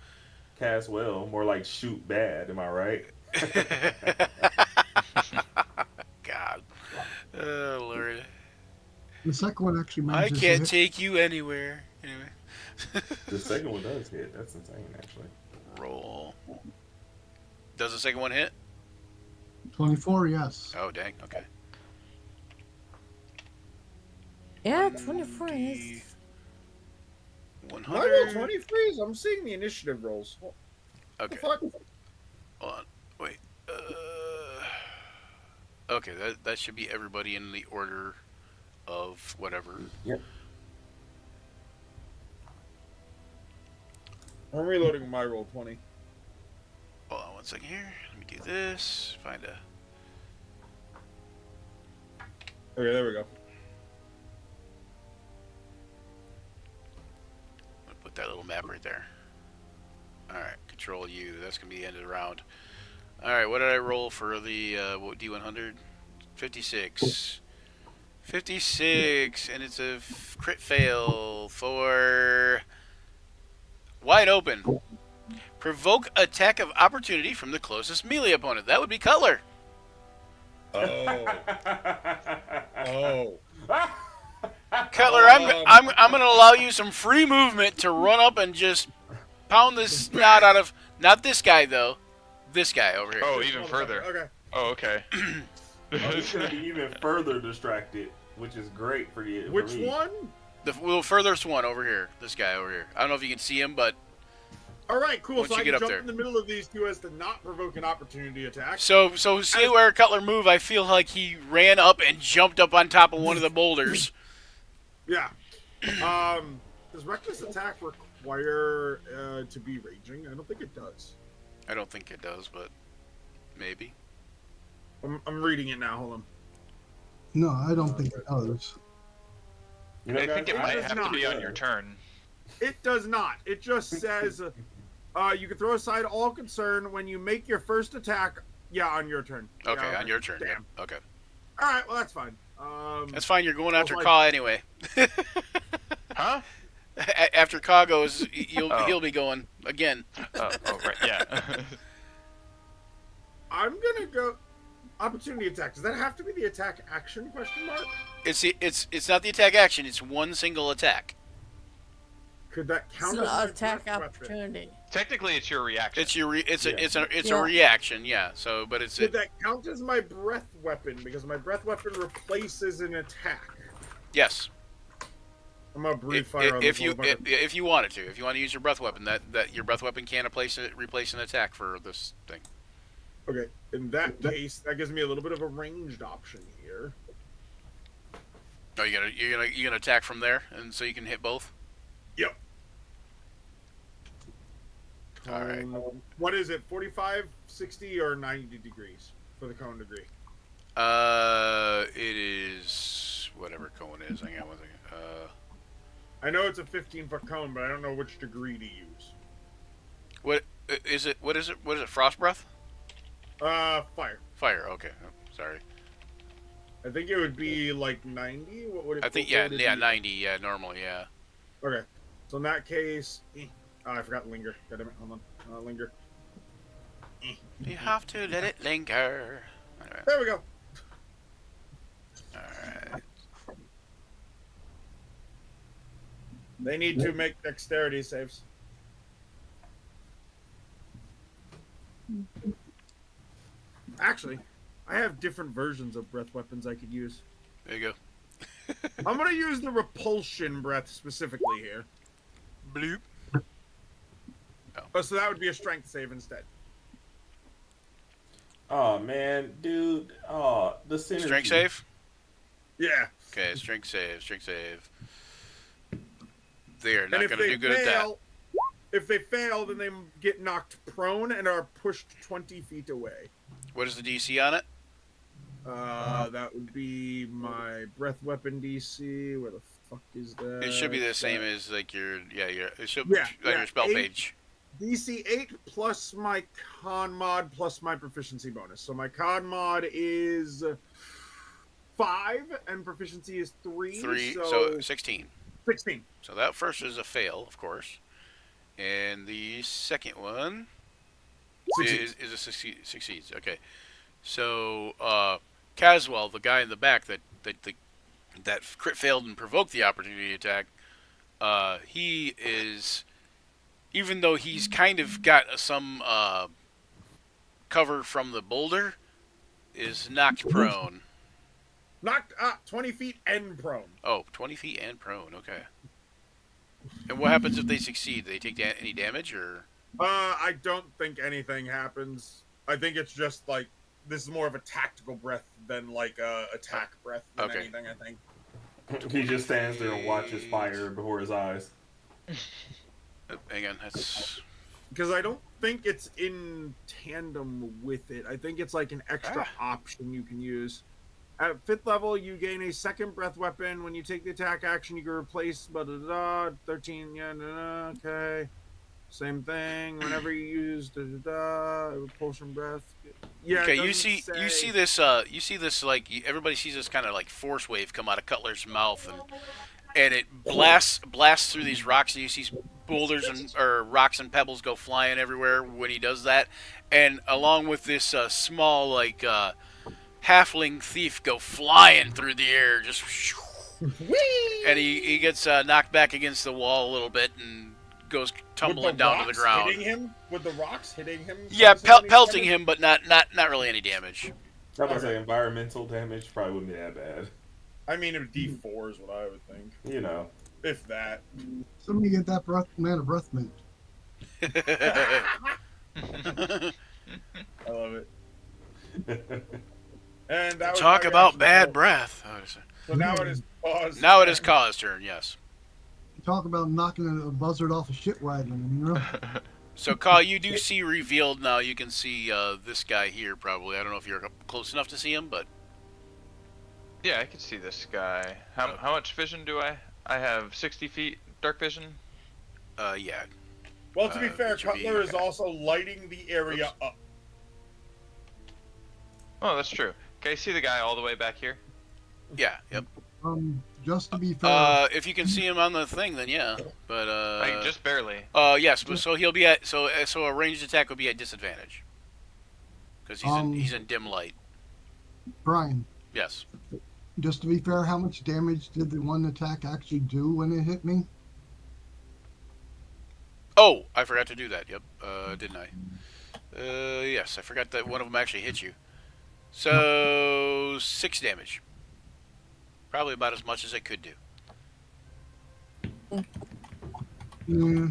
Cast well, more like shoot bad. Am I right? God. Oh Lord. The second one actually I manages to can't hit. take you anywhere. Anyway. The second one does hit. That's insane, actually. Roll. Does the second one hit? 24, yes. Oh dang, okay. Yeah, 24 is. 100. My roll 23s. I'm seeing the initiative rolls. What Okay. the fuck? Hold on. Wait. Okay, that should be everybody in the order of whatever. Yep. I'm reloading my roll 20. Hold on one second here. Let me do this. Find a. Okay, there we go. I'm gonna put that little map right there. Alright, Control U. That's gonna be the end of the round. Alright, what did I roll for the D100? 56. 56, and it's a crit fail for Wide Open. Provoke attack of opportunity from the closest melee opponent. That would be Cutler. Oh. Oh. Cutler, I'm going to allow you some free movement to run up and just pound the snot out of, not this guy though, this guy over here. Oh, even further. Okay. Oh, okay. He's gonna be even further distracted, which is great for you. Which one? The furthest one over here, this guy over here. I don't know if you can see him, but All right, cool. Once So you I get can up jump there. in the middle of these two as to not provoke an opportunity attack. so see where Cutler moved. I feel like he ran up and jumped up on top of one of the boulders. Yeah. Does reckless attack require to be raging? I don't think it does. I don't think it does, but maybe. I'm reading it now. Hold on. No, I don't think it does. You know, I think it guys, might does have to not. be on your turn. It does not. It just says you can throw aside all concern when you make your first attack. Yeah, on your turn. Okay, Yeah, on your turn. Damn. Yep. Okay. All right. Well, that's fine. That's fine. You're going after like- Ka anyway. Huh? After Ka goes, Oh. he'll be going again. Oh, right, yeah. I'm gonna go opportunity attack. Does that have to be the attack action? Question mark. It's not the attack action. It's one single attack. Could that It's count an as my attack breath weapon? opportunity. Technically, it's your reaction. It's your it's a Yeah. reaction. Yeah. So, but it's Could that count as my breath weapon? Because my breath weapon replaces an attack. yes. I'm gonna breathe fire on If this you motherfucker. if you wanted to, if you want to use your breath weapon, that your breath weapon can replace an attack for this thing. Okay, in that case, that gives me a little bit of a ranged option here. Oh, you're gonna attack from there, and so you can hit both. Yep. All right. What is it? 45, 60, or 90 degrees for the cone degree? It is whatever cone is. Hang on one second. I know it's a 15-foot cone, but I don't know which degree to use. What is it? What is it? What is it? Frost breath? Fire. Fire. Okay. Oh, sorry. I think it would be like 90. What would it? I think what would it be? 90. Yeah, normally, yeah. Okay. So in that case, oh, I forgot linger. God damn it. Hold on. Linger. You have to let it linger. Anyway, There we go. all right. They need to make dexterity saves. Actually, I have different versions of breath weapons I could use. There you go. I'm gonna use the repulsion breath specifically here. Bloop. Oh, so that would be a strength save instead. Oh man, dude. Oh, the synergy. Strength save. Yeah. Okay, strength save. Strength save. They're And not if gonna they do good at that. fail, if they fail, then they get knocked prone and are pushed 20 feet away. What is the DC on it? That would be my breath weapon DC. Where the fuck is that? It should be the same as like your it should Yeah, be on yeah, your spell 8. page. DC 8 plus my con mod plus my proficiency bonus. So my con mod is 5 and proficiency is 3. 3, So, so 16. 16. So that first is a fail, of course, and the second one Succeeds. is a succeeds. Okay, so Caswell, the guy in the back that crit failed and provoked the opportunity attack, he is, even though he's kind of got some cover from the boulder, is knocked prone. Knocked 20 feet and prone. Oh, 20 feet and prone. Okay. And what happens if they succeed? They take any damage, or? I don't think anything happens. I think it's just like this is more of a tactical breath than like a attack breath than Okay. anything. I think. He just stands there and watches fire before his eyes. Hang on, that's Because I don't think it's in tandem with it. I think it's like an extra option you can use. At 5th level, you gain a second breath weapon. When you take the attack action, you can replace 13. Yeah, okay. Same thing. Whenever you use repulsion breath. Yeah. okay. it You doesn't see say- this like everybody sees this kind of like force wave come out of Cutler's mouth, and it blasts through these rocks, and you see boulders or rocks and pebbles go flying everywhere when he does that, and along with this small halfling thief go flying through the air, just and he gets knocked back against the wall a little bit and goes tumbling down to the ground. Hitting him with the rocks, hitting him. Yeah, causing any pelting damage? him, but not really any damage. I'm about to say environmental damage probably wouldn't be that bad. I mean, it would D4 is what I would think, You know. if that. Somebody get that man a breath mint. I love it. And that was Talk how you about actually bad roll. breath. So now it is pause. Now it is Ka's turn. Yes. Talk about knocking a buzzard off a shit wagon, you know? So, Ka, you do see revealed now. You can see this guy here, probably. I don't know if you're close enough to see him, but... Yeah, I can see this guy. How much vision do I? I have 60 feet dark vision. Yeah. Well, to be fair, it should be- Cutler is also lighting the area up. Oh, that's true. Can I see the guy all the way back here? Yeah, yep. Just to be fair, If you can see him on the thing, then yeah. But, Like, just barely. yes, but so he'll be at... So a ranged attack will be at disadvantage. Because he's in dim light. Brian, Yes. just to be fair, how much damage did the one attack actually do when it hit me? Oh, I forgot to do that. Yep. Didn't I? Yes, I forgot that one of them actually hit you. So 6 damage. Probably about as much as I could do. Yeah.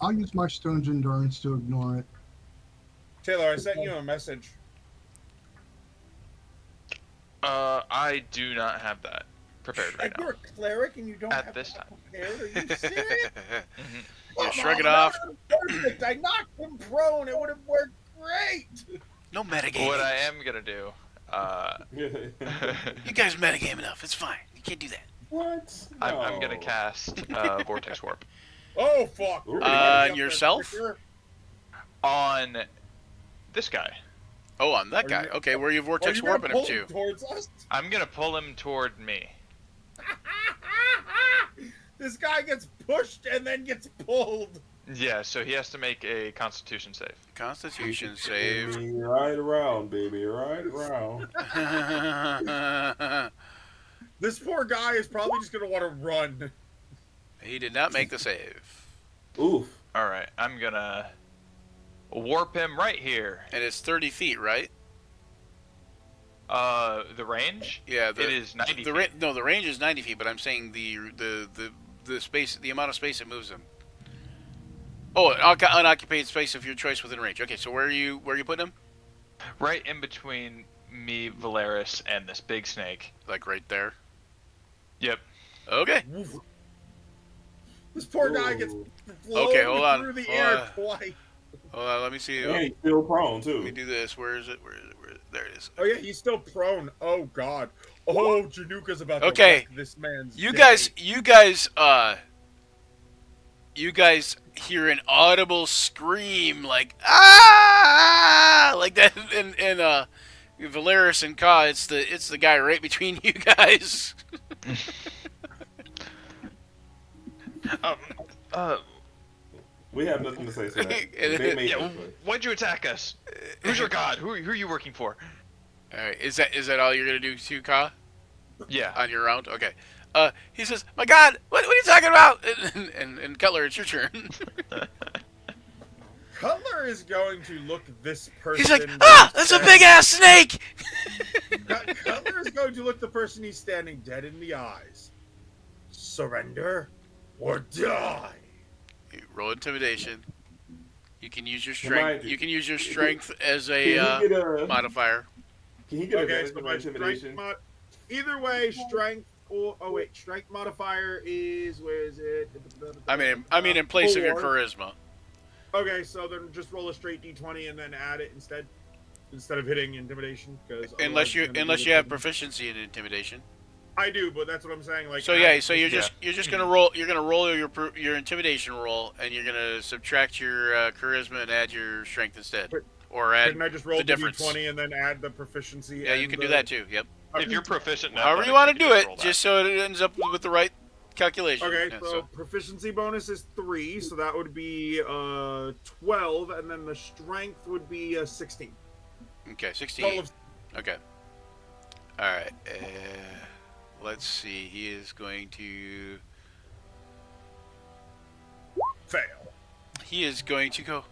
I'll use my stone's endurance to ignore it. Taylor, I sent you a message. I do not have that prepared right Like, now. you're a cleric and you don't At have this that time. prepared? Are you serious? Yeah, shrug it off. Perfect. I knocked him prone. It would have worked great. No metagaming. What I am gonna do, You guys metagame enough. It's fine. You can't do that. What? I'm gonna No. cast Vortex Warp Oh, fuck. On Up there yourself? quicker. on this guy. Oh, on that Are guy. you- Okay, where are you Oh, vortex you're gonna warping him pull to? him towards us? I'm gonna pull him toward me. This guy gets pushed and then gets pulled. Yeah, so he has to make a Constitution save. Constitution save. Baby, right around, baby, right around. This poor guy is probably just gonna want to run. He did not make the save. Oof. All right, I'm gonna warp him right here. And it's 30 feet, right? The range? Yeah. It is 90 The feet. no, the range is 90 feet, but I'm saying the space, the amount of space it moves him. Oh, unoccupied space of your choice within range. Okay, so where are you putting him? Right in between me, Valeris, and this big snake. Like right there. Yep. Okay. This poor guy gets Ooh. blown Okay, hold on. through the Hold air on. twice. Hold on, let me see. And he's still prone, Let me too. do this. Where is it? Where is it? Where is it? There it is. Oh yeah, he's still prone. Oh god. Oh, Januka's about to Okay. wreck this man's You day. guys hear an audible scream like ah, like that in Valeris and Ka. It's the guy right between you guys. We have nothing to say to that. And- They made Yeah, that choice. why'd you attack us? Who's your god? Who are you working for? All right, is that all you're gonna do too, Ka? Yeah. On your round? Okay. He says, "My God, what are you talking about?" And Cutler, it's your turn. Cutler is going to look this person. He's like, "Ah, that's a big ass snake." Cutler is going to look the person he's standing dead in the eyes. Surrender or die. You roll intimidation. You can use your Remind strength. you. You can use your strength as a Can he get a modifier. Can he get Okay, advantage so on my intimidation? strength either way, strength. Oh wait, strength modifier is where is it? I mean, in place of your 4. charisma. Okay, so then just roll a straight d20 and then add it instead of hitting intimidation, because Unless you have proficiency in intimidation. I do, but that's what I'm saying. Like, So yeah, so you're just gonna roll. You're gonna roll your intimidation roll, and you're gonna subtract your charisma and add your strength instead, or add Couldn't I just roll the the difference. d20 and then add the proficiency? Yeah, you and can the- do that too. Yep. If you're proficient in However you athletics, want to can do just it, roll that. just so it ends up with the right calculation. Okay, Yeah, so proficiency bonus is 3, so that would be 12, and then the strength would be 16. okay, Total 16. of Okay. All right. Let's see. He is going to. fail. He is going to go.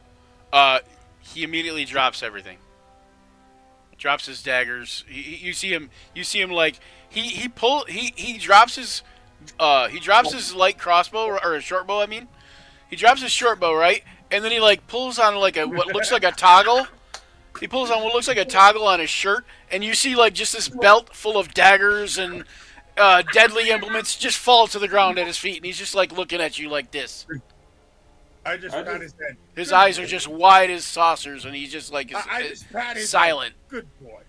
He immediately drops everything. Drops his daggers. You see him. You see him like he drops his light crossbow or a short bow. I mean, he drops his short bow, right, and then he like pulls on like what looks like a toggle. He pulls on what looks like a toggle on his shirt, and you see like just this belt full of daggers and deadly implements just fall to the ground at his feet, and he's just like looking at you like this. I just pat his head. His eyes are just wide as saucers, and he's just like I just pat his silent. head. Good boy.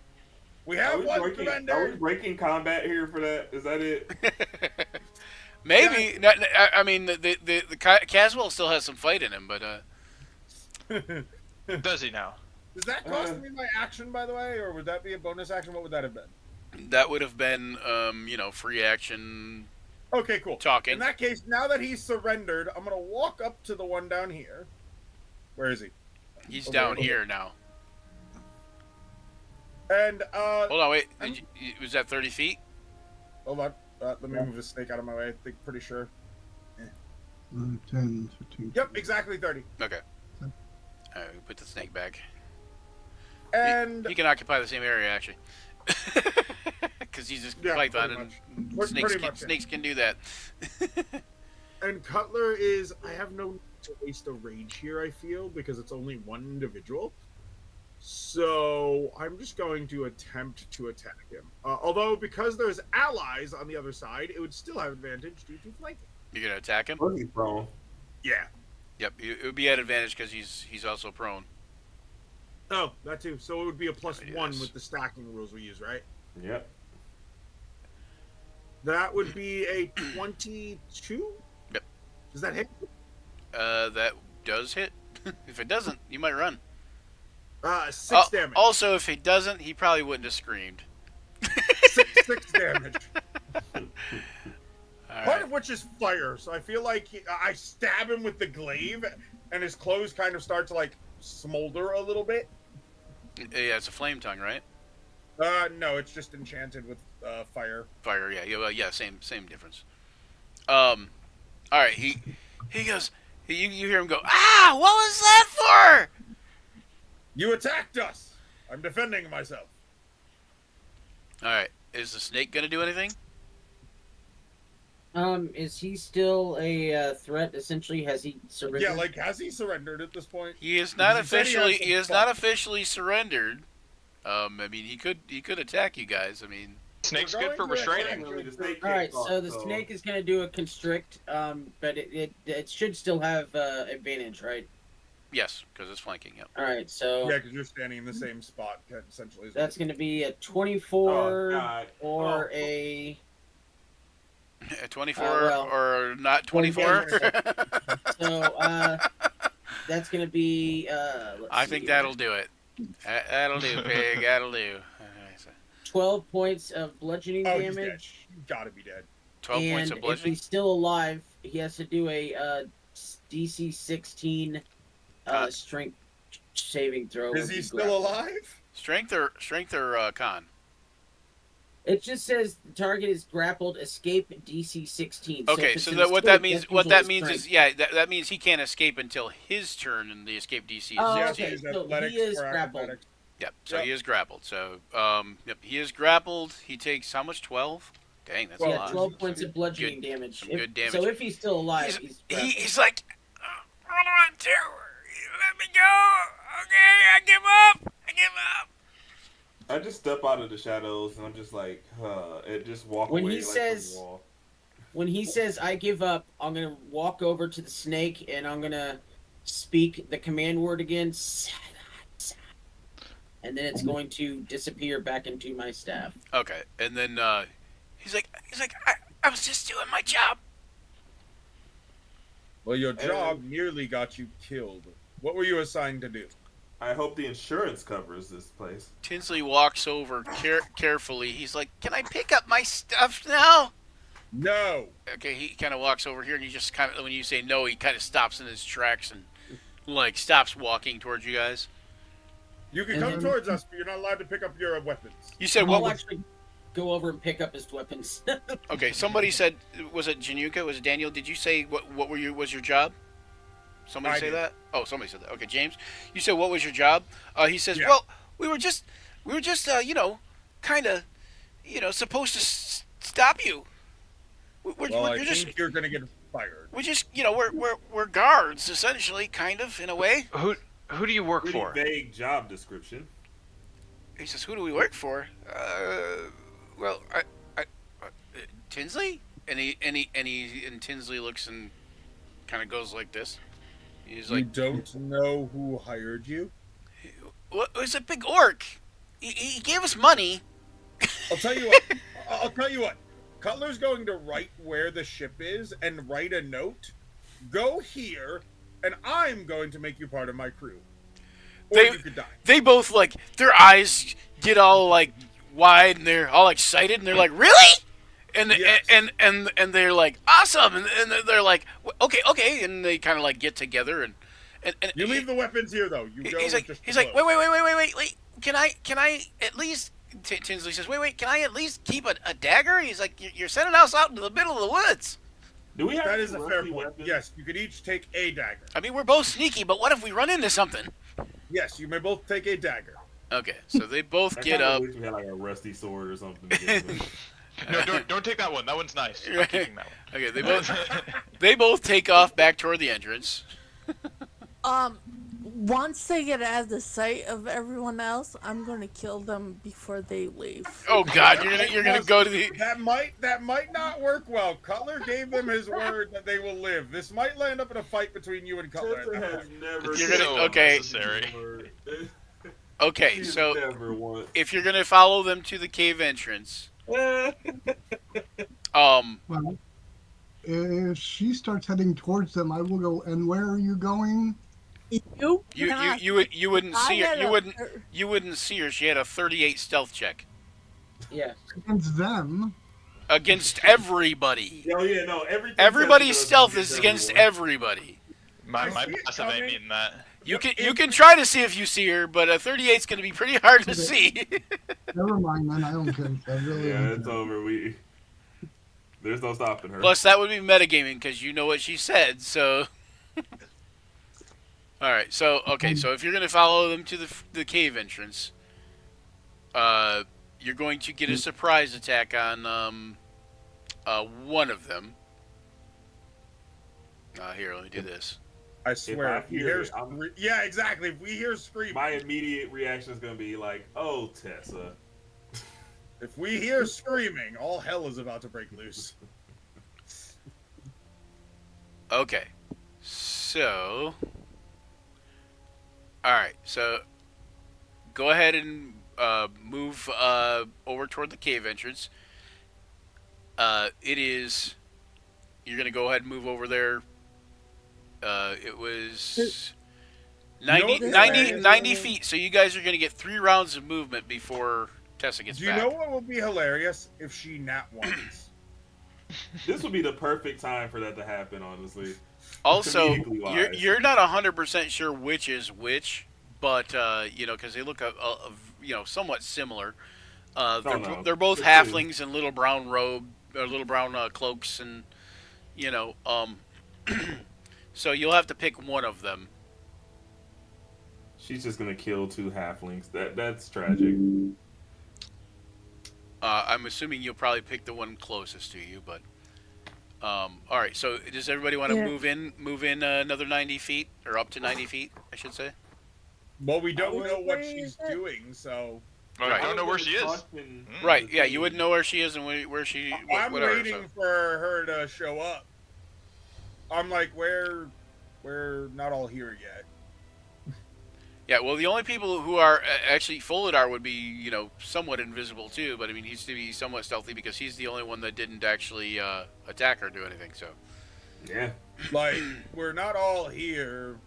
We Are have we, one breaking, surrender. are we breaking combat here for that? Is that it? Maybe. I mean, the Caswell still has some fight in him, but Does he now? Does that cost me my action, by the way, or would that be a bonus action? What would that have been? that would have been free action Okay, cool. talking. In that case, now that he's surrendered, I'm gonna walk up to the one down here. Where is he? He's Okay, down okay. here now. And Hold on, wait. Was that 30 feet? hold on. Let me move this snake out of my way. I think pretty sure. 10, 15. Yep, exactly 30. Okay. All right, we put the snake back. And He can occupy the same area actually, because he's just Yeah, Python, pretty and much. snakes Pretty much, yeah. snakes can do that. and Cutler is. I have no need to waste a rage here. I feel because it's only one individual. So I'm just going to attempt to attack him. Although because there's allies on the other side, it would still have advantage due to flanking. You're gonna attack him? Or he's prone. Yeah. Yep. It would be at advantage because he's also prone. Oh, that too. So it would be a +1 Yes. with the stacking rules we use, right? Yep. That would be a 22. Yep. Does that hit? That does hit. If it doesn't, you might run. 6 damage. Also, if he doesn't, he probably wouldn't have screamed. 6 damage. All Part right. of which is fire, so I feel like I stab him with the glaive, and his clothes kind of start to like smolder a little bit. Yeah, it's a flame tongue, right? No, it's just enchanted with fire. Fire. Yeah. Same difference. All right. He goes. You hear him go. Ah! What was that for? You attacked us. I'm defending myself. All right. Is the snake gonna do anything? Is he still a threat? Essentially, has he surrendered? Yeah, like has he surrendered at this point? He is not He said he had officially. some He is fun. not officially surrendered. I mean, he could attack you guys. I mean, Snake's We're good for going to attack restraining. you. The snake All right, can't so the talk, snake is gonna do a constrict, but it should still have advantage, right? yes, because it's flanking. Yep. All right, so Yeah, because you're standing in the same spot essentially. that's gonna be a Oh, 24 God. or Oh. a 24 well, or not 24. so that's gonna be let's I see think here. that'll do it. That'll do, pig. That'll do. Alright, so 12 points of bludgeoning Oh, he's dead. damage. You gotta be dead. 12 and points of if bludgeoning. he's still alive, he has to do a DC 16 strength saving throw. Is when he he still grapples. alive? Strength or con? It just says the target is grappled. Escape DC 16. Okay, if so it's that an what that escape, means that's what that usually means is strength. that means he can't escape until his turn, and the escape DC is Oh, Yeah, 16. okay. he's so athletics he is or grappled. acrobatics. Yep. So Yep. he is grappled. So yep, he is grappled. He takes how much? 12. Dang, that's a Yeah, lot. 12 points of bludgeoning damage. some good damage. So if he's still alive, he's grappled. He's like, what do I do? Let me go. Okay, I give up. I give up. I just step out of the shadows and I'm just like, and just walk When away. he like, says- from the wall. When he says "I give up," I'm gonna walk over to the snake and I'm gonna speak the command word again, and then it's going to disappear back into my staff. Okay, and then he's like, I was just doing my job. Well, your job nearly got you killed. What were you assigned to do? I hope the insurance covers this place. Tinsley walks over carefully. He's like, can I pick up my stuff now? No. Okay, he kind of walks over here, and he just kind of, when you say no, he kind of stops in his tracks and like stops walking towards you guys. You can And come then- towards us, but you're not allowed to pick up your weapons. You said I'll what? actually go over and pick up his weapons. Okay, somebody said, was it Januka? Was it Daniel? Did you say what was your job? Somebody I say did. that? Oh, somebody said that. Okay, James, you said what was your job? He says, Yeah. well, we were just kind of, supposed to stop you. Well, I You're just, think you're gonna get fired. we're just, we're guards essentially, kind of in a way. Who do you work Pretty for? vague job description. He says, who do we work for? Well, Tinsley? And Tinsley looks and kind of goes like this. He's You like, don't know who hired you? well, it was a big orc. He gave us money. I'll tell you what. I'll tell you what. Cutler's going to write where the ship is and write a note. Go here, and I'm going to make you part of my crew. Or They- you could die. They both, like, their eyes get all, like, wide, and they're all excited, and they're like, really? And Yes. and they're like, awesome, and they're like, okay, and they kind of like get together, and You leave the weapons here, though. You go he's with like, just the he's like, clothes. wait, can I at least? Tinsley says, wait, can I at least keep a dagger? He's like, you're sending us out into the middle of the woods. Do we have That is a fair rusty point. weapons? Yes, you could each take a dagger. I mean, we're both sneaky, but what if we run into something? Yes, you may both take a dagger. Okay, so they both I get kinda up. wish we had like a rusty sword or something. to get with. No, don't take that one. That one's nice. I'm keeping that one. Okay, they both take off back toward the entrance. Once they get out of the sight of everyone else, I'm gonna kill them before they leave. Oh God, you're gonna go to the. That might not work well. Cutler gave them his word that they will live. This might land up in a fight between you and Cutler. at Tessa that has point. never You're said gonna- So okay. unnecessary. word. Okay, She's so never once. if you're gonna follow them to the cave entrance, um, Well, if she starts heading towards them, I will go. And where are you going? You cannot- you wouldn't I see her. had a- You wouldn't see her. She had a 38 stealth check Yeah. Against them. against everybody. Oh yeah, no. Everything Everybody's Tessa does stealth is against everyone. everybody. My I see it passive ain't coming. meeting that. You can try to see if you see her, but a 38 is gonna be pretty hard to see. Never mind, then. I don't care. I really Yeah, don't it's care. over. There's no stopping her. Plus, that would be metagaming because you know what she said. So, all right. So, okay. So if you're gonna follow them to the cave entrance, you're going to get a surprise attack on one of them. Here, let me do this. I swear, I if we hear hear it, I'm- yeah, exactly. If we hear screaming, My immediate reaction is gonna be like, "Oh, Tessa." if we hear screaming, all hell is about to break loose. Okay. So, all right. So, go ahead and move over toward the cave entrance. It is. You're gonna go ahead and move over there. It was 90, No, 90, this- 90 feet. So you guys are gonna get 3 rounds of movement before Tessa gets Do you back. know what would be hilarious if she nat once? This would be the perfect time for that to happen, honestly. Also, comedically wise. you're not 100% sure which is which, but because they look somewhat similar. No. They're both It's true. halflings in little brown robe or little brown cloaks, and so you'll have to pick one of them. She's just gonna kill 2 halflings. That's tragic. I'm assuming you'll probably pick the one closest to you, but all right. So does everybody want to Yeah. move in another 90 feet or up to 90 feet? I should say. Well, we don't Where know what is she's it? doing, so Oh, Right. I don't know where she is. Caution- Mm. Right. Yeah, you wouldn't know where she is and where she. I'm whatever, waiting so. for her to show up. I'm like, we're not all here yet. Yeah, well, the only people who are actually Folidar would be, somewhat invisible too. But I mean, he's to be somewhat stealthy because he's the only one that didn't actually attack or do anything. So, Yeah. Like, we're not all here.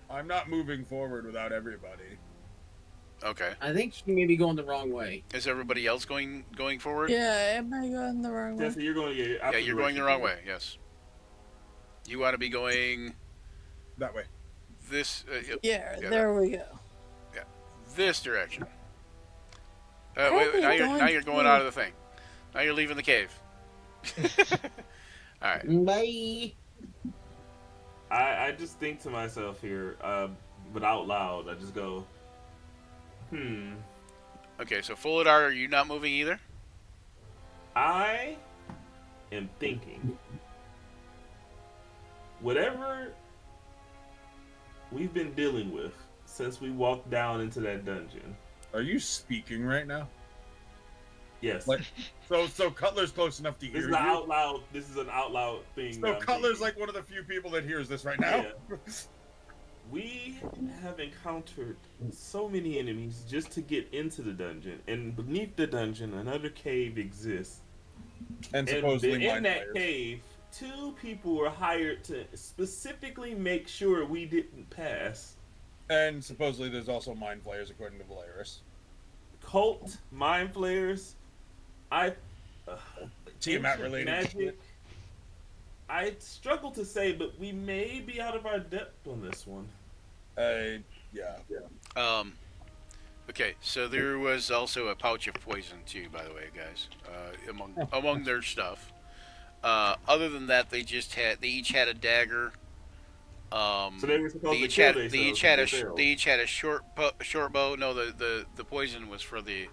I'm not moving forward without everybody. Okay. I think she may be going the wrong way. Is everybody else going forward? Yeah, am I going the wrong way? Jesse, you're going. Yeah, you're going the wrong way. Yes. You want to be going That way. this. Yeah, Yeah, there we go. This direction. Wait, Probably now going you're going to- out of the thing. Now you're leaving the cave. All right. Bye. I just think to myself here, but out loud, I just go, Okay, so Full Adar, are you not moving either? I am thinking, whatever we've been dealing with since we walked down into that dungeon. Are you speaking right now? Yes. Like, so Cutler's close enough to This hear is you. an out loud. This is an out loud thing. So that I'm Cutler's thinking. like one of the few people that hears this right now. We have encountered so many enemies just to get into the dungeon, and beneath the dungeon, another cave exists. And And supposedly in mind that flayers. cave, 2 people were hired to specifically make sure we didn't pass. And supposedly there's also mind flayers according to Valeris. Cult, mind flayers, Tiamat ancient related. magic. I struggle to say, but we may be out of our depth on this one. Yeah. Okay, so there was also a pouch of poison too, by the way, guys. Among their stuff. Other than that, they each had a dagger. So they were supposed to They kill each had a short bow. No, the poison was for the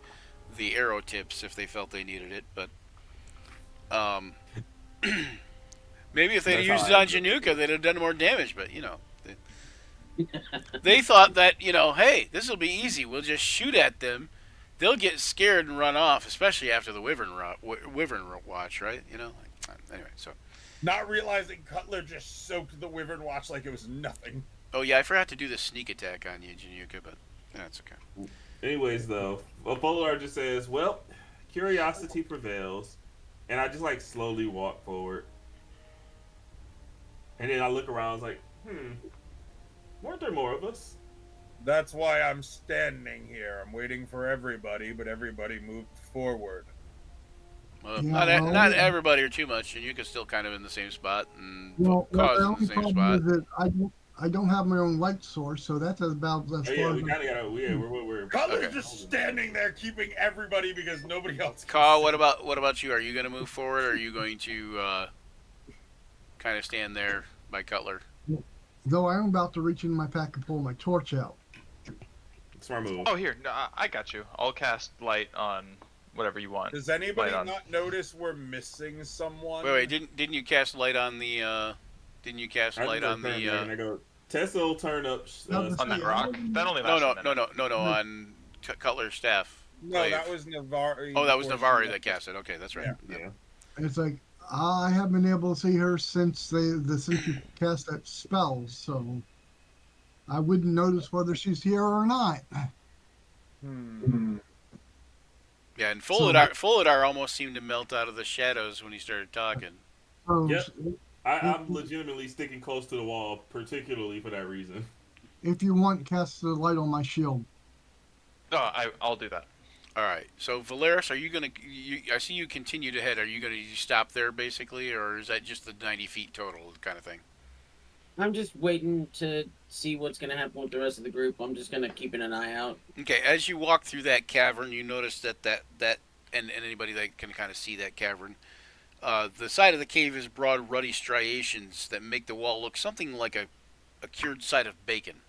arrow tips if they felt they needed it. But maybe if they'd That's used it how I on Januka, they'd have done more damage. But they thought that hey, this will be easy. We'll just shoot at them. They'll get scared and run off, especially after the Wyvern watch, right? Anyway, so. Not realizing Cutler just soaked the Wyvern Watch like it was nothing. Oh yeah, I forgot to do the sneak attack on you, Januka, but that's okay. Anyways, though, Polar just says, well, curiosity prevails. And I just, slowly walk forward. And then I look around, I was like, weren't there more of us? That's why I'm standing here. I'm waiting for everybody, but everybody moved forward. Well, Yeah, not everybody or too much, and you can still kind of in the same spot, and Well, cause the in only the same problem spot. is that I don't have my own light source, so that's about as Oh, far yeah, as we kind of got we're Cutler's Okay. just standing there keeping everybody because nobody else can Kaw, see. what about you? Are you going to move forward, or are you going to kind of stand there by Cutler? though I am about to reach in my pack and pull my torch out. smart move. Oh, here, no, I got you. I'll cast light on whatever you want. Does anybody Light on. not notice we're missing someone? Wait, didn't you cast light on the? Didn't you cast I light just on turned there and the? I go, Tessa will turn up. No, On that Yeah, rock? That only No, lasts no, a minute. no, on Cutler's staff. No, Glaive. that was Navari. Oh, that was Navari that cast it. Okay, that's right. Yeah. It's like I haven't been able to see her since since you cast that spell, so I wouldn't notice whether she's here or not. Yeah, and So- Fuladar almost seemed to melt out of the shadows when he started talking. So Yep. I'm legitimately sticking close to the wall, particularly for that reason. if you want, cast the light on my shield. No, I'll do that. All right. So Valeris, are you gonna? I see you continue to head. Are you gonna stop there basically, or is that just the 90 feet total kind of thing? I'm just waiting to see what's going to happen with the rest of the group. I'm just going to keep an eye out. Okay. As you walk through that cavern, you notice that and anybody that can kind of see that cavern, the side of the cave is broad, ruddy striations that make the wall look something like a cured side of bacon.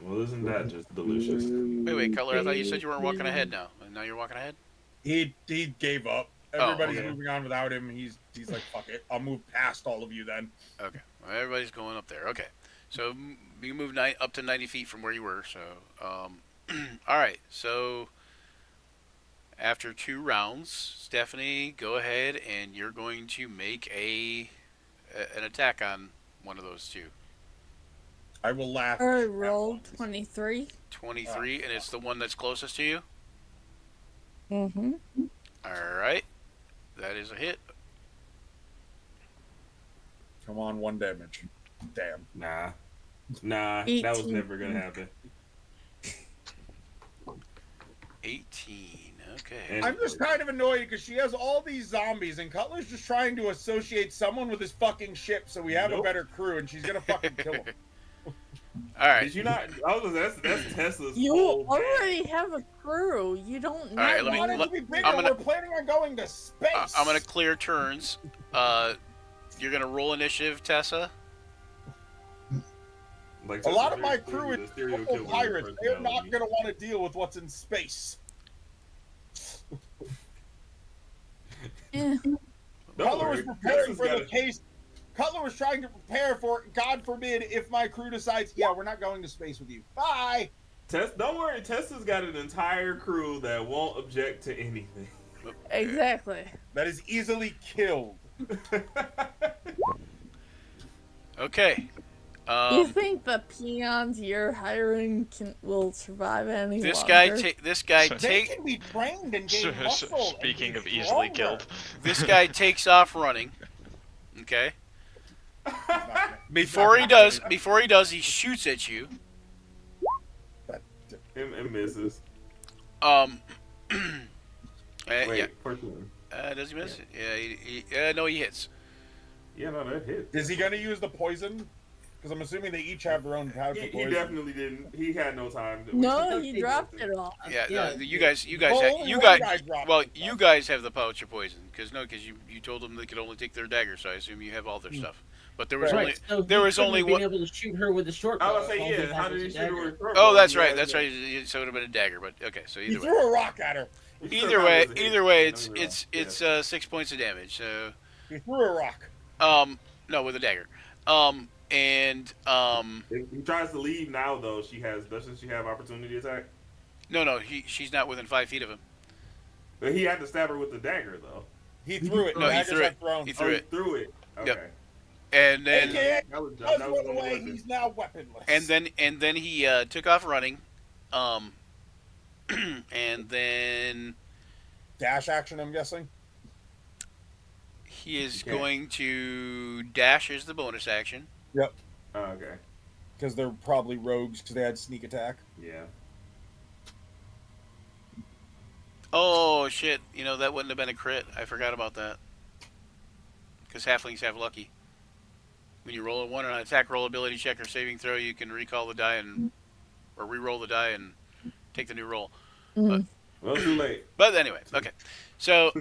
Well, isn't that just delicious? Wait, Cutler. I thought you said you weren't walking ahead now, and now you're walking ahead. He gave up. Everybody's okay. moving on without him. He's like, fuck it. I'll move past all of you then. Okay. Well, everybody's going up there. Okay. So you moved up to 90 feet from where you were. So, all right. So after 2 rounds, Stephanie, go ahead and you're going to make an attack on one of those 2. I will laugh. I at rolled that 23. 23, and it's the one that's closest to you. Mm-hmm. All right. That is a hit. Come on, 1 damage. Damn. Nah, that was 18. never gonna happen. Okay. And- I'm just kind of annoyed because she has all these zombies, and Cutler's just trying to associate someone with his fucking ship so we have a Nope. better crew, and she's gonna fucking kill him. All right. Did you not? That's Tesla's. You whole already have a crew. You don't need. right, I let me- want it let- to be bigger. I'm gonna- We're planning on going to space. I'm gonna clear turns. You're gonna roll initiative, Tessa. Like, A lot Tesla's of my very crew clearly is the serial total killer pirates. They're not personality. gonna want to deal with what's in space. Eh. Don't Cutler was worry, preparing Tesla's for got the a- case. Cutler was trying to prepare for, God forbid, if my crew decides, yeah, we're not going to space with you. Bye. Don't worry, Tesla's got an entire crew that won't object to anything. Exactly. That is easily killed. Okay. You think the peons you're hiring will survive any This longer? guy They take can be trained and gain muscle. and Speaking be of easily stronger. killed. this guy takes off running. Okay. He's not gonna- Before he does, he shoots at you. and misses. Yeah. Wait, first one. Does he miss? Yeah. No, he hits. Yeah, no, that hit. Is he gonna use the poison? Because I'm assuming they each have their own powder He for poison. definitely didn't. He had no time. No, he dropped it all. Yeah. Yeah, No, you guys, Well, have, only you one guys. guy dropped Well, it, though. you guys have the pouch of poison because you told them they could only take their dagger, so I assume you have all their stuff. But there was Right. only Right, so there he was couldn't only have been one. able to shoot her with a short I bow. would say, All yeah. had How was did a he shoot her dagger. with a short Oh, bow? that's Yeah, right. That's yeah. right. So it would have been a dagger, but okay. So He either way, threw a rock at her. He still got his hit. either way, it's Don't get me it's wrong. it's 6 points of damage. So He threw a rock. no, with a dagger. And If he tries to leave now, though, doesn't she have opportunity attack? no, she's not within 5 feet of him. But he had to stab her with the dagger, though. He threw it. No, he Daggers threw are it. thrown. He Oh, threw he it, threw it. Okay. Yep. and then AKA, That was does that was run one away. weapon. He's now weaponless. and then he took off running, and then dash action, I'm guessing. he is Okay. going to dash as the bonus action. Oh, okay. Because they're probably rogues because they had sneak attack. Yeah. Oh shit! You know that wouldn't have been a crit. I forgot about that. Because halflings have lucky. When you roll a 1 on an attack roll, ability check, or saving throw, you can recall the die or re-roll the die and take the new roll. Mhm. Well, too late. But anyway, okay. So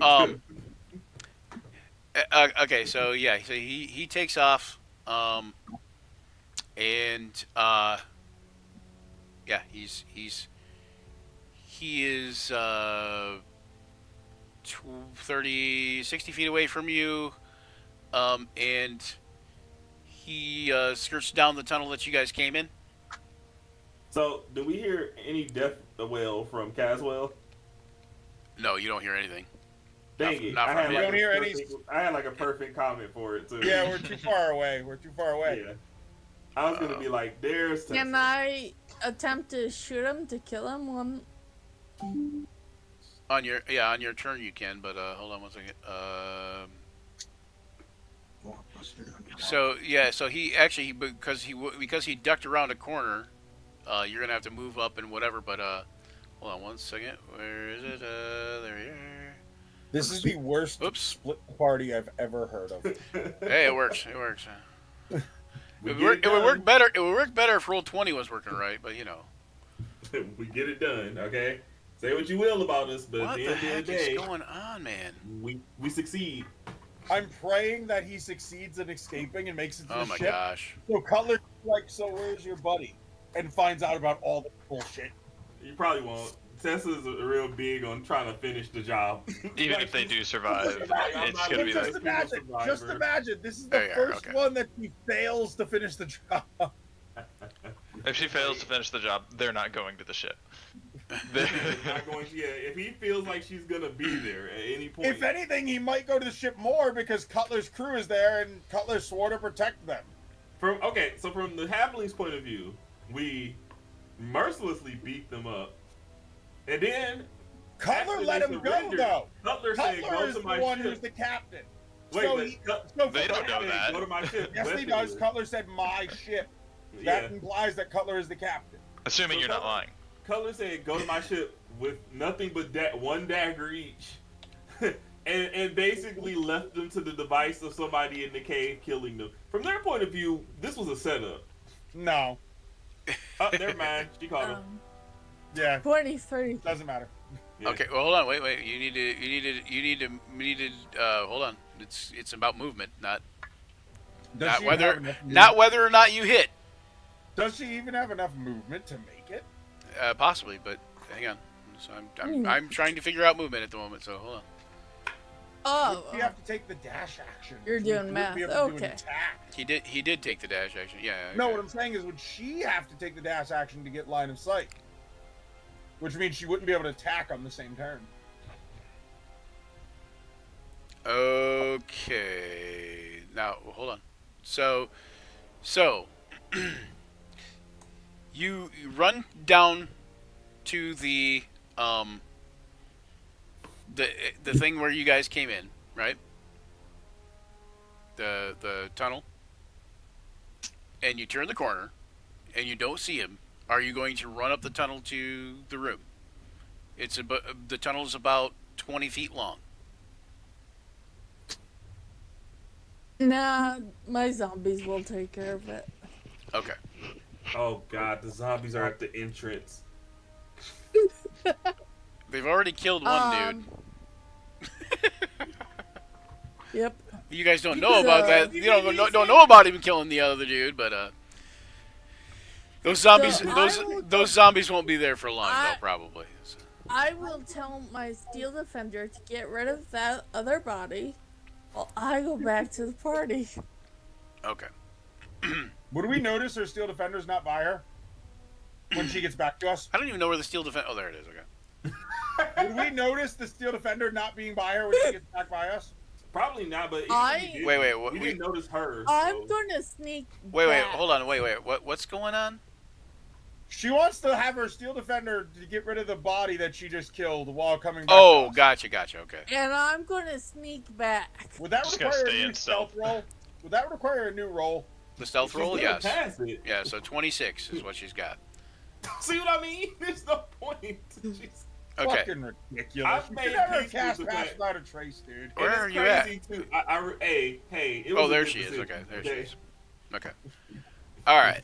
okay, so yeah, so he takes off, and yeah, he is 60 feet away from you, and he skirts down the tunnel that you guys came in. So, do we hear any death wail from Caswell? No, you don't hear anything. Dang Not- it! not I from had me. like You don't a hear any- perfect, I had like a perfect comment for it too. Yeah, we're too far away. We're too far away. Yeah. I was gonna be like, "There's." Can Texas. I attempt to shoot him to kill him? On your turn you can, but hold on one second. So yeah, so he actually because he ducked around a corner, you're gonna have to move up and whatever. But hold on one second. Where is it? There you are. This is the worst Oops. split party I've ever heard of. Hey, it works. It works. We It get would done. work better. It would work better if roll 20 was working right, but you know. We get it done, okay? Say what you will about us, but What at the the end heck of the is day, going on, man? we succeed. I'm praying that he succeeds in escaping and makes it to Oh the my ship. gosh. So Cutler's like, so where's your buddy? And finds out about all the bullshit. You probably won't. Tessa's real big on trying to finish the job. Even if they do survive, I'm it's not gonna be looking that. Just at- imagine, just imagine, this is the There you are, first okay. one that he fails to finish the job. If she fails to finish the job, they're not going to the ship. Not going to, yeah, if he feels like she's gonna be there at any point. If anything, he might go to the ship more because Cutler's crew is there and Cutler swore to protect them. From the halflings' point of view, we mercilessly beat them up, and then Cutler after let they him go, surrendered, though. Cutler said, Cutler "Go is to the my one ship." who's the captain. Wait, So but he- Cut- So They don't know said, that. Go to my ship. Yes, he Westfield. does. Cutler said, my ship. Yeah. That implies that Cutler is the captain. Assuming you're not lying. Cutler said, "Go to my ship, with nothing but one dagger each, and basically left them to the device of somebody in the cave killing them. From their point of view, this was a setup. No. Oh, never mind. She caught him. Yeah. 23. Doesn't matter. Yeah. Okay, well, hold on, wait. You need to. Hold on. It's about movement, not Does she whether have enough not whether or not you hit. Does she even have enough movement to make it? Possibly, but hang on. So I'm trying to figure out movement at the moment. So hold on. Oh, You have to take the dash action. You're which doing would math, be able to do an okay. attack. He did take the dash action. Yeah. No, okay. what I'm saying is, would she have to take the dash action to get line of sight? Which means she wouldn't be able to attack on the same turn. Okay. Now hold on. So, you run down to the thing where you guys came in, right? The tunnel, and you turn the corner, and you don't see him. Are you going to run up the tunnel to the room? The tunnel is about 20 feet long. nah, my zombies will take care of it. Okay. Oh god, the zombies are at the entrance. They've already killed one dude. Yep. You guys don't know about So- that. You don't know about him killing the other dude, but those zombies So I will- those zombies won't be there for long though, I- probably. So, I will tell my steel defender to get rid of that other body while I go back to the party. okay. Would we notice her steel defender's not by her when she gets back to us? I don't even know where the steel defense. Oh, there it is. Okay. Would we notice the steel defender not being by her when she gets back by us? Probably not, but I- Wait, we didn't notice her. I'm so- gonna sneak Wait, back. hold on. Wait. What's going on? She wants to have her steel defender to get rid of the body that she just killed while coming back. Oh, to us. gotcha. Okay. And I'm gonna sneak back. Would that Just gotta require stay a new in stealth stealth. roll? Would that require a new roll? The stealth She's roll, gonna yes. pass it. Yeah. So 26 is what she's got. See what I mean? There's no point. She's- Okay. Fucking ridiculous. I've You made could never peace cast with the pass fact- without a trace, dude. Where and are it's you at? crazy, too. Hey. It was Oh, a there good she is. decision, Okay, there she okay? is. Okay. All right.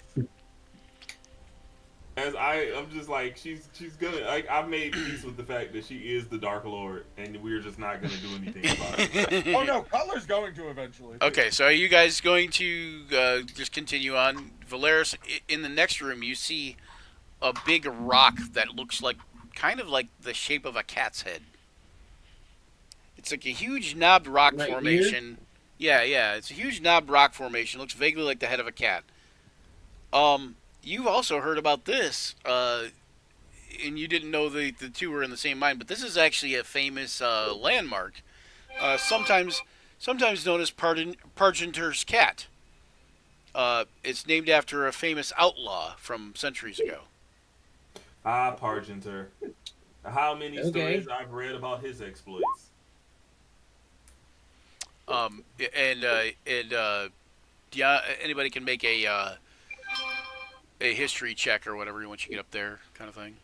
As I'm just like she's gonna like I've made peace with the fact that she is the Dark Lord, and we're just not gonna do anything about it. Oh no, Cutler's going to eventually. Okay, so are you guys going to just continue on? Valeris, in the next room, you see a big rock that looks like kind of like the shape of a cat's head. It's like a huge knobbed rock Right here? formation. Yeah, it's a huge knobbed rock formation. Looks vaguely like the head of a cat. You've also heard about this, and you didn't know the two were in the same mine, but this is actually a famous landmark, sometimes known as Pargenter's Cat. It's named after a famous outlaw from centuries ago. Ah, Pargenter. How many Okay. stories I've read about his exploits? Yeah, anybody can make a history check or whatever once you get up there, kind of thing.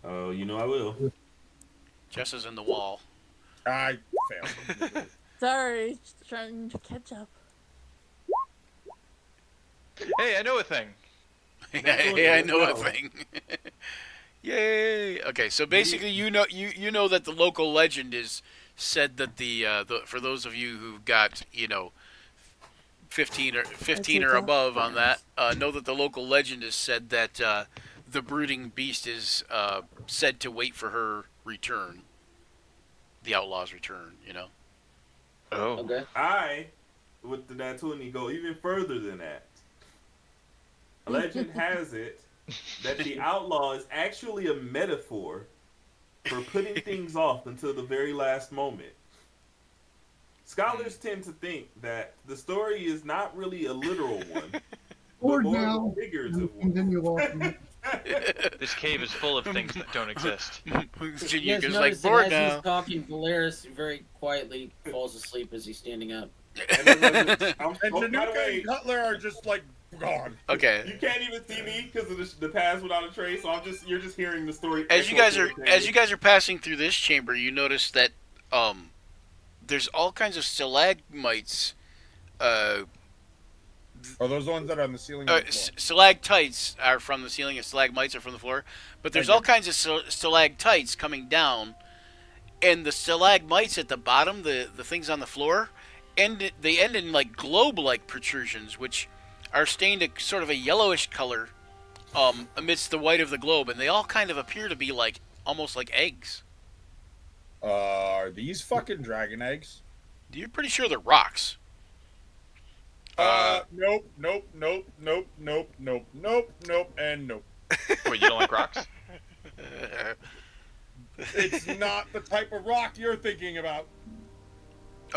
Oh, you know I will. Jess is in the wall. I failed. Sorry, trying to catch up. Hey, I know a thing. Hey, I know a Wow. thing. Yay! Okay, so basically, you know that the local legend is said that the for those of you who've got 15 or above on that, know that the local legend is said that the brooding beast is said to wait for her return, the outlaw's return. Oh. Okay. I, with the Natuni, go even further than that. Legend has it that the outlaw is actually a metaphor for putting things off until the very last moment. Scholars tend to think that the story is not really a literal one, Or but more now, of a figurative one. continue on. This cave is full of things that don't exist. You Jinyu guys is notice like that bored as now. he's talking, Valeris very quietly falls asleep as he's standing up. And then I'm And oh, by the Januka way, and Cutler are just like gone. Okay. You can't even see me because of the pass without a trace. So you're just hearing the story. As you echo guys through are the cave. passing through this chamber, you notice that there's all kinds of stalagmites, Are those the ones that are on the ceiling? Or the floor? stalactites are from the ceiling and stalagmites are from the floor. But there's Thank all kinds of stalactites coming down, and the stalagmites at the bottom, the things on the floor, end in like globe-like protrusions, which are stained a sort of a yellowish color, amidst the white of the globe, and they all kind of appear to be like almost like eggs. Are these fucking dragon eggs? You're pretty sure they're rocks. Nope, and nope. Wait, you don't like rocks? It's not the type of rock you're thinking about.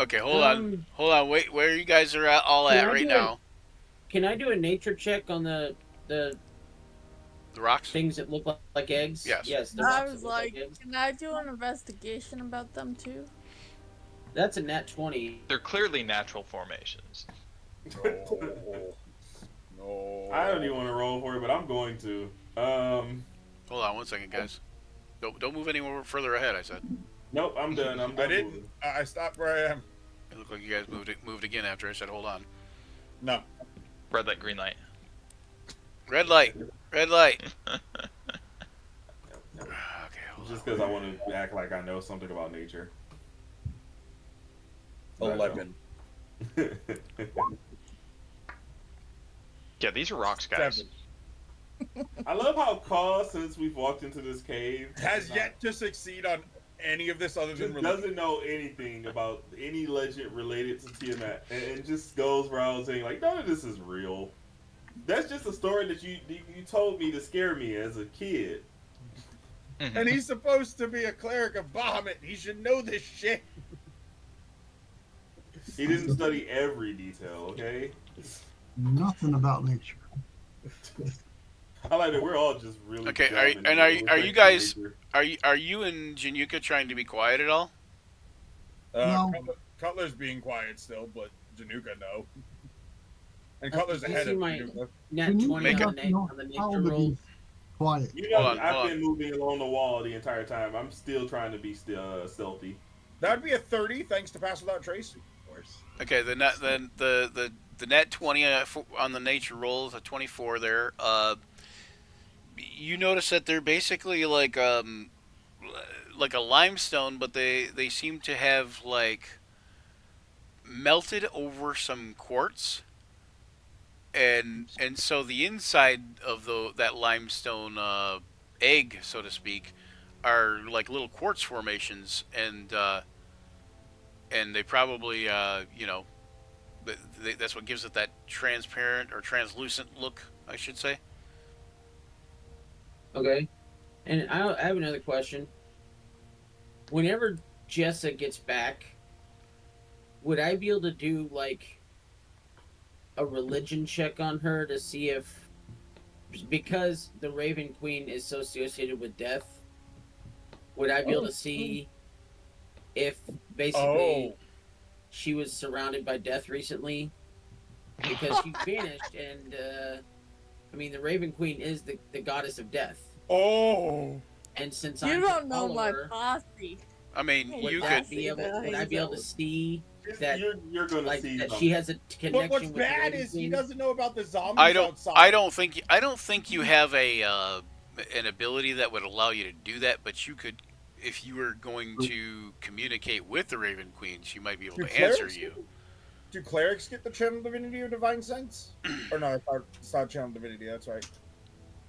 Okay, hold on. Wait, where you guys are all Can at I right do now? Can I do a nature check on the The rocks? things that look like eggs? Yes. Yes. The I rocks that was look like, eggs. can I do an investigation about them too? That's a nat 20. They're clearly natural formations. No. I don't even want to roll for it, but I'm going to. Hold on one second, guys. Don't move any more further ahead, I said. Nope, I'm done. I'm done. I didn't. moving. I stopped where I am. It looked like you guys moved again after I said hold on. No. Red light, green light. Red light. Red light. Okay, hold on. Just because I want to act like I know something about nature. But I don't. 11. Yeah, these are rocks, guys. 7. I love how Kaw, since we've walked into this cave, Has yet to succeed on any of this other than just religion. doesn't know anything about any legend related to Tiamat, and just goes around saying like, none of this is real. That's just a story that you told me to scare me as a kid. And he's supposed to be a cleric of Bahamut. He should know this shit. He didn't study every detail, okay? Nothing about nature. I like that we're all just really Okay, dumb are and you respect guys- nature. Are you and Januka trying to be quiet at all? No. Cutler's being quiet still, but Januka no. And Cutler's you ahead see of my- Januka. Nat Januka 20 Make on doesn't the, know on the how nature to roll. be quiet. You know, Hold on, I've hold been moving along the wall the entire time. I'm still trying to be stealthy. That'd be a 30, thanks to Pass Without Trace. Okay, the net 20 on the nature roll is a 24 there. You notice that they're basically like a limestone, but they seem to have like melted over some quartz, and so the inside of that limestone egg, so to speak, are like little quartz formations, and they probably that's what gives it that transparent or translucent look, I should say. Okay. And I have another question. Whenever Jessa gets back, would I be able to do like a religion check on her to see if, because the Raven Queen is so associated with death, would I be able to see if basically she was surrounded by death recently? Because she vanished, and I mean, the Raven Queen is the goddess of death. Oh. And since You I'm don't know follow my her, posse. I mean, would you that could. be able? Would I be able to see that, You're going to like, see that something. she has a connection But what's with the bad Raven is he Queen? doesn't know about the zombies I don't outside. think you have an ability that would allow you to do that, but you could, if you were going to communicate with the Raven Queen, she might be able Do to answer clerics you. Do clerics get the channel divinity or divine sense? Or no, it's not channel divinity. That's right.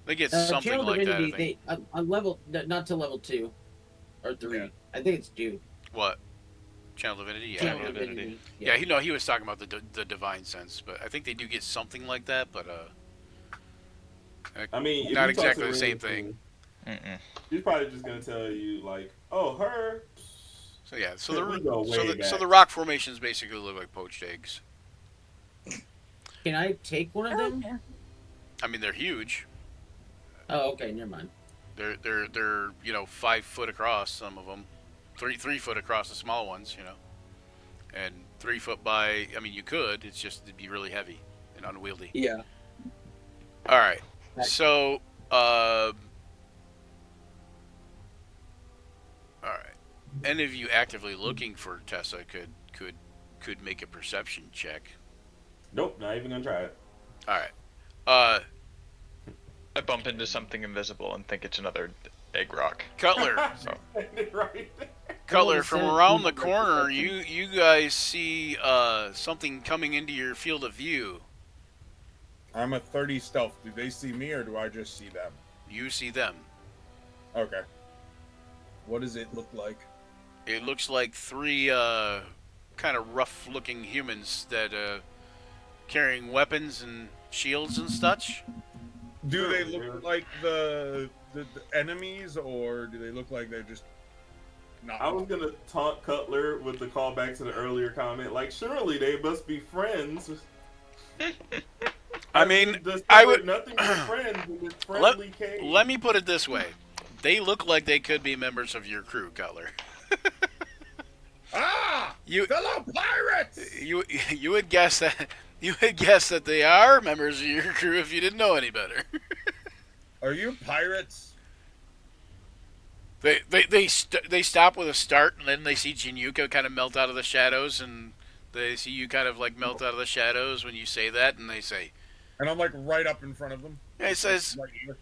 They get something Channel like that. I Divinity, think. on level, not to level 2 or 3. Yeah. I think it's 2. What? Channel Divinity? Yeah. Channel Yeah, Divinity. yeah. He was talking about the divine sense, but I think they do get something like that, but I mean, if not you talk to exactly the same Raven thing. Queen, she's probably just going to tell you, like, oh, her. So yeah, so Yeah, we go way so back. the rock formations basically look like poached eggs. Can I take one of them? Okay. I mean, they're huge. Oh, okay, never mind. They're 5 foot across, some of them, 3 foot across the small ones, and 3 foot by. I mean, you could. It's just it'd be really heavy and unwieldy. Yeah. All right. So, all right. Any of you actively looking for Tessa could make a perception check. Nope, not even gonna try it. All right. Uh, I bump into something invisible and think it's another egg rock. Cutler. Right. Cutler, Well, from so- around the corner, you guys see something coming into your field of view. I'm a 30 stealth. Do they see me or do I just see them? You see them. Okay. What does it look like? It looks like three kind of rough-looking humans that carrying weapons and shields and such. Do they Sure. look like the enemies or do they look like they're just not? I was gonna taunt Cutler with the callback to the earlier comment, like surely they must be friends. I mean, Discovered I would. nothing but friends in this friendly cave. Let me put it this way: they look like they could be members of your crew, Cutler. Ah! You Fellow pirates! you would guess that they are members of your crew if you didn't know any better. Are you pirates? They stop with a start, and then they see Jinyuka kind of melt out of the shadows, and they see you kind of like melt out of the shadows when you say that, and they say, And I'm like right up in front of them. It says, Right here.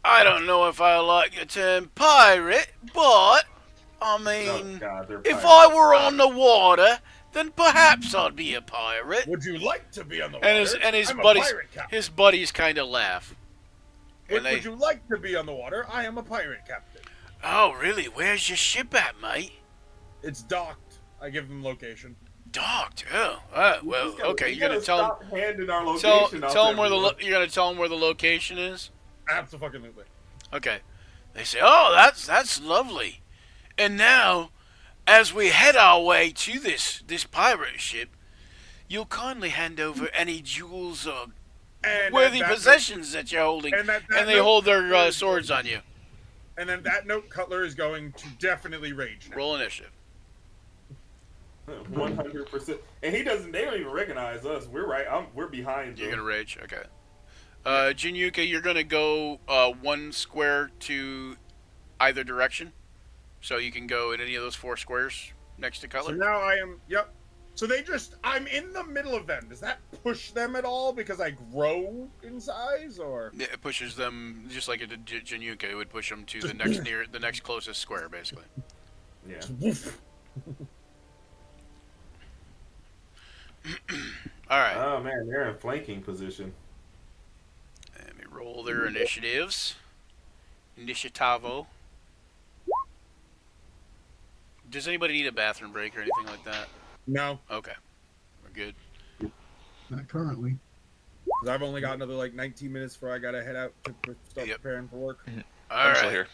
I don't know if I like the term pirate, but I Oh, mean, God, they're if pirates. I were on the water, then perhaps I'd be a pirate. Would you like to be on the water? And his I'm a buddies, pirate captain. his buddies kind of laugh. Would you like to be on the water? I am a pirate captain. Oh, really? Where's your ship at, mate? It's docked. I give them location. Docked. Oh, well, Just gotta- okay. you You're gonna gotta tell stop handing our them. location out Tell them where the everywhere. you're gonna tell them where the location is. Absolutely. Okay. They say, "Oh, that's lovely." And now, as we head our way to this pirate ship, you'll kindly hand over any jewels or And worthy that possessions that you're holding, and that and they note- hold their swords on you. And then that note, Cutler is going to definitely rage now. Roll initiative. 100%. And he doesn't. They don't even recognize us. We're right. We're behind You're them. gonna rage. Okay. Jinyuka, you're gonna go one square to either direction, so you can go in any of those 4 squares next to So Cutler. now I am. Yep. So I'm in the middle of them. Does that push them at all because I grow in size, or? Yeah, it pushes them just like it did Jinyuka. It would push them to the next closest square, basically. Yeah. Woof. All right. Oh man, they're in flanking position. Let me roll their initiatives. Initiativo. Does anybody need a bathroom break or anything like that? No, Okay. We're good. Not currently. 'cause I've only got another like 19 minutes before I gotta head out to start Yep. preparing for work. All I'm still right. here.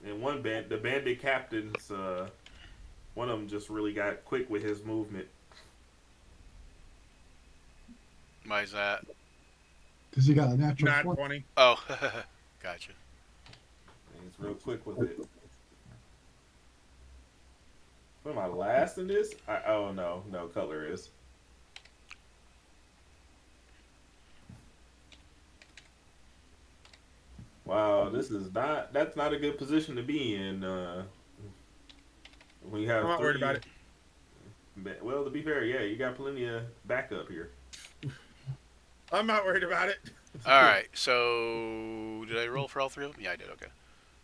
And the bandit captains, one of them just really got quick with his movement. Why is that? Because he got a natural Nat 20. 20. Oh, gotcha. He's real quick with it. What am I last in this? Oh no, Cutler is. Wow, that's not a good position to be in. When you have I'm not worried three- about it. Well, to be fair, yeah, you got plenty of backup here. I'm not worried about it. All right. So, did I roll for all 3 of them? Yeah, I did. Okay.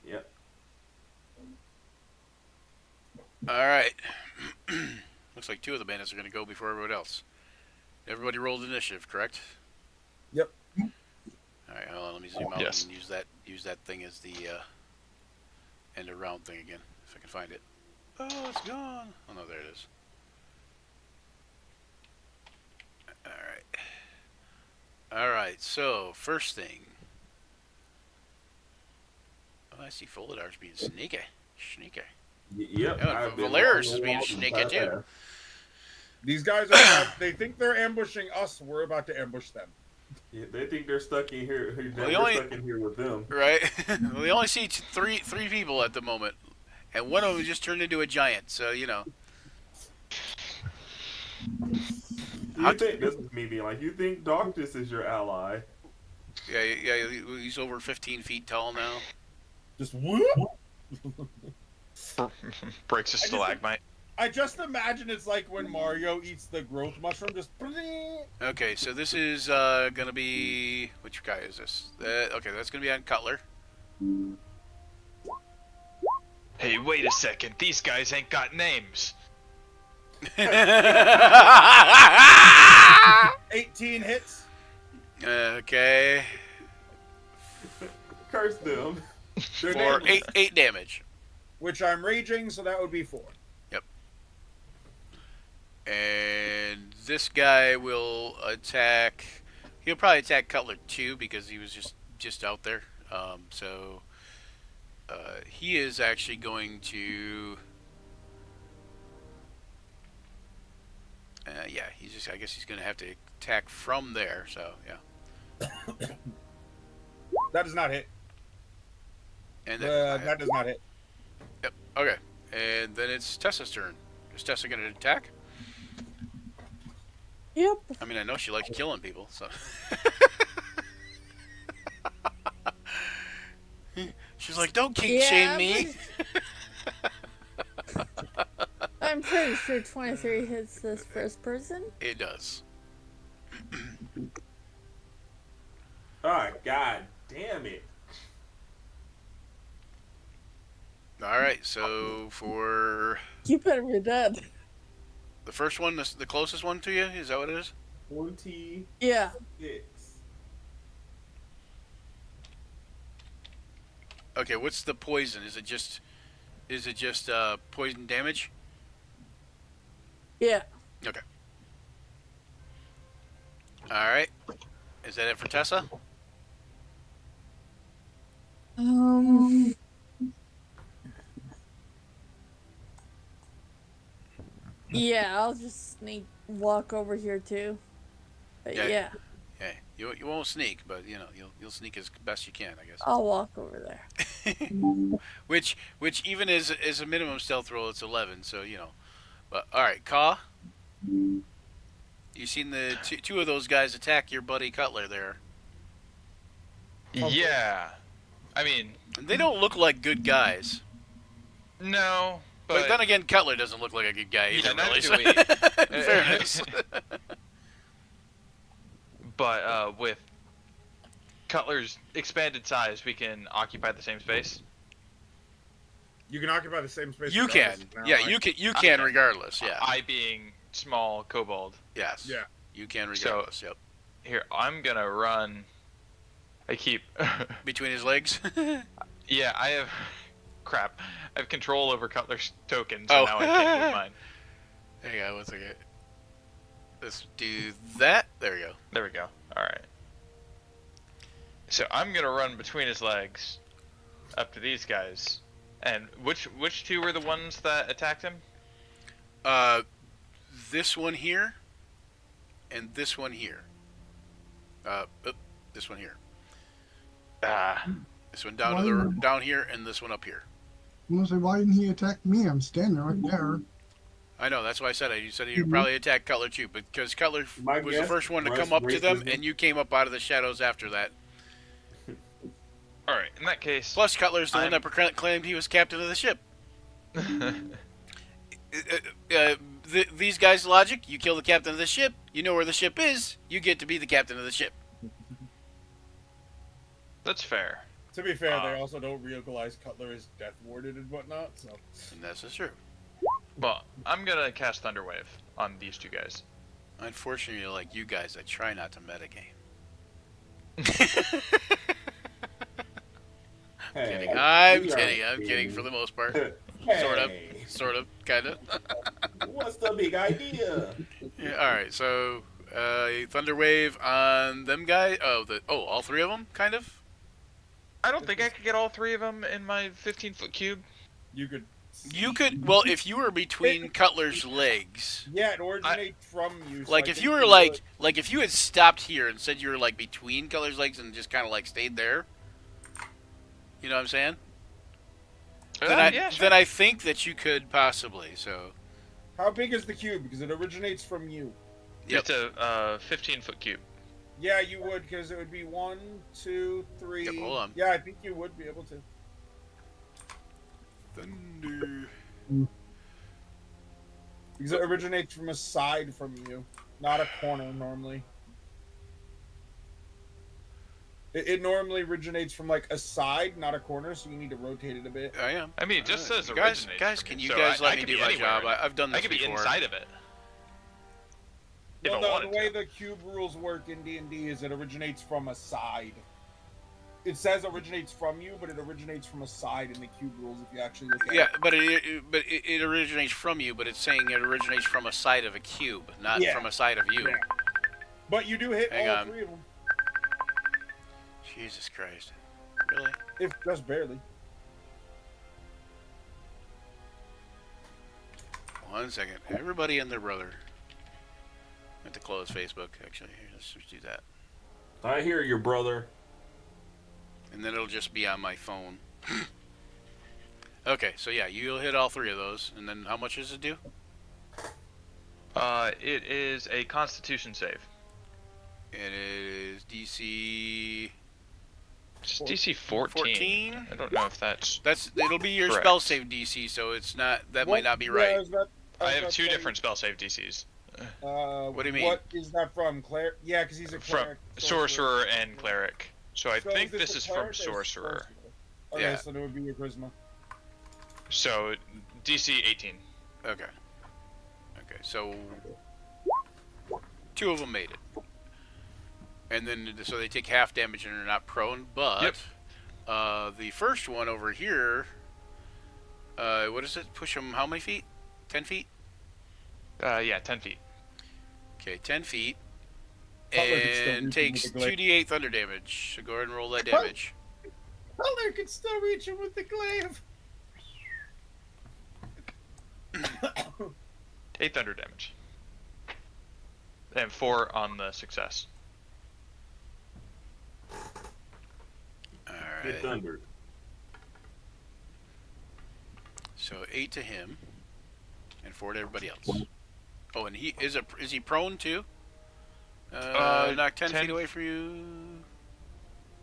Yep. All right. Looks like 2 of the bandits are going to go before everyone else. Everybody rolled initiative, correct? Yep. All right. Hold on. Let me zoom out Yes. and use that thing as the end of round thing again, if I can find it. Oh, it's gone. Oh no, there it is. All right. All right. So first thing. Oh, I see Folidar's being sneaky. Sneaky. Yep. Oh, I've been Valeris on is the being wall sneaky since I too. left. These guys are. They think they're ambushing us. We're about to ambush them. Yeah, they think they're stuck in here. Well, We're stuck in here with them. Right? We only see three people at the moment, and one of them just turned into a giant. So you know. You think this is me being like, you think Darkness is your ally? Yeah, he's over 15 feet tall now. Just whoop. Breaks a stalagmite. I just imagine it's like when Mario eats the growth mushroom, just. Okay, so this is gonna be, which guy is this? Okay, that's gonna be on Cutler. Hey, wait a second. These guys ain't got names. 18 hits. Okay, Curse them. Their for name- eight damage. Which I'm raging, so that would be 4. And this guy will attack. He'll probably attack Cutler too because he was just out there. So he is actually going to. Yeah, he's just. I guess he's going to have to attack from there. So yeah. That does not hit. And then, That does not hit. Yep. Okay. And then it's Tessa's turn. Is Tessa going to attack? Yep. I mean, I know she likes killing people, so. She's like, don't kink shame me. I'm pretty sure 23 hits this first person. It does. Oh, god damn it. All right, so for You better be dead. the first one, the closest one to you, is that what it is? 26. Yeah. Okay, what's the poison? Is it just poison damage? Yeah. Okay. All right. Is that it for Tessa? Yeah, I'll just walk over here too. But Yeah. yeah, Yeah. You won't sneak, but you know you'll sneak as best you can, I guess. I'll walk over there. Which even as a minimum stealth roll, it's 11. So you know. But all right, Ka. You seen the two of those guys attack your buddy Cutler there? Yeah. I mean, And they don't look like good guys. no. But then again, Cutler doesn't look like a good guy either, Yeah, not really. do So we. in fairness. But with Cutler's expanded size, we can occupy the same space. You can occupy the same space. You can. regardless now, Yeah, right? you can regardless. Yeah. I being small kobold. Yes. Yeah. You can So- regardless. Yep. Here, I'm gonna run. I keep. Between his legs. Yeah, I have. Crap. I have control over Cutler's token, so Oh. now I can't move mine. Hang on, one second. Let's do that. There we go. There we go. Alright. So I'm gonna run between his legs up to these guys. And which two were the ones that attacked him? This one here, and this one here. This one here. Ah. This one down here, and this one up here. I'm gonna say, why didn't he attack me? I'm standing right there. I know, that's why I said it. You said you'd probably attack Cutler too, but because Cutler My was the guess, first one to Russ come up to them, racism. and you came up out of the shadows after that. Alright, in that case. Plus, Cutler's the one I'm- that claimed he was captain of the ship. These guys' logic: you kill the captain of the ship, you know where the ship is, you get to be the captain of the ship. That's fair. To be fair, they also don't realize Cutler is death warded and whatnot. So And that's just true. Well, I'm gonna cast Thunderwave on these two guys. Unfortunately, like you guys, I try not to metagame. Hey, I'm we are kidding. I'm kidding for the most part. Hey, Sort of, kind of. What's the big idea? Yeah, all right, so Thunderwave on them guys. All three of them, kind of. I don't think I could get all three of them in my 15-foot cube. you could. You could. Well, if you were between Cutler's legs, Yeah, it originates from you. so like I if think you were would. like if you had stopped here and said you were like between Cutler's legs and just kind of like stayed there. You know what I'm saying? Yeah, sure. Then I think that you could possibly. So How big is the cube? Because it originates from you. Yep. It's a 15-foot cube. Yeah, you would, because it would be 1, 2, 3. Yep, hold on. Yeah, I think you would be able to. Thunder. Because it originates from a side from you, not a corner normally. It normally originates from like a side, not a corner, so you need to rotate it a bit. I am. I mean, it just says guys, originates. guys, from can me, you so guys I let me could do be my anywhere. job? I've done this I could be before. inside of it. If Well, I no, wanted the way to. the cube rules work in D&D is it originates from a side. It says originates from you, but it originates from a side in the cube rules if you actually look at Yeah, it. but it originates from you, but it's saying it originates from a side of a cube, not Yeah. from a side of you. Yeah. But you do hit Hang all on. 3 of them, Jesus Christ. Really? if just barely. 1 second. Everybody and their brother. I have to close Facebook, actually. Here, let's just do that. I hear your brother. And then it'll just be on my phone. Okay, so yeah, you'll hit all 3 of those. And then how much does it do? It is a Constitution save. It is DC... It's DC 14. 14? I don't know if that's. It'll be your Correct. spell save DC, so it's not... That might not be right. I have 2 different spell save DCs. What do you mean? What is that from? Yeah, because he's a From cleric. sorcerer and cleric. So I So think this this a is from cleric or sorcerer. Okay, Yeah. so it would be your charisma. So DC 18. Okay. Okay, so 2 of them made it. And then, so they take half damage and are not prone, but Yep. The first one over here, what is it? Push them how many feet? 10 feet? Yeah, 10 feet. Okay, 10 feet. Cutler can still And reach takes him with the 2d8 thunder damage. So go ahead and roll that damage. Cutler can still reach him with the glaive. 8 thunder damage. And 4 on the success. Get Alright. thundered. So 8 to him. And 4 to everybody else. Oh, and he is he prone too? Knock 10 feet away for you.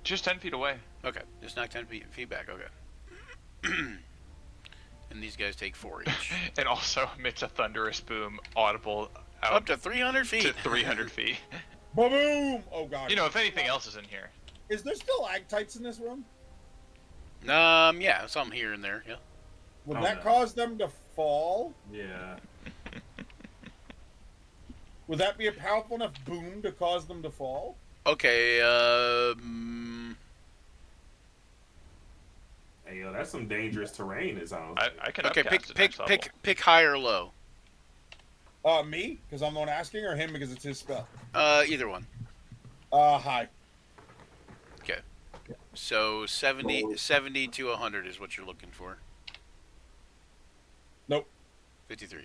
Just 10 feet away. Okay, just knock 10 feet back. Okay. And these guys take 4 each. And also emits a thunderous boom audible out Up to 300 feet. to 300 feet. Boom! Oh god. You know, if anything else is in here. Is there stalactites in this room? Yeah, some here and there. Yeah. Would Oh, that no. cause them to fall? Yeah. Would that be a powerful enough boom to cause them to fall? Okay. Hey, yo, that's some dangerous terrain. It sounds. I can Okay. upcast it next level. Pick high or low. Me? Because I'm the one asking, or him because it's his spell? Either one. High. Okay. So 70 to 100 is what you're looking for. Nope. 53.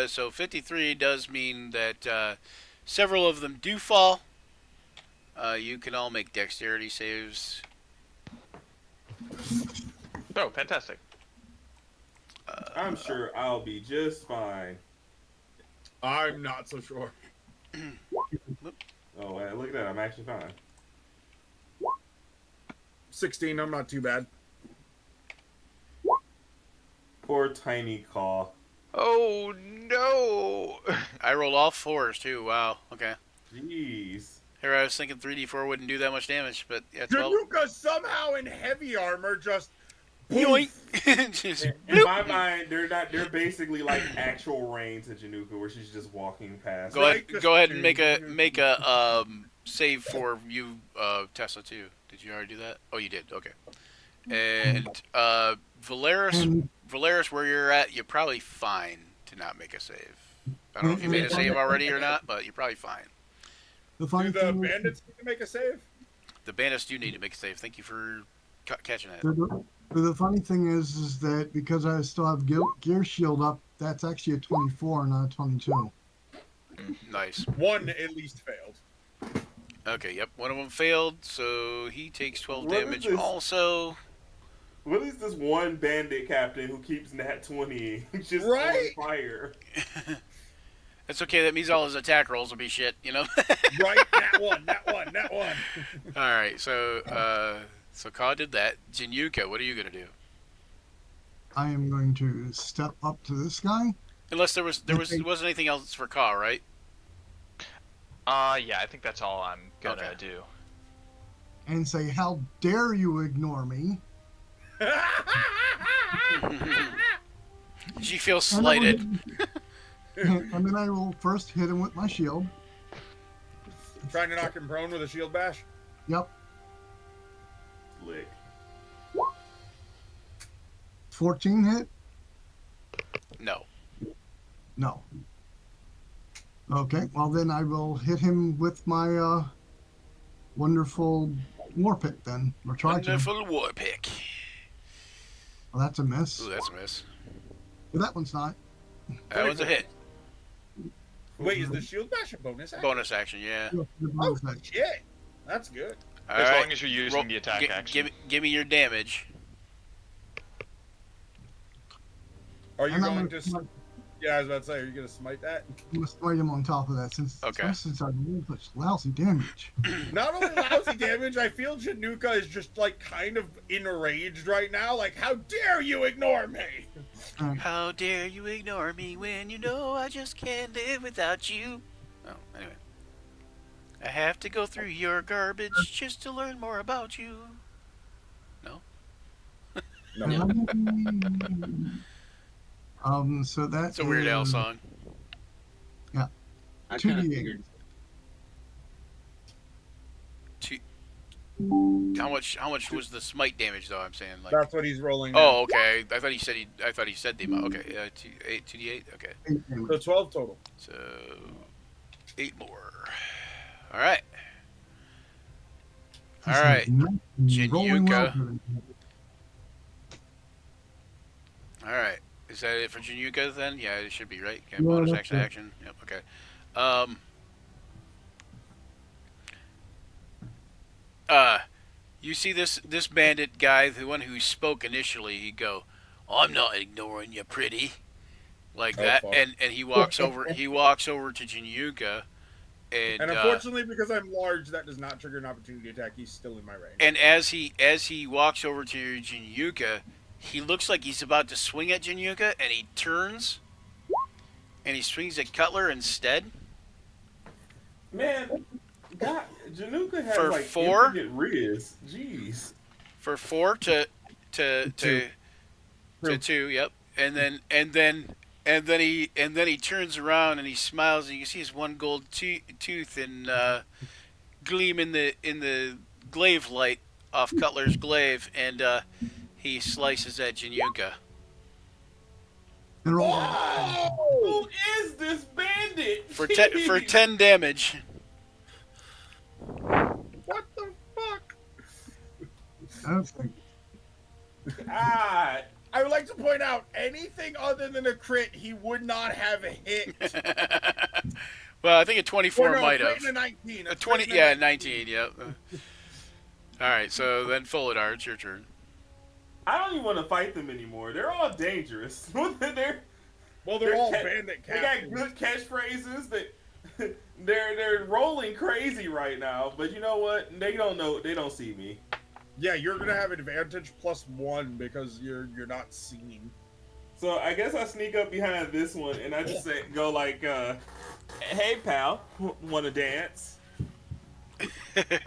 So 53 does mean that several of them do fall. You can all make dexterity saves. Oh, fantastic. I'm sure I'll be just fine. I'm not so sure. Oh, look at that. I'm actually fine. 16, I'm not too bad. Poor tiny Caw. Oh no! I rolled all 4s too. Wow. Okay. Jeez. Here I was thinking 3d4 wouldn't do that much damage, but yeah, 12. Januka somehow in heavy armor just... Yoink! Just In bloop. my mind, they're basically like actual rain to Januka, where she's just walking past. Go ahead and make a save for you, Tessa too. Did you already do that? Oh, you did. Okay. And Valeris, where you're at, you're probably fine to not make a save. I don't know if you made a save already or not, but you're probably fine. The Do funny the thing is, bandits need to make a save? The bandits do need to make a save. Thank you for catching that. the funny thing is that because I still have gear shield up, that's actually a 24, not a 22. Nice. One at least failed. Okay, yep. One of them failed, so he takes 12 What is damage this? also. What is this one bandit captain who keeps Nat 20 just Right? on fire? That's okay. That means all his attack rolls will be shit. You know. Right, that one. All right. So Ka did that. Jinyuka, what are you gonna do? I am going to step up to this guy. Unless there wasn't anything else for Ka, right? Yeah, I think that's all I'm gonna Okay. do. And say, how dare you ignore me? She feels And I will slighted. hit- and then I will first hit him with my shield. Trying to knock him prone with a shield bash. Yep. Lick. 14 hit? No. No. Okay, well then I will hit him with my wonderful war pick then. Or try to. Wonderful war pick. Well, that's a miss. Ooh, that's a miss. But that one's not. That one's a hit. Wait, is the shield bash a bonus action? Bonus action, yeah. Yeah, the Oh bonus action. shit, that's good. All As right. long as you're using the attack action. Give me your damage. Are you And I'm going gonna to? smite- Yeah, I was about to say, are you going to smite that? I'm gonna smite him on top of that since Okay. since I rolled such lousy damage. Not only lousy damage, I feel Januka is just like kind of enraged right now. Like, how dare you ignore me? How dare you ignore me when you know I just can't live without you? Oh, anyway. I have to go through your garbage just to learn more about you. So that's It's a Weird Al song. I 2d8. kind of figured. How much was the smite damage though? I'm saying like. That's what he's rolling. now. Oh, okay. I thought he said the amount. Okay, 2d8. Okay, 8 damage. So 12 total. so 8 more. All right. All right. Rolling Jinyuka. well for them. All right. Is that it for Jinyuka then? Yeah, it should be right. Okay, Yeah, bonus that's action, it. action. Yep. Okay. You see this bandit guy, the one who spoke initially. He'd go, "I'm not ignoring you, pretty," like Oh, that, fuck. and he walks over. He walks over to Jinyuka, And unfortunately, because I'm large, that does not trigger an opportunity attack. He's still in my range. and as he walks over to Jinyuka, he looks like he's about to swing at Jinyuka, and he turns, and he swings at Cutler instead. Man, God, Januka has For like 4? infinite riz. Jeez. For 4 to 2. Yep. And then he turns around and he smiles, and you can see his one gold tooth and gleam in the glaive light off Cutler's glaive, and he slices at Jinyuka. And roll. Who is this bandit? For Jeez. 10 damage. What the fuck? Okay. God. I would like to point out, anything other than a crit, he would not have hit. Well, I think a 24 Or no, might crit have. and a 19. A 20, yeah, 19, yep. All right, so then Folidar, it's your turn. I don't even want to fight them anymore. They're all dangerous. they're Well, they're all ca- bandit They got captains. good catchphrases. That they're rolling crazy right now. But you know what? They don't know. They don't see me. Yeah, you're gonna have advantage +1 because you're not seen. So I guess I sneak up behind this one and I just say, go like, "Hey pal, want to dance?"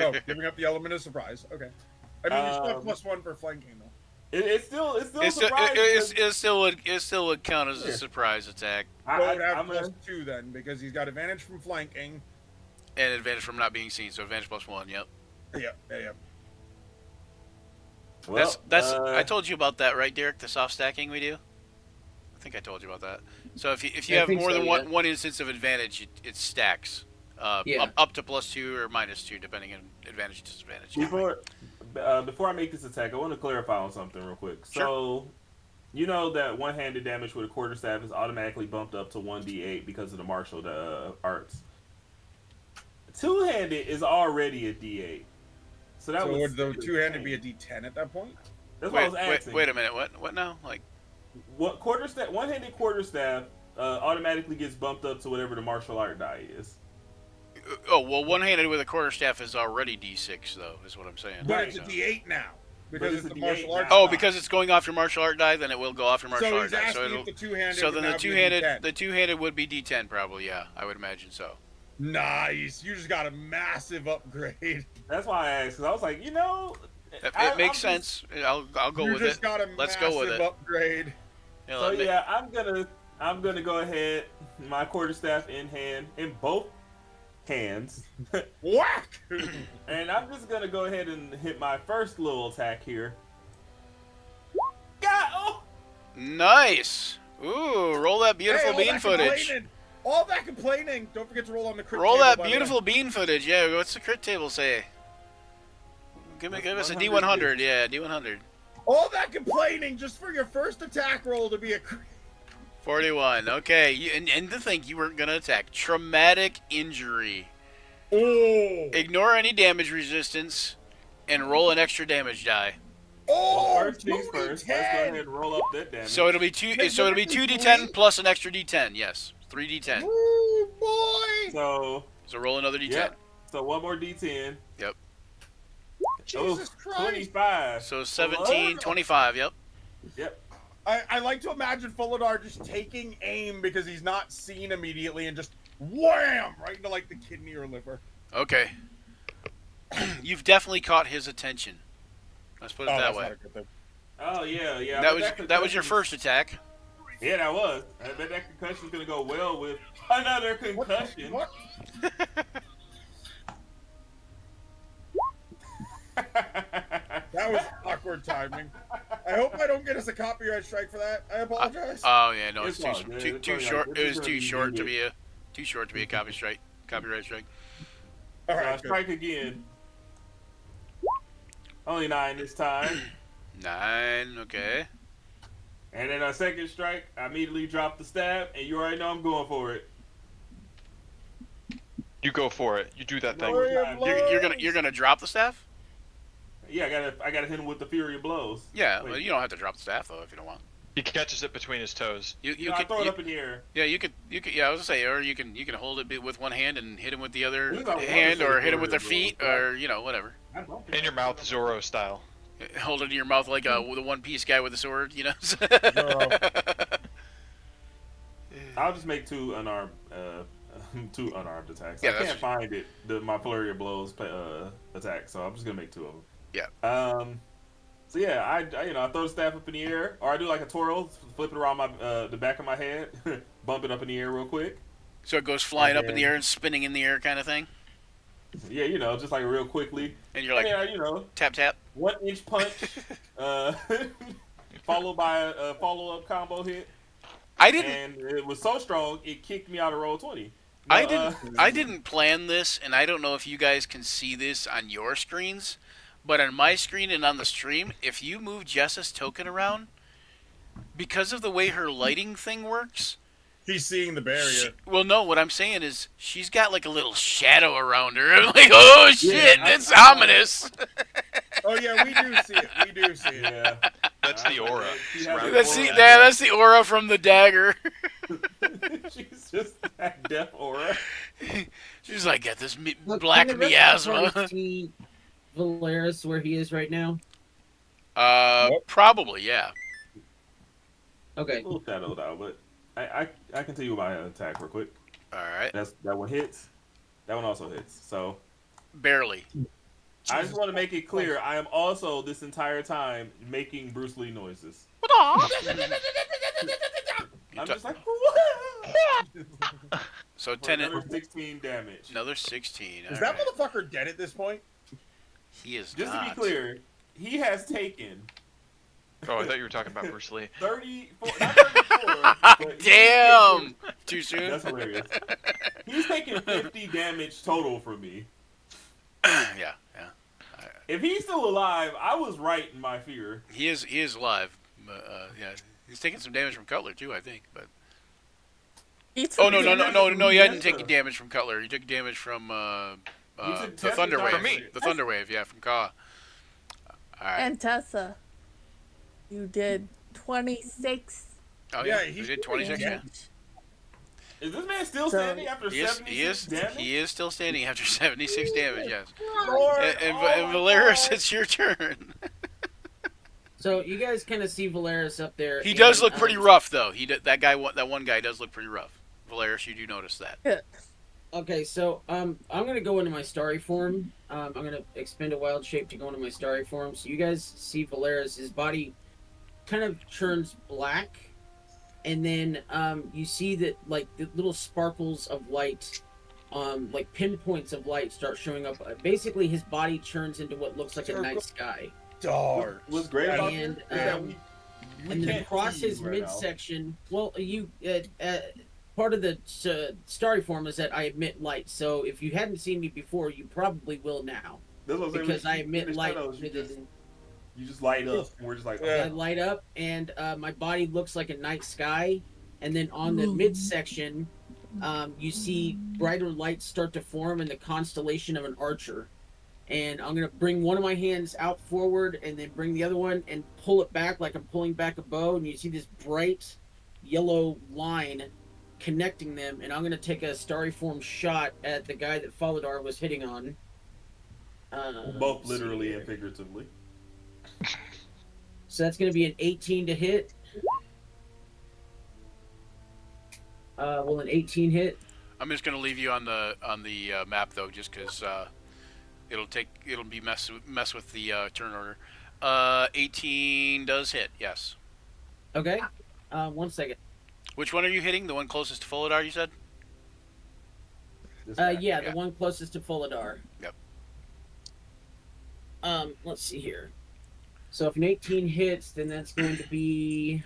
Oh, giving up the element of surprise. Okay. I mean, you still have +1 for flanking though. It's still It surprising. still would count as a Yeah. surprise attack So it would have I'm a- +2 then because he's got advantage from flanking. and advantage from not being seen. So advantage +1. Yep. Yeah. well, That's I told you about that, right, Derek? The soft stacking we do. I think I told you about that. So if you I have think more so, than yeah. one instance of advantage, it stacks. Yeah. Up to +2 or -2, depending on advantage and disadvantage. Before I make this attack, I want to clarify on something real quick. So, you know that one-handed damage with a quarterstaff is automatically bumped up to 1d8 because of the martial arts. Two-handed is already a d8. So that So was would the two-handed be a D10 at that point? That's what I was asking. Wait a minute. What now? Like What quarterstaff? One-handed quarterstaff automatically gets bumped up to whatever the martial art die is. Oh well, one-handed with a quarterstaff is already D6 though. Is what I'm saying. But Right. it's a D8 now because it's it's a the D8 martial arts. now. Oh, die. because it's going off your martial art die, then it will go off your martial so art he's die. asking So it'll. if the two-handed. So would then now the be a two-handed, D10. the two-handed would be D10 probably. Yeah, I would imagine so. Nice. You just got a massive upgrade. That's why I asked, because I was like, you know, It makes sense. I'll go you with just it. got a Let's massive go with it. upgrade. Yeah, So let me- yeah, I'm gonna go ahead, my quarterstaff in hand, in both hands, Whack! and I'm just gonna go ahead and hit my first little attack here. God, oh! Nice. Ooh, roll that beautiful Hey, all bean that footage. complaining- All that complaining. Don't forget to roll on the crit Roll table, that by the way. beautiful bean footage. Yeah, what's the crit table say? Give us a D100. Yeah, D100. All that complaining just for your first attack roll to be a crit. 41. Okay, and to think you weren't gonna attack. Traumatic injury. Oh! Ignore any damage resistance, and roll an extra damage die. Oh! Well, first things first, let's go 2d10. ahead and roll up that damage. So it'll be two. Wait, So it'll be what did you 2d10 say? plus an extra d10. Yes, 3d10. Ooh, boy! So, So roll another d10. yeah. So one more D10. Yep. Jesus Christ! 25. So 17, 25. Yep. Yep. I like to imagine Fulladar just taking aim because he's not seen immediately and just wham! Right into like the kidney or liver. Okay. You've definitely caught his attention. Let's put it Oh, that that's way. not a good thing. Oh yeah, yeah. That but was concussion- that was your first attack. Yeah, that was. I bet that concussion's gonna go well with another What the- concussion. What? That was awkward timing. I hope I don't get us a copyright strike for that. I apologize. Oh yeah, no, it's It's all too good. too, It's too all right. short. This It is was gonna too be short to needed. be a copyright strike. All So I right, good. strike again. Only 9 this time. 9. Okay. And then a second strike, I immediately drop the stab, and you already know I'm going for it. You go for it. You do that thing. Flurry of You're gonna drop the staff? Yeah, I gotta hit him with the fury of blows. Yeah. Wait. Well, you don't have to drop the staff though if you don't want. He catches it betwwn his toes. You I could. throw it up in the air. Yeah, you could. Yeah, I was gonna say, or you can hold it with one hand and hit him with the other This is our hand, or wonderful hit him with their flurry of feet, blows, or whatever. In your mouth, Zorro style. Hold it in your mouth like the One Piece guy with the sword, you know. I'll just make two unarmed attacks. Yeah, I that's- can't find it. My flurry of blows attack, so I'm just gonna make two of them. Yeah. So yeah, I throw the staff up in the air, or I do like a twirl, flip it around my the back of my head, bump it up in the air real quick. So it goes flying up in the Okay. air and spinning in the air, kind of thing. Yeah, just like real quickly. And you're like, Yeah, tap tap. 1 inch punch, followed by a follow up combo hit, I didn't. and it was so strong it kicked me out of roll 20. I No, didn't. I didn't plan this, and I don't know if you guys can see this on your screens, but on my screen and on the stream, if you move Jessa's token around, because of the way her lighting thing works, He's seeing the barrier. well, no, what I'm saying is she's got like a little shadow around her. I'm like, oh shit, I- it's ominous. Oh yeah, we do see it. We do see it. Yeah, That's the aura. She has surrounding an That's the aura. that's the aura from the dagger. She's just that death aura. She's like, got this Look, black can the rest of the miasma. party see Valeris where he is right now? Nope. Probably, yeah. Okay. A little shadowed out, but I can tell you my attack real quick. All right, That one hits. That one also hits. So barely. I just want to make it clear, I am also this entire time making Bruce Lee noises. I'm just like, So for 10. another 16 damage. Another 16. Is all that right. motherfucker dead at this point? He is Just not. to be clear, he has taken Oh, I thought you were talking about Bruce Lee. 34. Not 34 but Damn! Too soon? That's hilarious. He's taking 50 damage total from me. Yeah. If he's still alive, I was right in my fear. He is alive. Yeah. He's taking some damage from Cutler, too, I think. But Oh, no. He hadn't taken damage from Cutler. He took damage from took the Tessa Thunder damage. Wave. From me. The Thunder Wave, yeah, from Ka. Alright. And Tessa, you did 26 Oh, Yeah, yeah. He he's did doing 26, yeah. damage. Is this man still So- standing after He is, 76 damage? he is still standing after 76 damage, yes. Lord, And oh my Valeris, God. it's your turn. So you guys kind of see Valeris up there. He does and, look pretty rough, though. That one guy does look pretty rough. Valeris, you do notice that. Okay, so I'm gonna go into my starry form. I'm gonna expend a wild shape to go into my starry form. So you guys see Valeris, his body kind of turns black, and then you see that like the little sparkles of light, like pinpoints of light start showing up. Basically, his body turns into what looks like a night sky. Dark. What's great about And, this is that we And then can't across see you his right now. midsection, well, part of the starry form is that I emit light. So if you hadn't seen me before, you probably will now, That's what I'm saying, because when I you emit finish light. shadows, you just light up, and we're just like, Yeah. I light up, and my body looks like a night sky. And then on the midsection, you see brighter lights start to form in the constellation of an archer. And I'm gonna bring one of my hands out forward, and then bring the other one and pull it back like I'm pulling back a bow. And you see this bright yellow line connecting them. And I'm gonna take a starry form shot at the guy that Faladar was hitting on. both let's see literally here. and figuratively. So that's going to be an 18 to hit. Will an 18 hit? I'm just gonna leave you on the map though, just because it'll be mess with the turn order. 18 does hit, yes. Okay. 1 second. Which one are you hitting? The one closest to Folidar, you said? This guy. Yeah, Yeah. the one closest to Foladar. Yep. Let's see here. So if an 18 hits, then that's going to be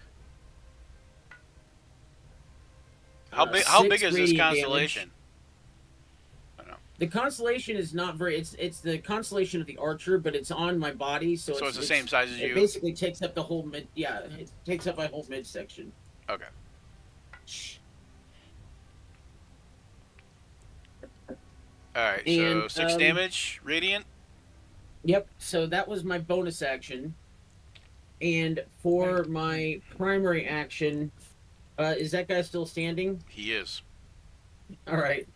How big 6 is this radiant constellation? damage. The constellation is not very. It's the constellation of the Archer, but it's on my body, so So it's the same size as It you. basically takes up the whole mid. Yeah, it takes up my whole midsection. Okay. All right. So And, 6 damage, radiant. Yep. So that was my bonus action, and for my primary action, is that guy still standing? He is. All right.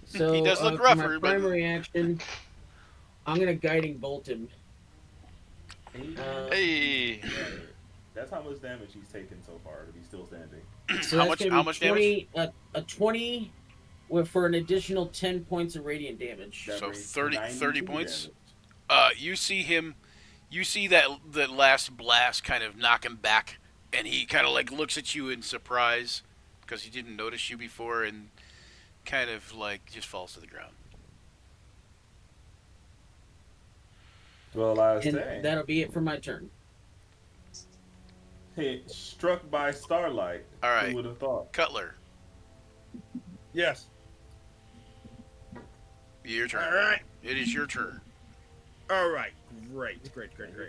So He does look for rougher, my but- primary action, I'm gonna guiding bolt him. Hey. That's how much damage he's taken so far to be still standing. So How that's much? gonna How be much 20, a 20 for an additional 10 points of radiant damage. That So brings 30 92 points? damage. You see him. You see that last blast kind of knock him back, and he kind of like looks at you in surprise because he didn't notice you before, and kind of like just falls to the ground. Well, I was And saying, that'll be it for my turn. hey, struck by starlight. All right. Who would have thought? Cutler, Yes. your turn. All right. It is your turn. All right. Great.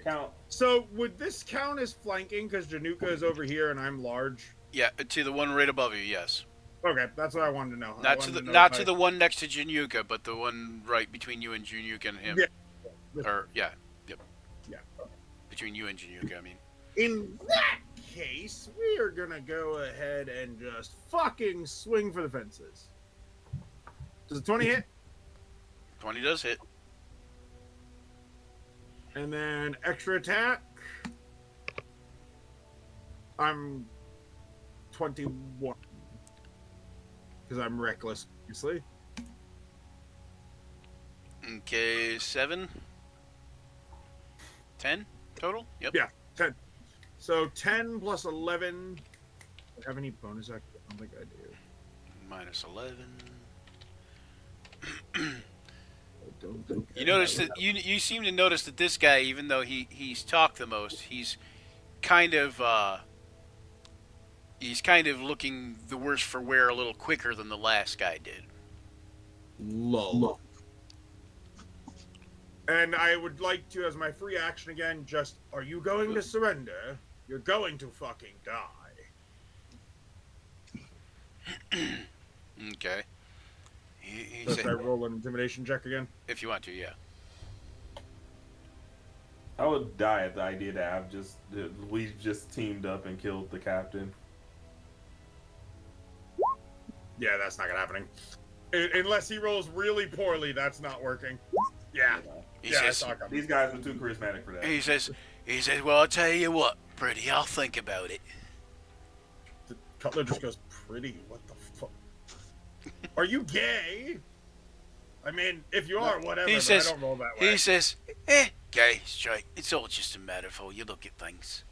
Count. So would this count as flanking because Januka is over here and I'm large? Yeah, to the one right above you. Yes. Okay, that's what I wanted to know. I Not to wanted the know not if to I- the one next to Januka, but the one right between you and Januka and him. Yeah. Or yep. Yeah. Between you and Januka, I mean. In that case, we are gonna go ahead and just fucking swing for the fences. Does a 20 hit? 20 does hit. And then extra attack. I'm 21. Because I'm reckless, obviously. Okay, 7. 10 total. Yep. Yeah. 10. So 10 plus 11. Do I have any bonus action? I don't think I do. Minus 11. I don't think You I notice have that you seem to notice that this guy, even though he's talked the most, he's kind of looking the worse for wear a little quicker than the last guy did. Lull. And I would like to, as my free action again, just, are you going to surrender? You're going to fucking die. Okay. He So said, should I roll an intimidation check again? if you want to, yeah. I would die at the idea that we just teamed up and killed the captain. Yeah, that's not gonna happen. Unless he rolls really poorly, that's not working. Yeah. He Yeah, I says, saw it coming. These guys are too charismatic for that. he says, well, I'll tell you what, pretty, I'll think about it. Cutler just goes, pretty, what the fuck? Are you gay? I mean, if you are, whatever, He but says, I don't roll that way. he says, gay, straight. It's all just a matter of how you look at things.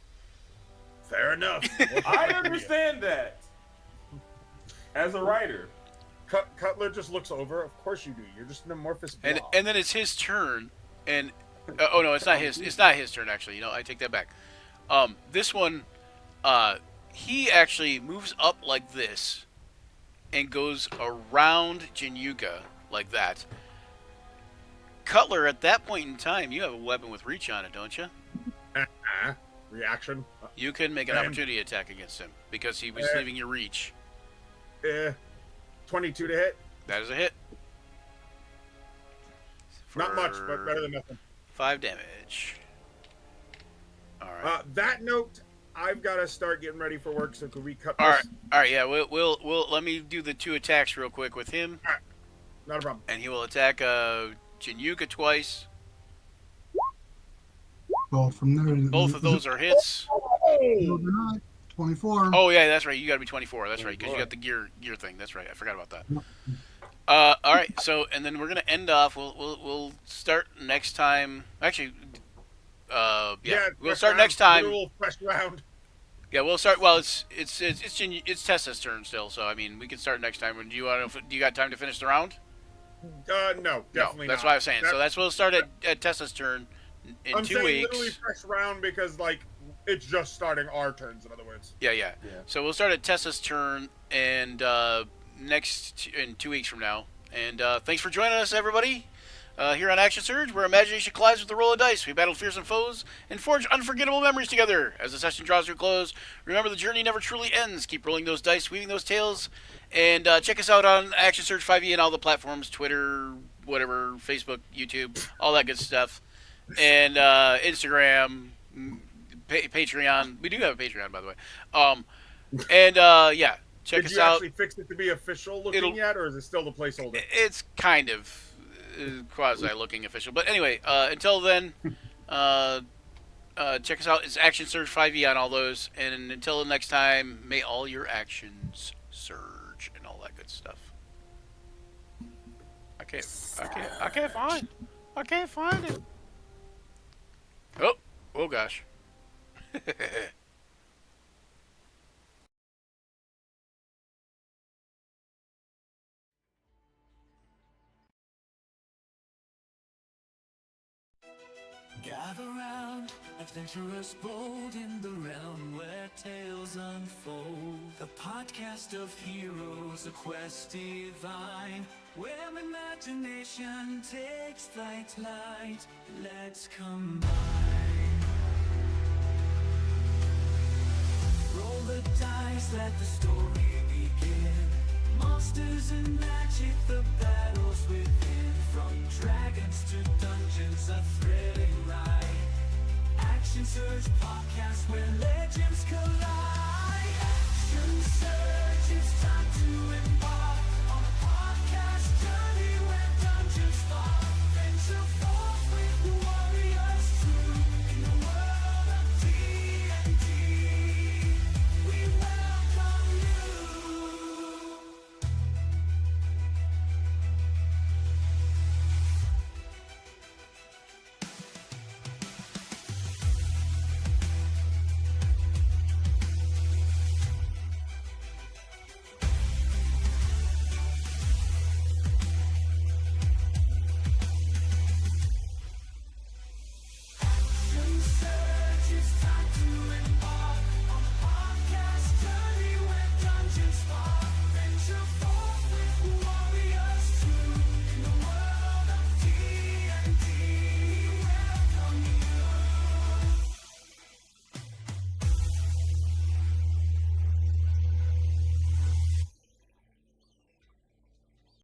Fair enough. I understand that. As a writer. Cutler just looks over. Of course you do. You're just an amorphous blob. And then it's his turn, and oh no, it's not his. It's not his turn actually. You know, I take that back. This one, he actually moves up like this, and goes around Jinyuga like that. Cutler, at that point in time, you have a weapon with reach on it, don't you? Reaction. You can make an Man. opportunity attack against him because he was leaving your reach. 22 to hit. That is a hit. Not much, For but better than nothing. 5 damage. All right. That note, I've got to start getting ready for work. So could we cut All right. this? All right. Yeah. We'll let me do the 2 attacks real quick with him, Not a problem. and he will attack Jinyuga twice. Well, from there, Both of those are hits. No, they're not. 24. Oh yeah, that's right. You got to be 24. That's right, because you got the gear thing. That's right. I forgot about that. All right. So, and then we're gonna end off. We'll start next time. Actually, we'll start next time. Literal fresh round. Yeah, we'll start. Well, it's Tessa's turn still. So I mean, we can start next time. Do you got time to finish the round? No, definitely That's not. what I was saying. So we'll start at Tessa's turn in I'm 2 saying weeks. literally fresh round because like it's just starting our turns. In other words. Yeah. So we'll start at Tessa's turn and in 2 weeks from now. And thanks for joining us, everybody. Here on Action Surge, where imagination collides with the roll of dice. We battle fearsome foes and forge unforgettable memories together. As the session draws to a close, remember the journey never truly ends. Keep rolling those dice, weaving those tales, and check us out on Action Surge 5e and all the platforms: Twitter, whatever, Facebook, YouTube, all that good stuff, and Instagram, Patreon. We do have a Patreon, by the way. Yeah, check Did us you out. actually fix it to be official looking yet, or is it still the placeholder? It's kind of quasi-looking official. But anyway, until then, check us out. It's Action Surge 5e on all those. And until next time, may all your actions surge and all that good stuff. I can't find it. Oh gosh. Gather round, adventurers bold in the realm where tales unfold. The podcast of heroes, a quest divine, where imagination takes flight. Let's combine. Roll the dice, let the story begin. Monsters and magic, the battles within. From dragons to dungeons, a thrilling ride. Action Surge podcast where legends collide. Action Surge, it's time to embark.